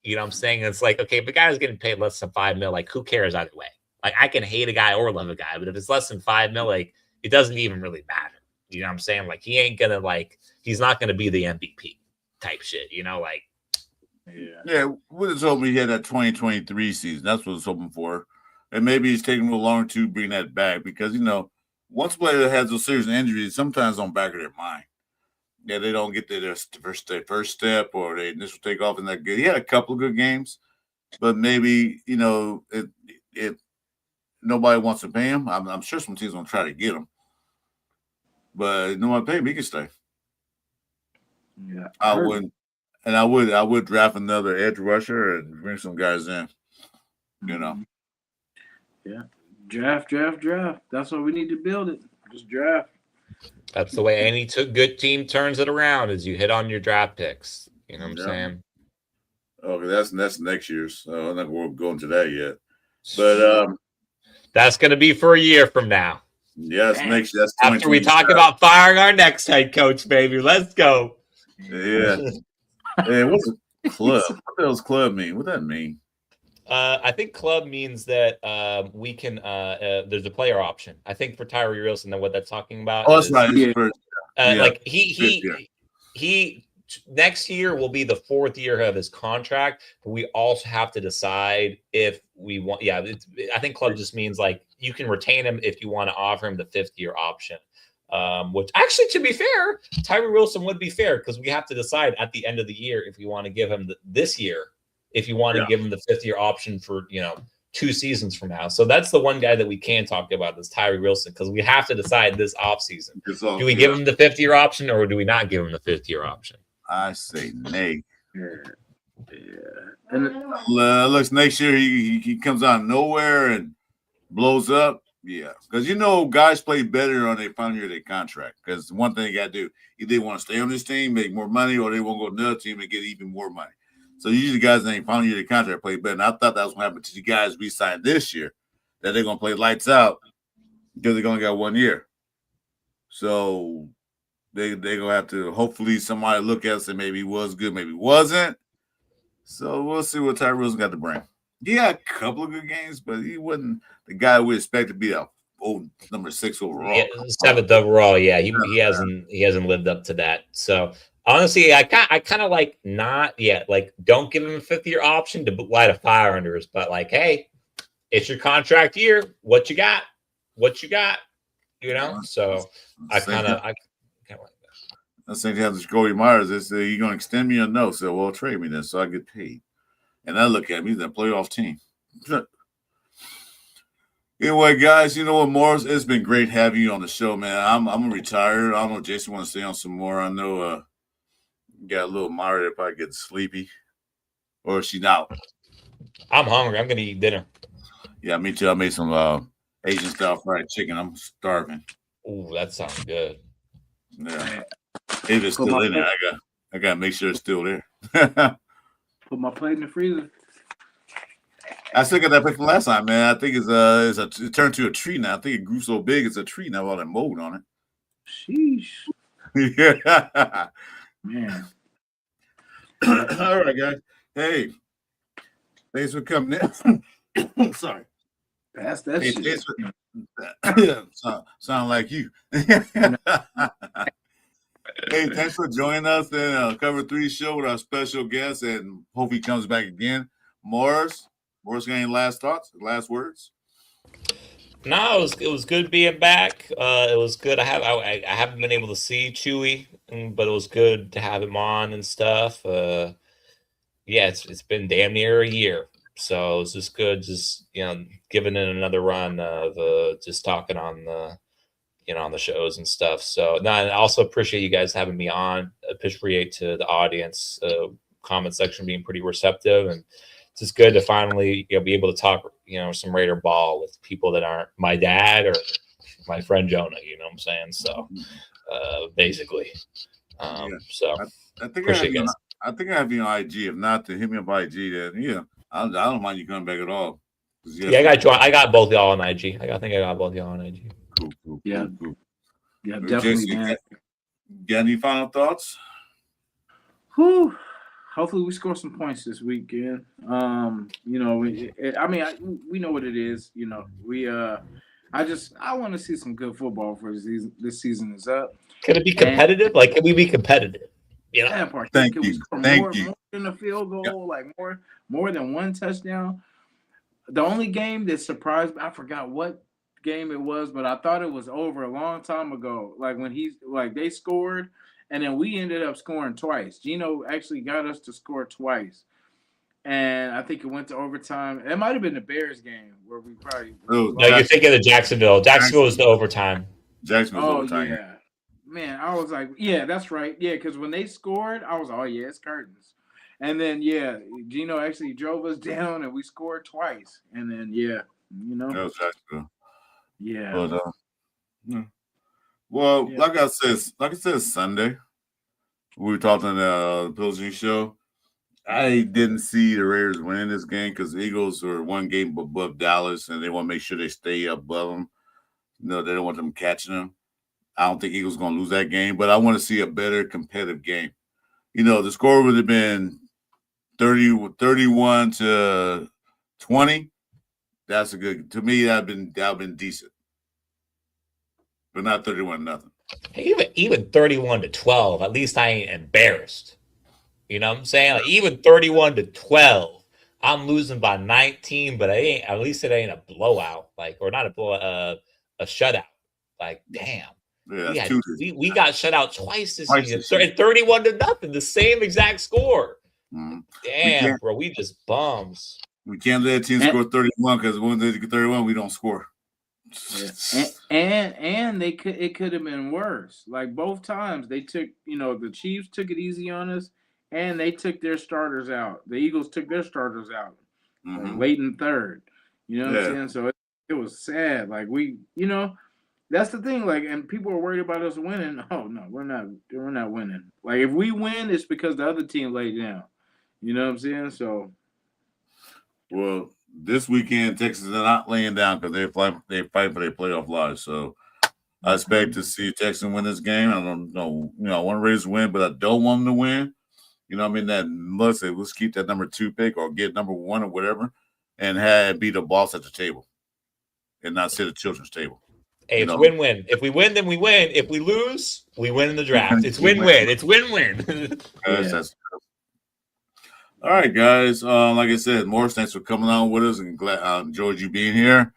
You know what I'm saying? It's like, okay, if a guy's getting paid less than $5 million, like, who cares either way? Like, I can hate a guy or love a guy, but if it's less than $5 million, like, it doesn't even really matter. You know what I'm saying? Like, he ain't gonna, like, he's not gonna be the MVP type shit, you know? Like, yeah, we was hoping he had that 2023 season. That's what I was hoping for. And maybe he's taking a little longer to bring that back because, you know, once a player has those serious injuries, sometimes on back of their mind. Yeah, they don't get to their first step or they initial takeoff in that good. He had a couple of good games, but maybe, you know, if nobody wants to pay him, I'm sure some teams going to try to get him. But if no one pay him, he can stay. Yeah, I wouldn't. And I would draft another edge rusher and bring some guys in. You know. Yeah. Draft. That's what we need to build it. Just draft. that's the way any good team turns it around is you hit on your draft picks. You know what I'm saying? Okay, that's next year's. I'm not going to go into that yet. But that's going to be for a year from now. Yes, next year. That's after we talk about firing our next head coach, baby. Let's go. Yeah. Hey, what's a club? What does club mean? What that mean? I think club means that we can. There's a player option. I think for Tyree Wilson, then what that's talking about. Oh, that's right. Like he next year will be the 4th year of his contract, but we also have to decide if we want. Yeah, I think club just means like you can retain him if you want to offer him the 5th year option. Which actually, to be fair, Tyree Wilson would be fair because we have to decide at the end of the year if we want to give him this year, if you want to give him the 5th year option for, you know, 2 seasons from now. So that's the one guy that we can talk about is Tyree Wilson because we have to decide this offseason. Do we give him the 5th year option or do we not give him the 5th year option? I say nay. Yeah. And looks next year he comes out of nowhere and blows up. Yeah, because you know guys play better on their final year of their contract. Because one thing you got to do, either they want to stay on this team, make more money, or they want to go to another team and get even more money. So usually guys in their final year of their contract play better. And I thought that was what happened to the guys we signed this year, that they're going to play lights out because they're going to get 1 year. So they're going to have to hopefully somebody look at us and maybe he was good, maybe wasn't. So we'll see what Tyree Wilson got to bring. He had a couple of good games, but he wasn't the guy we expect to be a number 6 overall. Yeah, 7th overall. Yeah, he hasn't lived up to that. So honestly, I kind of like not yet. Like, don't give him a 5th year option to light a fire under us. But like, hey, it's your contract year. What you got? You know. So I kind of like that. That's the same thing as Cody Myers. They say, you going to extend me or no? So, well, trade me then so I get paid. And I look at me, the playoff team. Anyway, guys, you know what, Morris? It's been great having you on the show, man. I'm retired. I don't know if Jason wants to stay on some more. I know got a little Myra if I get sleepy. Or is she not? I'm hungry. I'm going to eat dinner. Yeah, me too. I made some Asian-style fried chicken. I'm starving. Ooh, that sounds good. Yeah. If it's still in there, I got to make sure it's still there. Put my plate in the freezer. I still got that pick from last time, man. I think it turned to a tree now. I think it grew so big it's a tree now, all that mold on it. Sheesh. Yeah. Man. All right, guys. Hey, thanks for coming in. Sorry. Pass that shit. Sound like you. Hey, thanks for joining us in Cover 3 show with our special guest, and hope he comes back again. Morris, got any last thoughts, last words? No, it was good being back. It was good. I haven't been able to see Chewy, but it was good to have him on and stuff. Yeah, it's been damn near a year, so it was just good. Just giving it another run of just talking on the. On the shows and stuff. So no, and I also appreciate you guys having me on. Appreciate to the audience, comment section being pretty receptive, and it's just good to finally be able to talk some Raider ball with people that aren't my dad or my friend Jonah. You know what I'm saying? So basically, so I think I think I have you on IG. If not, to hit me up on IG. Then yeah, I don't mind you coming back at all. Yeah, I got both y'all on IG. I think I got both y'all on IG. Cool. Yeah, definitely, Jason, man. got any final thoughts? Whew. Hopefully we score some points this weekend. We know what it is. I want to see some good football for this season. This season is up. Can it be competitive? Can we be competitive? That part. Thank Can you. we score Thank more than a field goal? Like more than one touchdown? The only game that surprised me, I forgot what game it was, but I thought it was over a long time ago. Like when they scored, and then we ended up scoring twice. Gino actually got us to score twice, and I think it went to overtime. It might have been the Bears game where we probably. No, you're thinking of Jacksonville. Jacksonville was the overtime. Jacksonville's overtime. Yeah, man, I was like, yeah, that's right. Yeah, because when they scored, I was, oh yeah, it's curtains. And then Gino actually drove us down, and we scored twice. And then That was Jacksonville. Yeah. But well, like I said, Sunday we were talking the Pilsner show. I didn't see the Raiders winning this game because the Eagles are one game above Dallas, and they want to make sure they stay above them. They don't want them catching them. I don't think Eagles going to lose that game, but I want to see a better competitive game. The score would have been 31 to 20. That's a good. To me, that'd been decent, but not 31-0. Even 31 to 12. At least I ain't embarrassed. You know what I'm saying? Even 31 to 12, I'm losing by 19, but at least it ain't a blowout, or not a blowout, a shutout. Damn. Yeah, we got shut out twice this season. 31 to 0, the same exact score. Mm-hmm. Damn, bro, we just bums. We can't let a team score 31 because when they get 31, we don't score. Yeah. And it could have been worse. Like both times they took, the Chiefs took it easy on us, and they took their starters out. The Eagles took their starters out late in third. You know what I'm saying? So it was sad. That's the thing. And people are worried about us winning. Oh no, we're not winning. If we win, it's because the other team laid down. You know what I'm saying? So, well, this weekend Texas is not laying down because they fight for their playoff lives. So I expect to see Texas win this game. I don't know. I want Raiders to win, but I don't want them to win. Let's keep that number 2 pick or get number 1 or whatever, and be the boss at the table, and not sit at the children's table. Hey, it's win-win. If we win, then we win. If we lose, we win in the draft. It's win-win. It's win-win. That's all right, guys. Like I said, Morris, thanks for coming on with us, and glad I enjoyed you being here.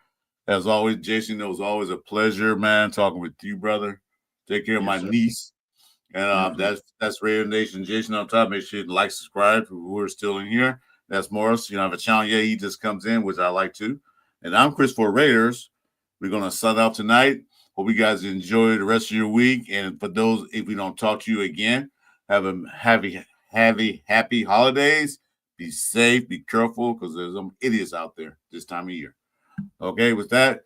As always, Jason, it was always a pleasure, man, talking with you, brother. Take care of my niece. And that's Raider Nation. Jason on top. Make sure you like, subscribe who are still in here. That's Morris. I have a channel. Yeah, he just comes in, which I like too. And I'm Chris for Raiders. We're going to sign out tonight. Hope you guys enjoy the rest of your week. And for those, if we don't talk to you again, have a happy holidays. Be safe. Be careful because there's some idiots out there this time of year. Okay, with that,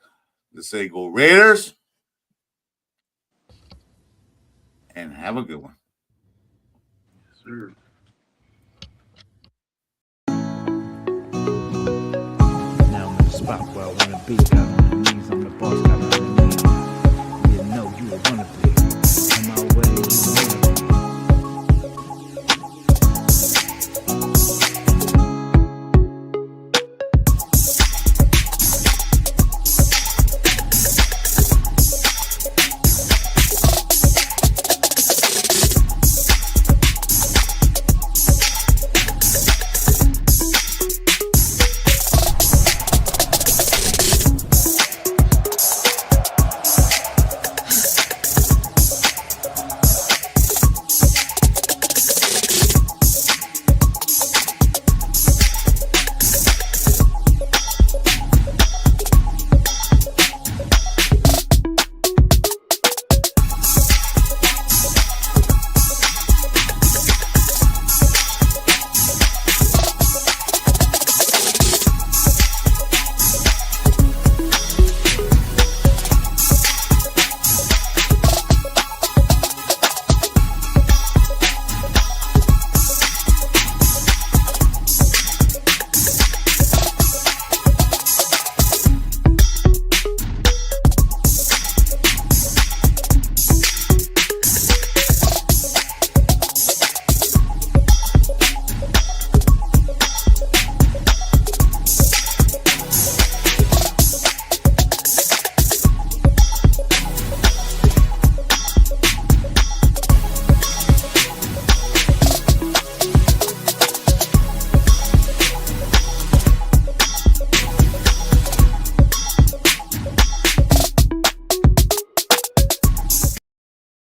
let's say go Raiders. And have a good one. Yes, sir. Now I'm in the spot where I wanna be. Got on the knees, I'm the boss, got on the knees. You know you a wanna be. On my way, you know.